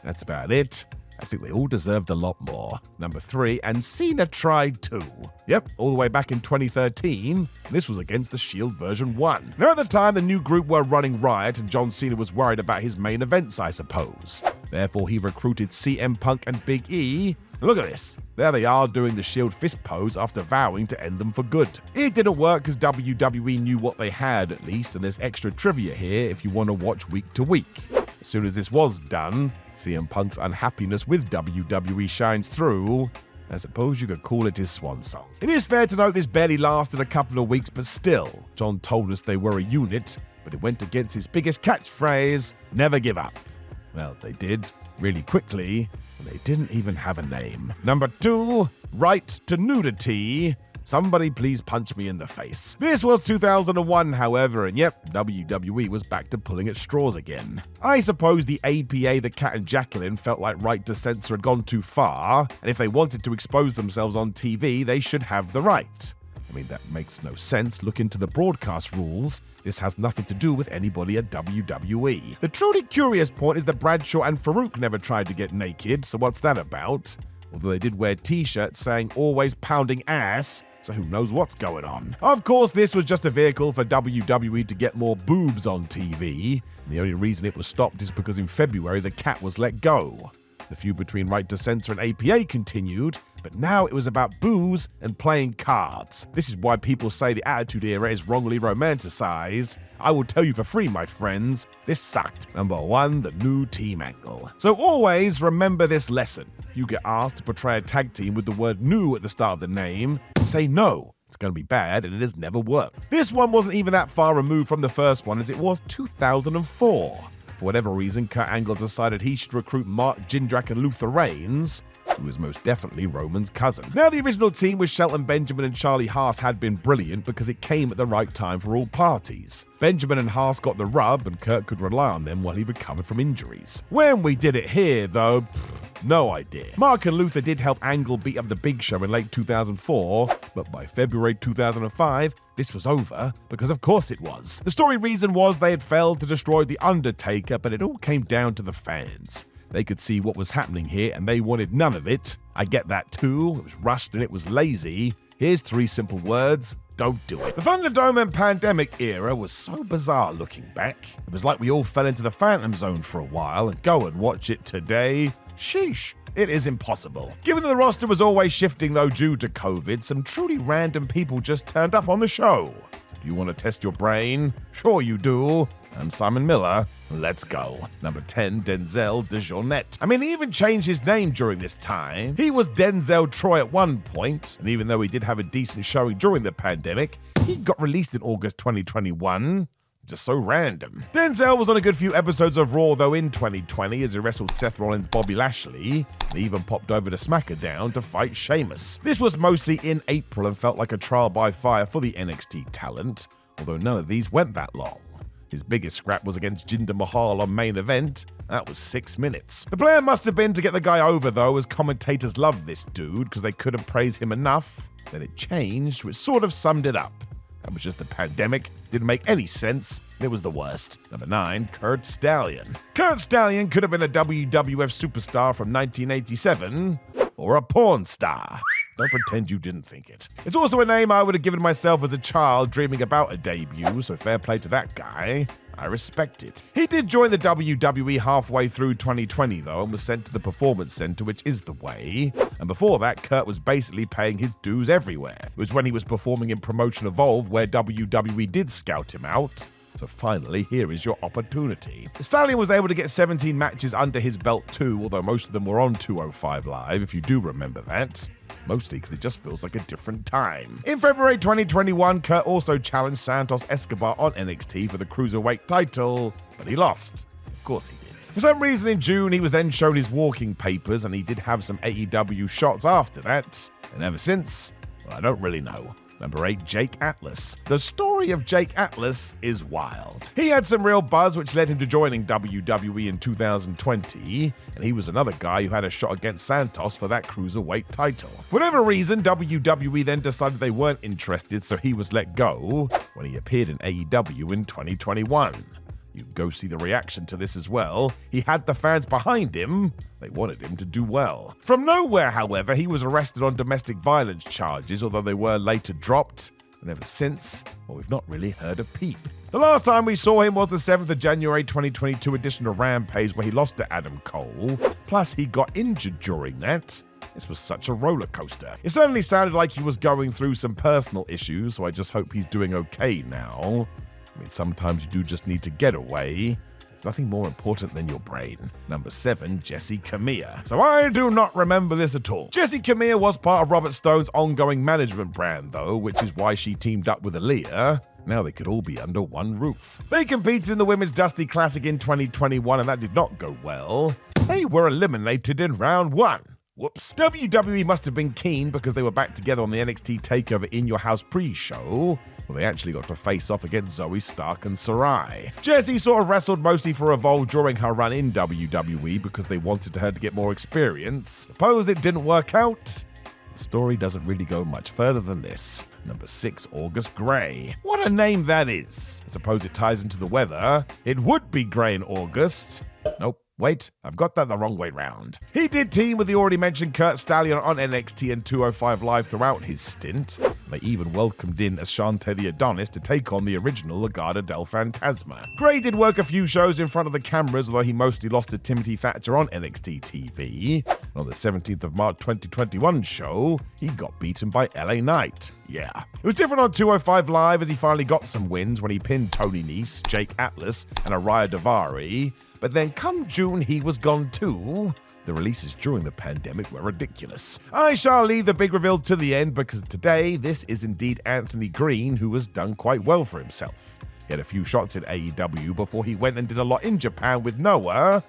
That's about it. I think they all deserved a lot more. Number 3, and Cena tried too. Yep, all the way back in 2013. This was against the Shield version 1. Now at the time, the new group were running riot, and John Cena was worried about his main events, I suppose. Therefore, he recruited CM Punk and Big E. Look at this. There they are doing the Shield fist pose after vowing to end them for good. It didn't work because WWE knew what they had at least, and there's extra trivia here if you want to watch week to week. As soon as this was done, CM Punk's unhappiness with WWE shines through. I suppose you could call it his swan song. It is fair to note this barely lasted a couple of weeks, but still, John told us they were a unit, but it went against his biggest catchphrase, never give up. Well, they did, really quickly, and they didn't even have a name. Number 2, right to nudity. Somebody please punch me in the face. This was 2001, however, and yep, WWE was back to pulling at straws again. I suppose the APA, the Cat and Jacqueline, felt like Right to Censor had gone too far, and if they wanted to expose themselves on TV, they should have the right. I mean, that makes no sense. Look into the broadcast rules. This has nothing to do with anybody at WWE. The truly curious point is that Bradshaw and Farouk never tried to get naked, so what's that about? Although they did wear t-shirts saying always pounding ass, so who knows what's going on. Of course, this was just a vehicle for WWE to get more boobs on TV, and the only reason it was stopped is because in February the cat was let go. The feud between Right to Censor and APA continued, but now it was about booze and playing cards. This is why people say the Attitude Era is wrongly romanticized. I will tell you for free, my friends, this sucked. Number 1, the new team angle. So always remember this lesson. If you get asked to portray a tag team with the word new at the start of the name, say no. It's going to be bad, and it has never worked. This one wasn't even that far removed from the first one, as it was 2004. For whatever reason, Kurt Angle decided he should recruit Mark Jindrak and Luther Reigns, who was most definitely Roman's cousin. Now, the original team with Shelton Benjamin and Charlie Haas had been brilliant because it came at the right time for all parties. Benjamin and Haas got the rub, and Kurt could rely on them while he recovered from injuries. When we did it here, though, no idea. Mark and Luther did help Angle beat up the Big Show in late 2004, but by February 2005, this was over, because of course it was. The story reason was they had failed to destroy The Undertaker, but it all came down to the fans. They could see what was happening here, and they wanted none of it. I get that too. It was rushed and it was lazy. Here's 3 simple words. Don't do it. The Thunderdome and Pandemic era was so bizarre looking back. It was like we all fell into the Phantom Zone for a while, and go and watch it today. Sheesh. It is impossible. Given that the roster was always shifting though due to COVID, some truly random people just turned up on the show. So do you want to test your brain? Sure you do. I'm Simon Miller. Let's go. Number 10, Denzel DeJournette. I mean, he even changed his name during this time. He was Denzel Troy at one point, and even though he did have a decent showing during the pandemic, he got released in August 2021. Just so random. Denzel was on a good few episodes of Raw, though, in 2020 as he wrestled Seth Rollins' Bobby Lashley, and he even popped over to SmackDown to fight Sheamus. This was mostly in April and felt like a trial by fire for the NXT talent, although none of these went that long. His biggest scrap was against Jinder Mahal on Main Event. That was 6 minutes. The plan must have been to get the guy over, though, as commentators loved this dude because they couldn't praise him enough. Then it changed, which sort of summed it up. That was just the pandemic. Didn't make any sense. It was the worst. Number 9, Kurt Stallion. Kurt Stallion could have been a WWF superstar from 1987 or a porn star. Don't pretend you didn't think it. It's also a name I would have given myself as a child dreaming about a debut, so fair play to that guy. I respect it. He did join the WWE halfway through 2020 though, and was sent to the Performance Center, which is the way. And before that, Kurt was basically paying his dues everywhere. It was when he was performing in Promotion Evolve where WWE did scout him out. So finally, here is your opportunity. Stallion was able to get 17 matches under his belt too, although most of them were on 205 Live, if you do remember that. Mostly because it just feels like a different time. In February 2021, Kurt also challenged Santos Escobar on NXT for the Cruiserweight title, but he lost. Of course he did. For some reason in June, he was then shown his walking papers, and he did have some AEW shots after that. And ever since, well, I don't really know. Number 8, Jake Atlas. The story of Jake Atlas is wild. He had some real buzz which led him to joining WWE in 2020, and he was another guy who had a shot against Santos for that Cruiserweight title. For whatever reason, WWE then decided they weren't interested, so he was let go when he appeared in AEW in 2021. You can go see the reaction to this as well. He had the fans behind him. They wanted him to do well. From nowhere, however, he was arrested on domestic violence charges, although they were later dropped. And ever since, well, we've not really heard a peep. The last time we saw him was the 7th of January 2022 edition of Rampage, where he lost to Adam Cole. Plus, he got injured during that. This was such a roller coaster. It certainly sounded like he was going through some personal issues, so I just hope he's doing okay now. I mean, sometimes you do just need to get away. There's nothing more important than your brain. Number 7, Jesse Camilla. So I do not remember this at all. Jesse Camilla was part of Robert Stone's ongoing management brand, though, which is why she teamed up with Aaliyah. Now they could all be under one roof. They competed in the Women's Dusty Classic in 2021, and that did not go well. They were eliminated in round 1. Whoops. WWE must have been keen because they were back together on the NXT TakeOver In Your House pre-show. Well, they actually got to face off against Zoe Stark and Sarai. Jessie sort of wrestled mostly for Evolve during her run in WWE because they wanted her to get more experience. Suppose it didn't work out? The story doesn't really go much further than this. Number 6, August Gray. What a name that is. I suppose it ties into the weather. It would be Gray in August. Nope. Wait, I've got that the wrong way round. He did team with the already mentioned Kurt Stallion on NXT and 205 Live throughout his stint. They even welcomed in Ashante the Adonis to take on the original Legado del Fantasma. Gray did work a few shows in front of the cameras, although he mostly lost to Timothy Thatcher on NXT TV. And on the 17th of March 2021 show, he got beaten by LA Knight. Yeah. It was different on 205 Live as he finally got some wins when he pinned Tony Nese, Jake Atlas, and Araya Davari. But then come June, he was gone too. The releases during the pandemic were ridiculous. I shall leave the big reveal to the end because today this is indeed Anthony Green, who has done quite well for himself. He had a few shots in AEW before he went and did a lot in Japan with Noah.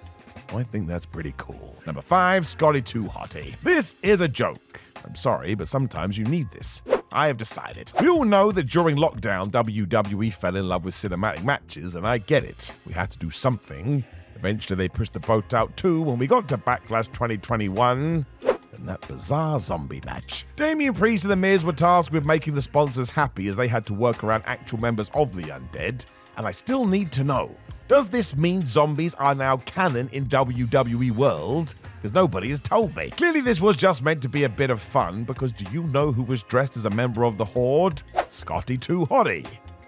I think that's pretty cool. Number 5, Scotty 2 Hottie. This is a joke. I'm sorry, but sometimes you need this. I have decided. We all know that during lockdown, WWE fell in love with cinematic matches, and I get it. We had to do something. Eventually, they pushed the boat out too when we got to Backlash 2021 and that bizarre zombie match. Damian Priest and The Miz were tasked with making the sponsors happy as they had to work around actual members of the Undead, and I still need to know, does this mean zombies are now canon in WWE world? Because nobody has told me. Clearly this was just meant to be a bit of fun, because do you know who was dressed as a member of the Horde? Scotty 2 Hottie.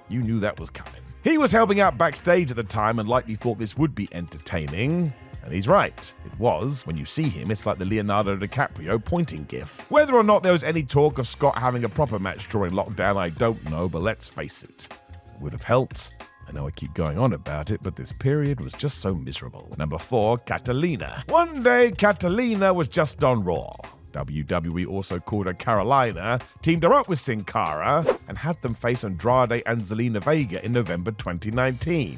You knew that was coming. He was helping out backstage at the time and likely thought this would be entertaining. And he's right, it was. When you see him, it's like the Leonardo DiCaprio pointing gif. Whether or not there was any talk of Scott having a proper match during lockdown, I don't know, but let's face it, it would have helped. I know I keep going on about it, but this period was just so miserable. Number 4, Catalina. One day, Catalina was just on Raw. WWE also called her Carolina, teamed her up with Sin Cara, and had them face Andrade and Zelina Vega in November 2019.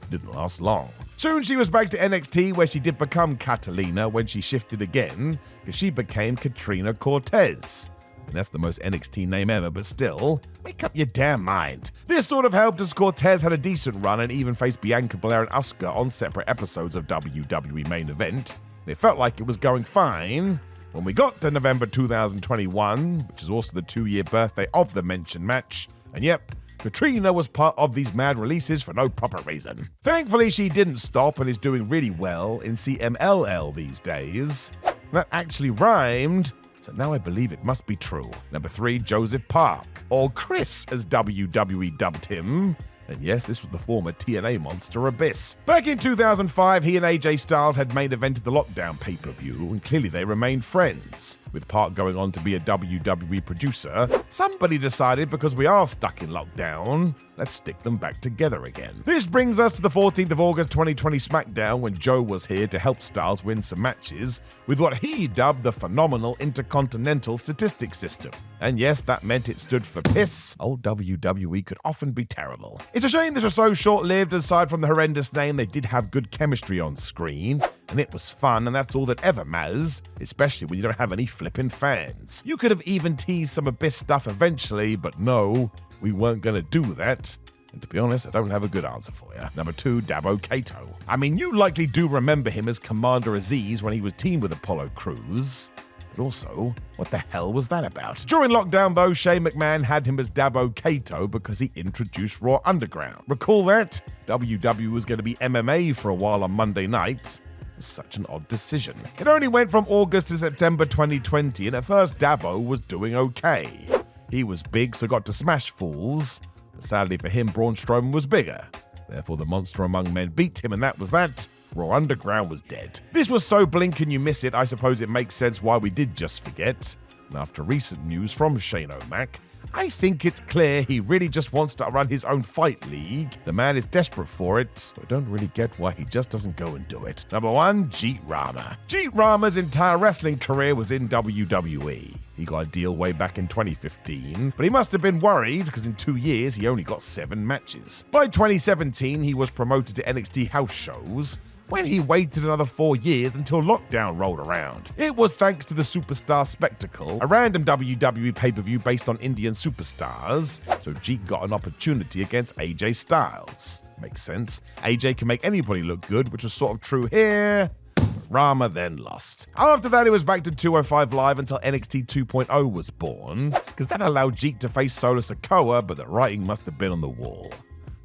Didn't last long. Soon she was back to NXT, where she did become Catalina when she shifted again, because she became Katrina Cortez. And that's the most NXT name ever, but still, make up your damn mind. This sort of helped as Cortez had a decent run and even faced Bianca Belair and Asuka on separate episodes of WWE Main Event. And it felt like it was going fine. When we got to November 2021, which is also the 2-year birthday of the mentioned match, and yep, Katrina was part of these mad releases for no proper reason. Thankfully, she didn't stop and is doing really well in CMLL these days. That actually rhymed, so now I believe it must be true. Number 3, Joseph Park, or Chris as WWE dubbed him. And yes, this was the former TNA monster Abyss. Back in 2005, he and AJ Styles had main evented the Lockdown pay-per-view, and clearly they remained friends. With Park going on to be a WWE producer, somebody decided because we are stuck in lockdown, let's stick them back together again. This brings us to the 14th of August 2020 SmackDown, when Joe was here to help Styles win some matches with what he dubbed the phenomenal Intercontinental Statistics System. And yes, that meant it stood for piss. Old WWE could often be terrible. It's a shame this was so short-lived. Aside from the horrendous name, they did have good chemistry on screen, and it was fun, and that's all that ever matters, especially when you don't have any flippin' fans. You could have even teased some Abyss stuff eventually, but no, we weren't gonna do that. And to be honest, I don't have a good answer for you. Number 2, Dabo Kato. I mean, you likely do remember him as Commander Aziz when he was teamed with Apollo Crews. But also, what the hell was that about? During lockdown, though, Shane McMahon had him as Dabo Kato because he introduced Raw Underground. Recall that? WWE was going to be MMA for a while on Monday night. It was such an odd decision. It only went from August to September 2020, and at first Dabo was doing okay. He was big, so got to smash fools. But sadly for him, Braun Strowman was bigger. Therefore, the monster among men beat him, and that was that. Raw Underground was dead. This was so blink and you miss it, I suppose it makes sense why we did just forget. And after recent news from Shane O'Mac, I think it's clear he really just wants to run his own fight league. The man is desperate for it, so I don't really get why he just doesn't go and do it. Number 1, Jeet Rama. Jeet Rama's entire wrestling career was in WWE. He got a deal way back in 2015, but he must have been worried because in 2 years he only got 7 matches. By 2017, he was promoted to NXT house shows, when he waited another 4 years until lockdown rolled around. It was thanks to the Superstar Spectacle, a random WWE pay-per-view based on Indian superstars, so Jeet got an opportunity against AJ Styles. Makes sense. AJ can make anybody look good, which was sort of true here. Rama then lost. After that, it was back to 205 Live until NXT 2.0 was born, because that allowed Jeet to face Solo Sikoa, but the writing must have been on the wall.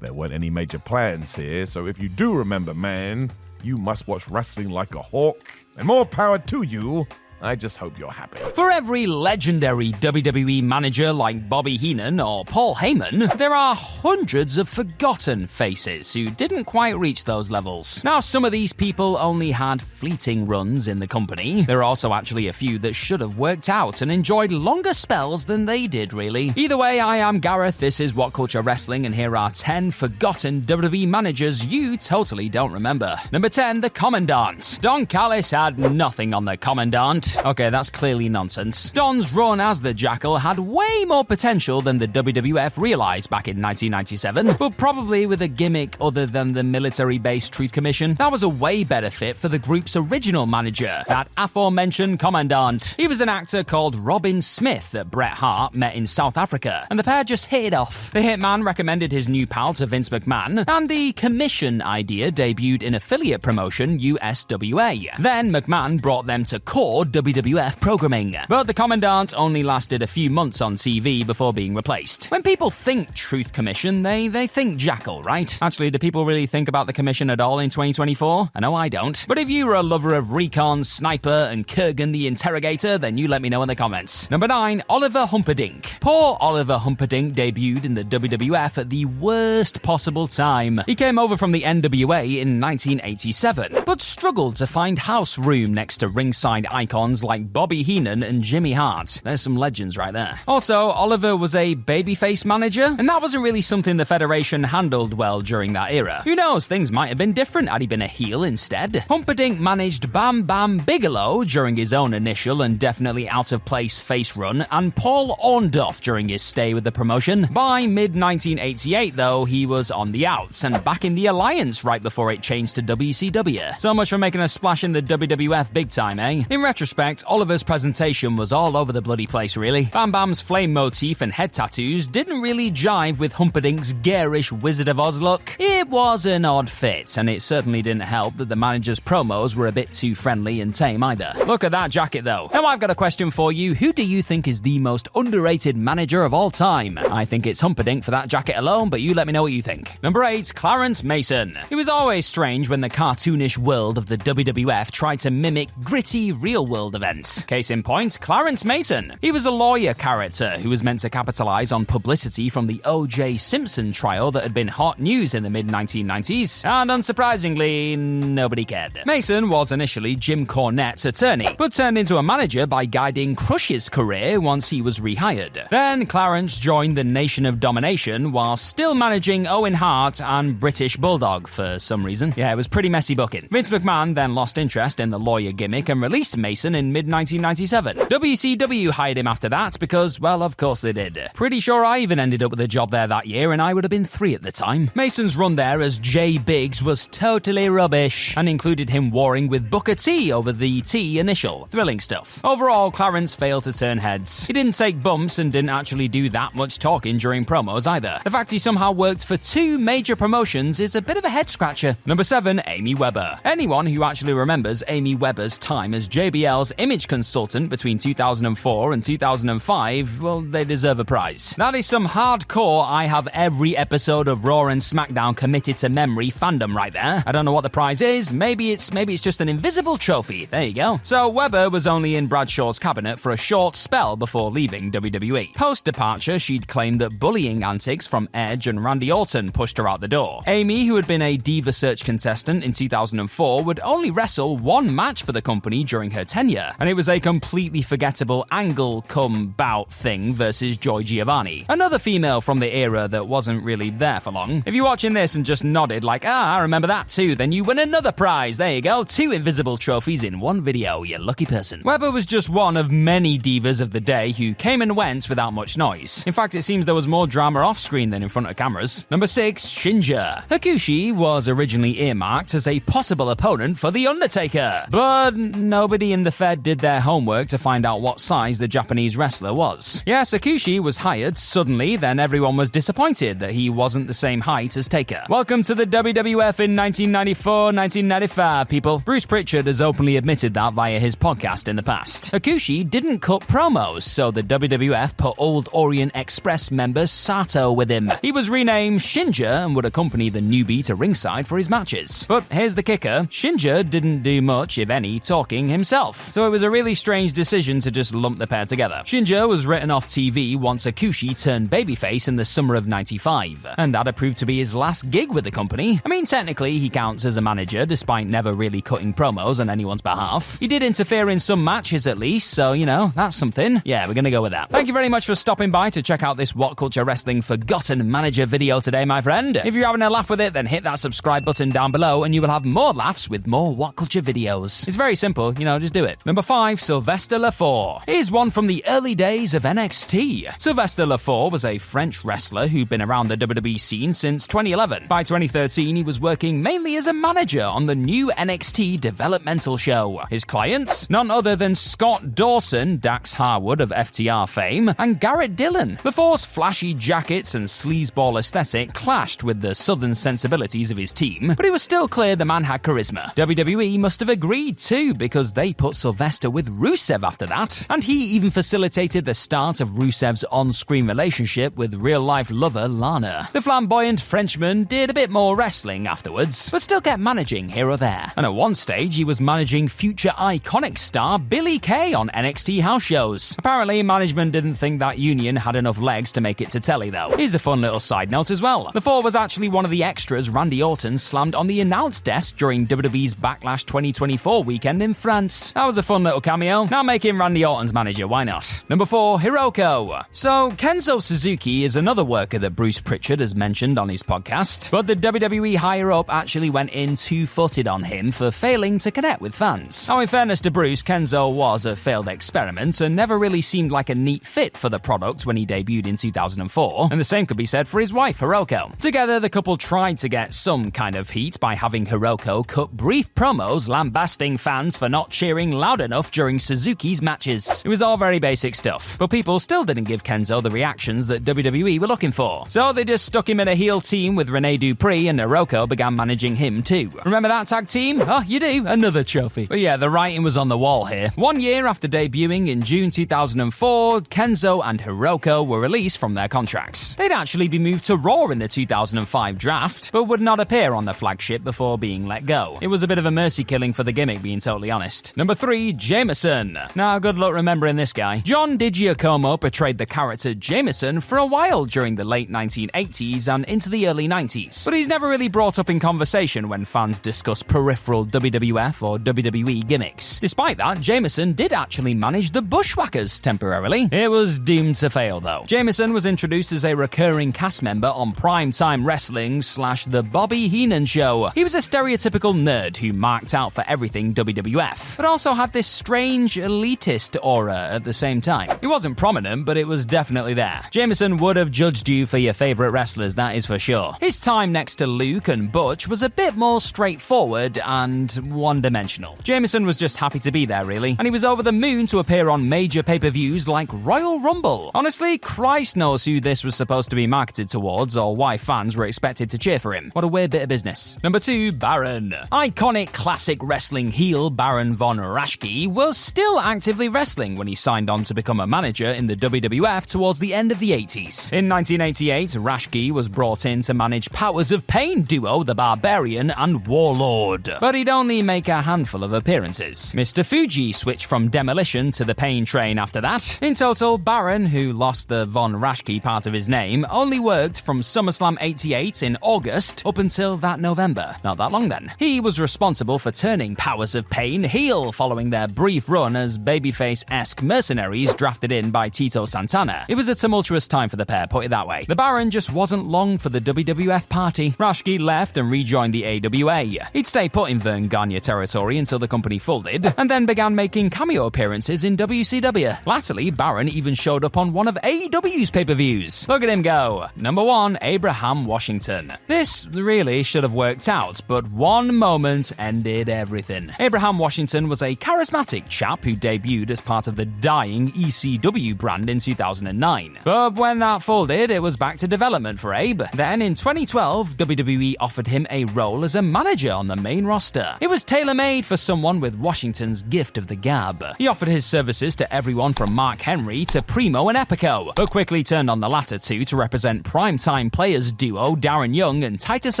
There weren't any major plans here, so if you do remember, man, you must watch wrestling like a hawk, and more power to you. I just hope you're happy. For every legendary WWE manager like Bobby Heenan or Paul Heyman, there are hundreds of forgotten faces who didn't quite reach those levels. Now, some of these people only had fleeting runs in the company. There are also actually a few that should have worked out and enjoyed longer spells than they did, really. Either way, I am Gareth, this is WhatCulture Wrestling, and here are 10 forgotten WWE managers you totally don't remember. Number 10, the Commandant. Don Callis had nothing on the Commandant. Okay, that's clearly nonsense. Don's run as the Jackal had way more potential than the WWF realized back in 1997, but probably with a gimmick other than the military-based Truth Commission. That was a way better fit for the group's original manager, that aforementioned Commandant. He was an actor called Robin Smith that Bret Hart met in South Africa, and the pair just hit it off. The Hitman recommended his new pal to Vince McMahon, and the Commission idea debuted in affiliate promotion USWA. Then McMahon brought them to core WWF programming. But the Commandant only lasted a few months on TV before being replaced. When people think Truth Commission, they think Jackal, right? Actually, do people really think about the Commission at all in 2024? I know I don't. But if you were a lover of Recon, Sniper, and Kurgan the Interrogator, then you let me know in the comments. Number 9, Oliver Humperdinck. Poor Oliver Humperdinck debuted in the WWF at the worst possible time. He came over from the NWA in 1987, but struggled to find house room next to ringside icons like Bobby Heenan and Jimmy Hart. There's some legends right there. Also, Oliver was a babyface manager, and that wasn't really something the Federation handled well during that era. Who knows, things might have been different had he been a heel instead. Humperdinck managed Bam Bam Bigelow during his own initial and definitely out-of-place face run, and Paul Orndorff during his stay with the promotion. By mid-1988, though, he was on the outs and back in the Alliance right before it changed to WCW. So much for making a splash in the WWF big time, eh? In retrospect, Oliver's presentation was all over the bloody place, really. Bam Bam's flame motif and head tattoos didn't really jive with Humperdinck's garish Wizard of Oz look. It was an odd fit, and it certainly didn't help that the manager's promos were a bit too friendly and tame either. Look at that jacket, though. Now I've got a question for you. Who do you think is the most underrated manager of all time? I think it's Humperdinck for that jacket alone, but you let me know what you think. Number 8, Clarence Mason. It was always strange when the cartoonish world of the WWF tried to mimic gritty, real-world failed events. Case in point, Clarence Mason. He was a lawyer character who was meant to capitalize on publicity from the O.J. Simpson trial that had been hot news in the mid-1990s, and unsurprisingly, nobody cared. Mason was initially Jim Cornette's attorney, but turned into a manager by guiding Crush's career once he was rehired. Then Clarence joined the Nation of Domination while still managing Owen Hart and British Bulldog for some reason. Yeah, it was pretty messy booking. Vince McMahon then lost interest in the lawyer gimmick and released Mason in mid-1997. WCW hired him after that because, well, of course they did. Pretty sure I even ended up with a job there that year, and I would have been 3 at the time. Mason's run there as Jay Biggs was totally rubbish, and included him warring with Booker T over the T initial. Thrilling stuff. Overall, Clarence failed to turn heads. He didn't take bumps and didn't actually do that much talking during promos either. The fact he somehow worked for 2 major promotions is a bit of a head-scratcher. Number 7, Amy Weber. Anyone who actually remembers Amy Weber's time as JBL's image consultant between 2004 and 2005, well, they deserve a prize. That is some hardcore I have every episode of Raw and SmackDown committed to memory fandom right there. I don't know what the prize is. Maybe it's just an invisible trophy. There you go. So Weber was only in Bradshaw's cabinet for a short spell before leaving WWE. Post-departure, she'd claimed that bullying antics from Edge and Randy Orton pushed her out the door. Amy, who had been a Diva Search contestant in 2004, would only wrestle 1 match for the company during her tenure, and it was a completely forgettable angle-cum-bout thing versus Joy Giovanni, another female from the era that wasn't really there for long. If you're watching this and just nodded like, I remember that too, then you win another prize. There you go, 2 invisible trophies in 1 video, you lucky person. Weber was just one of many divas of the day who came and went without much noise. In fact, it seems there was more drama off-screen than in front of cameras. Number 6, Shinja. Hakushi was originally earmarked as a possible opponent for The Undertaker, but nobody in the Fed did their homework to find out what size the Japanese wrestler was. Yes, Hakushi was hired suddenly, then everyone was disappointed that he wasn't the same height as Taker. Welcome to the WWF in 1994-1995, people. Bruce Pritchard has openly admitted that via his podcast in the past. Hakushi didn't cut promos, so the WWF put Old Orient Express member Sato with him. He was renamed Shinja and would accompany the newbie to ringside for his matches. But here's the kicker, Shinja didn't do much, if any, talking himself. So it was a really strange decision to just lump the pair together. Shinja was written off TV once Hakushi turned babyface in the summer of 95, and that had proved to be his last gig with the company. I mean, technically, he counts as a manager, despite never really cutting promos on anyone's behalf. He did interfere in some matches at least, so, you know, that's something. Yeah, we're gonna go with that. Thank you very much for stopping by to check out this What Culture Wrestling Forgotten Manager video today, my friend. If you're having a laugh with it, then hit that subscribe button down below and you will have more laughs with more What Culture videos. It's very simple, you know, just do it. Number 5, Sylvester Lefort. Here's one from the early days of NXT. Sylvester Lefort was a French wrestler who'd been around the WWE scene since 2011. By 2013, he was working mainly as a manager on the new NXT developmental show. His clients? None other than Scott Dawson, Dax Harwood of FTR fame, and Garrett Dillon. Lefort's flashy jackets and sleazeball aesthetic clashed with the southern sensibilities of his team, but it was still clear the man had charisma. WWE must have agreed too, because they put Sylvester with Rusev after that, and he even facilitated the start of Rusev's on-screen relationship with real-life lover Lana. The flamboyant Frenchman did a bit more wrestling afterwards, but still kept managing here or there. And at one stage, he was managing future Iconic star Billie Kay on NXT house shows. Apparently, management didn't think that union had enough legs to make it to telly, though. Here's a fun little side note as well. Lefort was actually one of the extras Randy Orton slammed on the announce desk during WWE's Backlash 2024 weekend in France. That was a fun little cameo. Now make him Randy Orton's manager, why not? Number 4, Hiroko. So, Kenzo Suzuki is another worker that Bruce Pritchard has mentioned on his podcast, but the WWE higher-up actually went in two-footed on him for failing to connect with fans. Now, in fairness to Bruce, Kenzo was a failed experiment and never really seemed like a neat fit for the product when he debuted in 2004, and the same could be said for his wife, Hiroko. Together, the couple tried to get some kind of heat by having Hiroko cut brief promos lambasting fans for not cheering loud enough during Suzuki's matches. It was all very basic stuff, but people still didn't give Kenzo the reactions that WWE were looking for. So they just stuck him in a heel team with Rene Dupree, and Hiroko began managing him too. Remember that tag team? Oh, you do? Another trophy. But yeah, the writing was on the wall here. 1 year after debuting in June 2004, Kenzo and Hiroko were released from their contracts. They'd actually be moved to Raw in the 2005 draft, but would not appear on the flagship before being let go. It was a bit of a mercy killing for the gimmick, being totally honest. Number 3, 3, Jameson. Now, good luck remembering this guy. John DiGiacomo portrayed the character Jameson for a while during the late 1980s and into the early 90s, but he's never really brought up in conversation when fans discuss peripheral WWF or WWE gimmicks. Despite that, Jameson did actually manage the Bushwhackers temporarily. It was doomed to fail, though. Jameson was introduced as a recurring cast member on Primetime Wrestling / The Bobby Heenan Show. He was a stereotypical nerd who marked out for everything WWF, but also had this strange elitist aura at the same time. He wasn't prominent, but it was definitely there. Jameson would have judged you for your favorite wrestlers, that is for sure. His time next to Luke and Butch was a bit more straightforward and one-dimensional. Jameson was just happy to be there, really, and he was over the moon to appear on major pay-per-views like Royal Rumble. Honestly, Christ knows who this was supposed to be marketed towards or why fans were expected to cheer for him. What a weird bit of business. Number 2, Baron. Iconic classic wrestling heel Baron von Raschke was still actively wrestling when he signed on to become a manager in the WWF towards the end of the 80s. In 1988, Raschke was brought in to manage Powers of Pain duo The Barbarian and Warlord, but he'd only make a handful of appearances. Mr. Fuji switched from Demolition to the Pain Train after that. In total, Baron, who lost the von Raschke part of his name, only worked from SummerSlam 88 in August up until that November. Not that long then. He was responsible for turning Powers of Pain heel following their brief run as babyface-esque mercenaries drafted in by Tito Santana. It was a tumultuous time for the pair, put it that way. The Baron just wasn't long for the WWF party. Raschke left and rejoined the AWA. He'd stay put in Vern Gagne territory until the company folded, and then began making cameo appearances in WCW. Latterly, Baron even showed up on one of AEW's pay-per-views. Look at him go. Number 1, Abraham Washington. This really should have worked out, but one moment ended everything. Abraham Washington was a charismatic chap who debuted as part of the dying ECW brand in 2009. But when that folded, it was back to development for Abe. Then in 2012, WWE offered him a role as a manager on the main roster. It was tailor-made for someone with Washington's gift of the gab. He offered his services to everyone from Mark Henry to Primo and Epico, but quickly turned on the latter two to represent primetime players duo Darren Young and Titus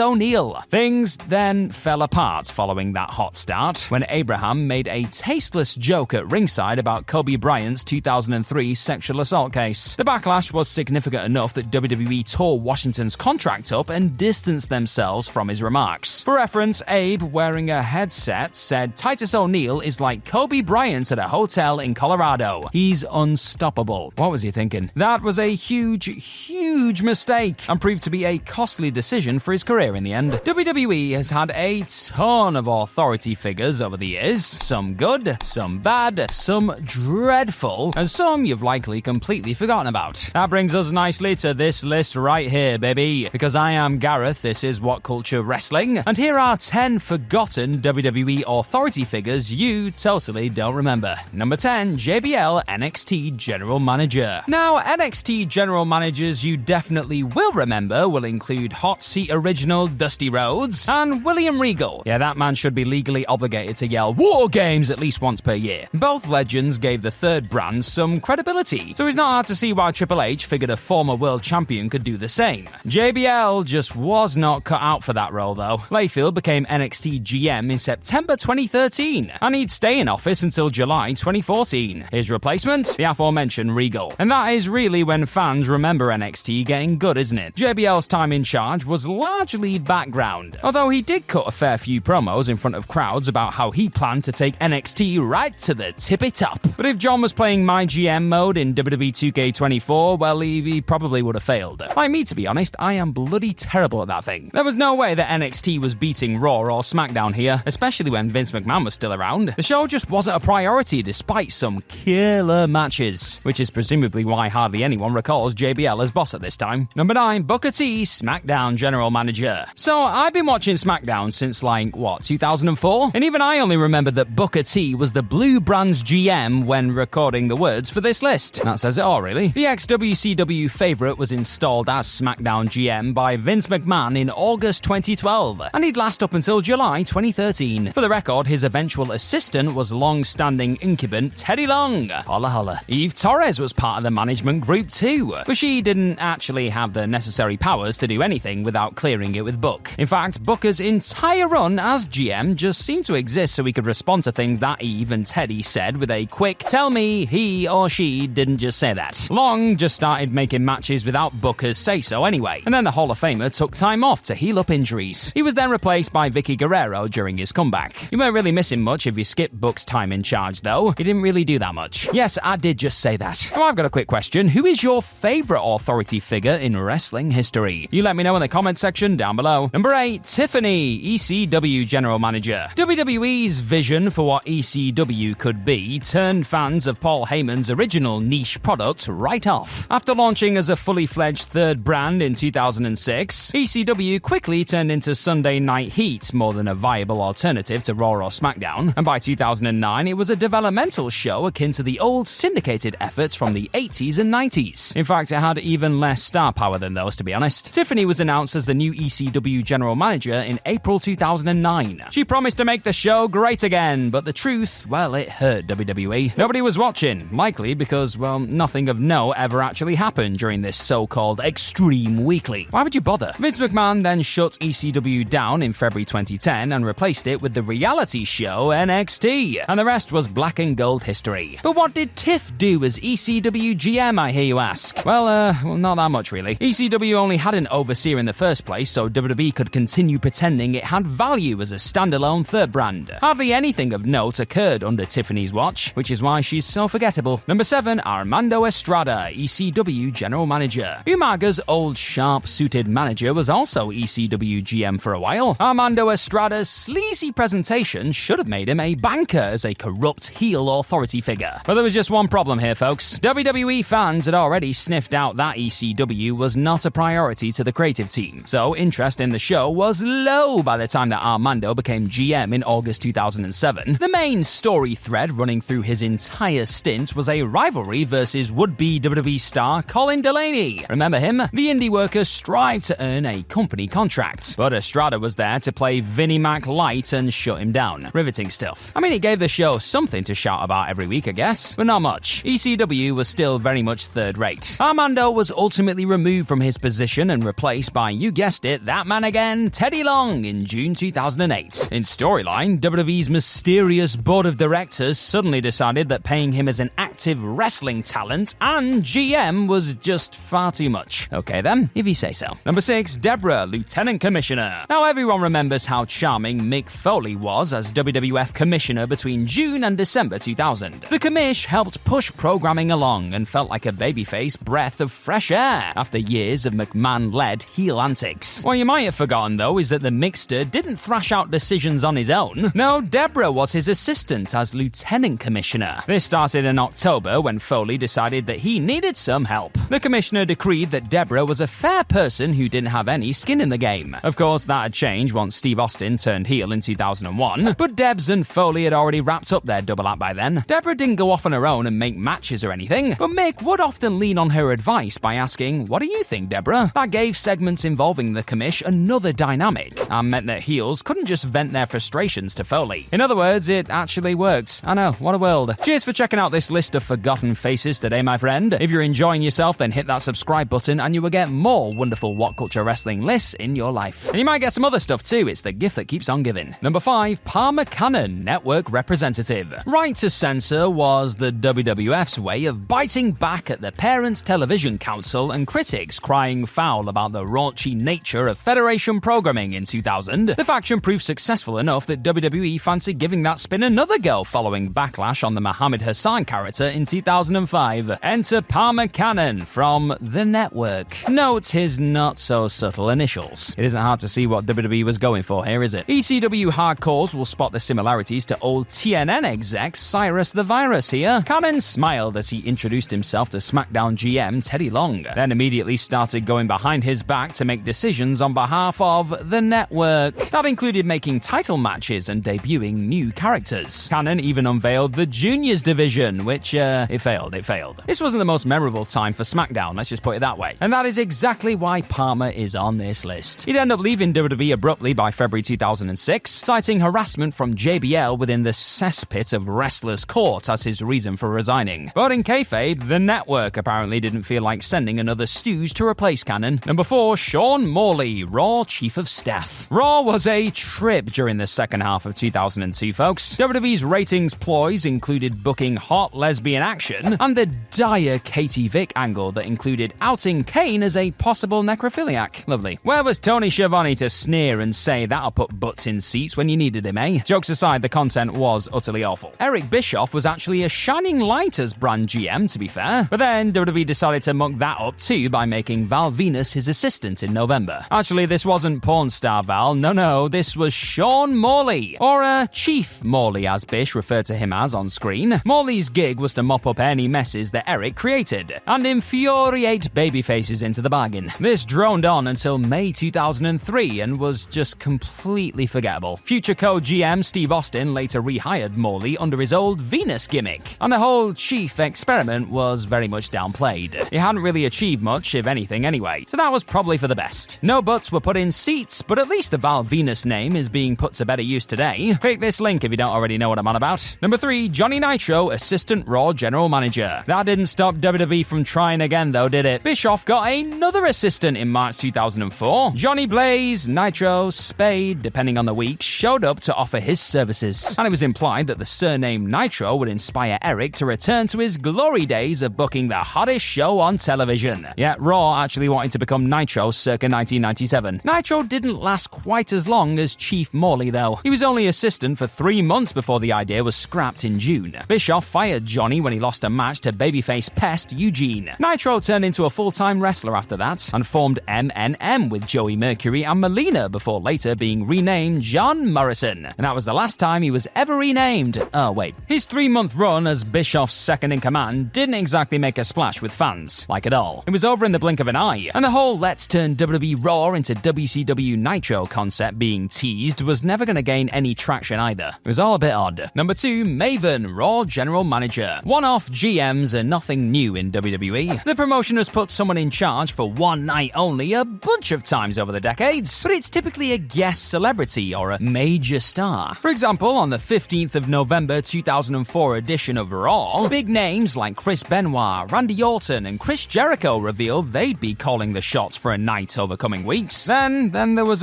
O'Neil. Things then fell apart following that hot start when Abraham made a tasteless joke at ringside about Kobe Bryant's 2003 sexual assault case. The backlash was significant enough that WWE tore Washington's contract up and distanced themselves from his remarks. For reference, Abe, wearing a headset, said Titus O'Neil is like Kobe Bryant at a hotel in Colorado. He's unstoppable. What was he thinking? That was a huge mistake and proved to be a costly decision for his career in the end. WWE has had a ton of authority figures over the years. Some good, some bad, some dreadful, and some you've likely completely forgotten about. That brings us nicely to this list right here, baby. Because I am Gareth, this is WhatCulture Wrestling, and here are 10 forgotten WWE authority figures you totally don't remember. Number 10, JBL NXT General Manager. Now, NXT General Managers you definitely will remember will include Hot Seat Original Dusty Rhodes and William Regal. Yeah, that man should be legally obligated to yell War Games at least once per year. Both legends gave the third brand some credibility, so it's not hard to see why Triple H figured a former world champion could do the same. JBL just was not cut out for that role though. Layfield became NXT GM in September 2013, and he'd stay in office until July 2014. His replacement? The aforementioned Regal. And that is really when fans remember NXT getting good, isn't it? JBL's time in charge was largely background, although he did cut a fair few promos in front of crowds about how he planned to take NXT right to the tippy top. But if John was playing My GM mode in WWE 2K24, well, he probably would have failed. Like me, to be honest, I am bloody terrible at that thing. There was no way that NXT was beating Raw or SmackDown here, especially when Vince McMahon was still around. The show just wasn't a priority despite some killer matches, which is presumably why hardly anyone recalls JBL as boss at this time. Number 9, Booker T, SmackDown General Manager. So I've been watching SmackDown since 2004? And even I only remember that Booker T was the Blue Brand's GM when recording the words for this list. That says it all, really. The ex-WCW favourite was installed as SmackDown GM by Vince McMahon in August 2012, and he'd last up until July 2013. For the record, his eventual assistant was long-standing incumbent Teddy Long. Holla holla. Eve Torres was part of the management group too, but she didn't actually have the necessary powers to do anything without clearing it with Book. In fact, Booker's entire run as GM just seemed to exist so he could respond to things things that Eve and Teddy said with a quick, tell me he or she didn't just say that. Long just started making matches without Booker's say-so anyway, and then the Hall of Famer took time off to heal up injuries. He was then replaced by Vicky Guerrero during his comeback. You weren't really missing much if you skip Book's time in charge though. He didn't really do that much. Yes, I did just say that. Now I've got a quick question. Who is your favourite authority figure in wrestling history? You let me know in the comment section down below. Number 8, Tiffany, ECW General Manager. WWE's vision for what ECW could be turned fans of Paul Heyman's original niche product right off. After launching as a fully fledged third brand in 2006, ECW quickly turned into Sunday Night Heat more than a viable alternative to Raw or SmackDown, and by 2009 it was a developmental show akin to the old syndicated efforts from the 80s and 90s. In fact, it had even less star power than those, to be honest. Tiffany was announced as the new ECW General Manager in April 2009. She promised to make the show great again, but the truth, well, it hurt WWE. Nobody was watching, likely because, well, nothing of note ever actually happened during this so-called Extreme Weekly. Why would you bother? Vince McMahon then shut ECW down in February 2010 and replaced it with the reality show NXT, and the rest was black and gold history. But what did Tiff do as ECW GM, I hear you ask? Well, not that much really. ECW only had an overseer in the first place, so WWE could continue pretending it had value as a standalone third brand. Hardly anything of note occurred under Tiffany's watch, which is why she's so forgettable. Number 7, Armando Estrada, ECW General Manager. Umaga's old sharp-suited manager was also ECW GM for a while. Armando Estrada's sleazy presentation should have made him a banker as a corrupt heel authority figure. But there was just one problem here, folks. WWE fans had already sniffed out that ECW was not a priority to the creative team, so interest in the show was low by the time that Armando became GM in August 2007. The main story thread running through his entire stint was a rivalry versus would-be WWE star Colin Delaney. Remember him? The indie worker strived to earn a company contract, but Estrada was there to play Vinnie Mac light and shut him down. Riveting stuff. I mean, it gave the show something to shout about every week, I guess, but not much. ECW was still very much third-rate. Armando was ultimately removed from his position and replaced by, you guessed it, that man again, Teddy Long, in June 2008. In storyline, WWE's mysterious board of directors suddenly decided that paying him as an active wrestling talent and GM was just far too much. Okay then, if you say so. Number 6, Deborah, Lieutenant Commissioner. Now everyone remembers how charming Mick Foley was as WWF Commissioner between June and December 2000. The commish helped push programming along and felt like a babyface breath of fresh air after years of McMahon-led heel antics. What you might have forgotten though is that the Mixter didn't thrash out decisions on his own. No, Deborah was his assistant as Lieutenant Commissioner. This started in October when Foley decided that he needed some help. The Commissioner decreed that Deborah was a fair person who didn't have any skin in the game. Of course, that had changed once Steve Austin turned heel in 2001, but Debs and Foley had already wrapped up their double act by then. Deborah didn't go off on her own and make matches or anything, but Mick would often lean on her advice by asking, "What do you think, Deborah?" That gave segments involving the commish another dynamic, and meant that heels couldn't just vent their frustrations to Foley. In other words, it actually worked. I know, what a world. Cheers for checking out this list of forgotten faces today, my friend. If you're enjoying yourself, then hit that subscribe button and you will get more wonderful What Culture Wrestling lists in your life. And you might get some other stuff too, it's the gift that keeps on giving. Number 5, Palmer Cannon, Network Representative. Right to Censor was the WWF's way of biting back at the Parents Television Council and critics crying foul about the raunchy nature of Federation programming in 2000. The faction proved successful enough that WWE fancied giving that spin another go following backlash on the Muhammad Hassan character in 2005. Enter Palmer Cannon from The Network. Note his not-so-subtle initials. It isn't hard to see what WWE was going for here, is it? ECW hardcores will spot the similarities to old TNN exec Cyrus the Virus here. Cannon smiled as he introduced himself to SmackDown GM Teddy Long, then immediately started going behind his back to make decisions on behalf of The Network. That included making title matches and debuting new characters. Cannon even unveiled the Juniors division, which it failed. This wasn't the most memorable time for SmackDown, let's just put it that way. And that is exactly why Palmer is on this list. He'd end up leaving WWE abruptly by February 2006, citing harassment from JBL within the cesspit of Wrestlers Court as his reason for resigning. But in kayfabe, the network apparently didn't feel like sending another stooge to replace Cannon. Number 4, Sean Morley, Raw Chief of Staff. Raw was a trip during the second half of 2002, folks. WWE's ratings ploys included booking hot lesbian action and the dire Katie Vick angle that included outing Kane as a possible necrophiliac. Lovely. Where was Tony Schiavone to sneer and say that'll put butts in seats when you needed him, eh? Jokes aside, the content was utterly awful. Eric Bischoff was actually a shining light as brand GM, to be fair. But then WWE decided to muck that up too by making Val Venus his assistant in November. Actually, this wasn't porn star Val, no, this was Sean Morley, or Chief Morley as Bish referred to him as on screen. Morley's gig was to mop up any messes that Eric created, and infuriate babyfaces into the bargain. This droned on until May 2003 and was just completely forgettable. Future co-GM Steve Austin later rehired Morley under his old Venus gimmick, and the whole Chief experiment was very much downplayed. It hadn't really achieved much, if anything anyway, so that was probably for the best. No butts were put in seats, but at least the Val Venus name is being put to better use today. Click this link if you don't already know what I'm on about. Number 3, Johnny Nitro, Assistant Raw General Manager. That didn't stop WWE from trying again though, did it? Bischoff got another assistant in March 2004. Johnny Blaze, Nitro, Spade, depending on the week, showed up to offer his services. And it was implied that the surname Nitro would inspire Eric to return to his glory days of booking the hottest show on television. Yet Raw actually wanted to become Nitro circa 1997. Nitro didn't last quite as long as Chief Morley though. He was only assistant for 3 months before the idea was scrapped in June. Bischoff fired Johnny when he lost a match to babyface pest Eugene. Nitro turned into a full-time wrestler after that and formed MNM with Joey Mercury and Melina before later being renamed John Morrison. And that was the last time he was ever renamed. Oh wait. His 3-month run as Bischoff's second-in-command didn't exactly make a splash with fans, like at all. It was over in the blink of an eye, and the whole let's turn WWE Raw into WCW Nitro concept being teased was never going to gain any traction either. It was all a bit odd. Number 2, Maven, Raw General Manager. One-off GMs are nothing new in WWE. The promotion has put someone in charge for one night only a bunch of times over the decades, but it's typically a guest celebrity or a major star. For example, on the 15th of November 2004 edition of Raw, big names like Chris Benoit, Randy Orton, and Chris Jericho revealed they'd be calling the shots for a night over coming weeks. Then there was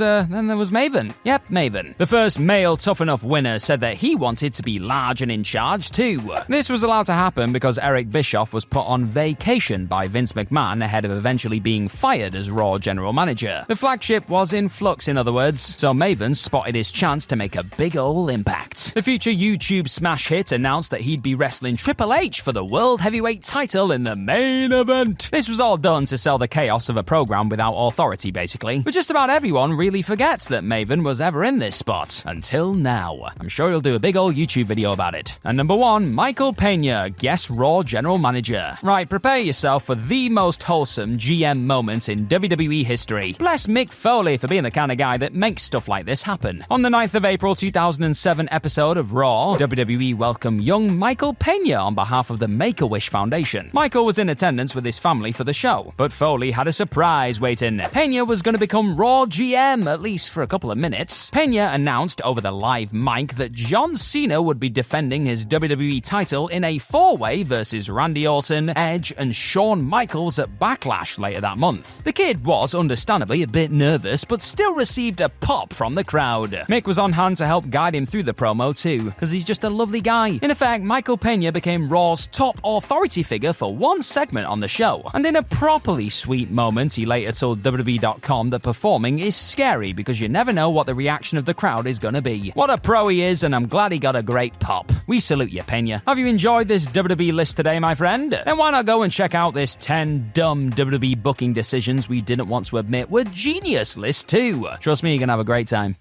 Maven. Yep, Maven. The first male Tough Enough winner said that he wanted to be large and in charge too. This was allowed to happen because Eric Bischoff was put on vacation by Vince McMahon ahead of eventually being fired as Raw General Manager. The flagship was in flux, in other words, so Maven spotted his chance to make a big ol' impact. The future YouTube smash hit announced that he'd be wrestling Triple H for the World Heavyweight title in the main event. This was all done to sell the chaos of a program without authority, basically. But just about everyone really forgets that Maven was ever in this spot. Until now. I'm sure he'll do a big old YouTube video about it. And number 1, Michael Pena, guest Raw General Manager. Right, prepare yourself for the most wholesome GM moment in WWE history. Bless Mick Foley for being the kind of guy that makes stuff like this happen. On the 9th of April 2007 episode of Raw, WWE welcomed young Michael Pena on behalf of the Make-A-Wish Foundation. Michael was in attendance with his family for the show, but Foley had a surprise waiting. Pena was going to become Raw GM, at least for a couple of minutes. Pena announced over the live mic that John Cena would be defending his WWE title in a 4-way versus Randy Orton, Edge, and Shawn Michaels at Backlash later that month. The kid was understandably a bit nervous, but still received a pop from the crowd. Mick was on hand to help guide him through the promo too, because he's just a lovely guy. In effect, Michael Pena became Raw's top authority figure for one segment on the show, and in a properly sweet moment, he later told WWE.com that performing is scary because you never know what the reaction of the crowd is gonna be. What a pro he is, and I'm glad he got a great pop. We salute you, Pena. Have you enjoyed this WWE list today, my friend? Then why not go and check out this 10 dumb WWE booking decisions we didn't want to admit were genius list too. Trust me, you're gonna have a great time.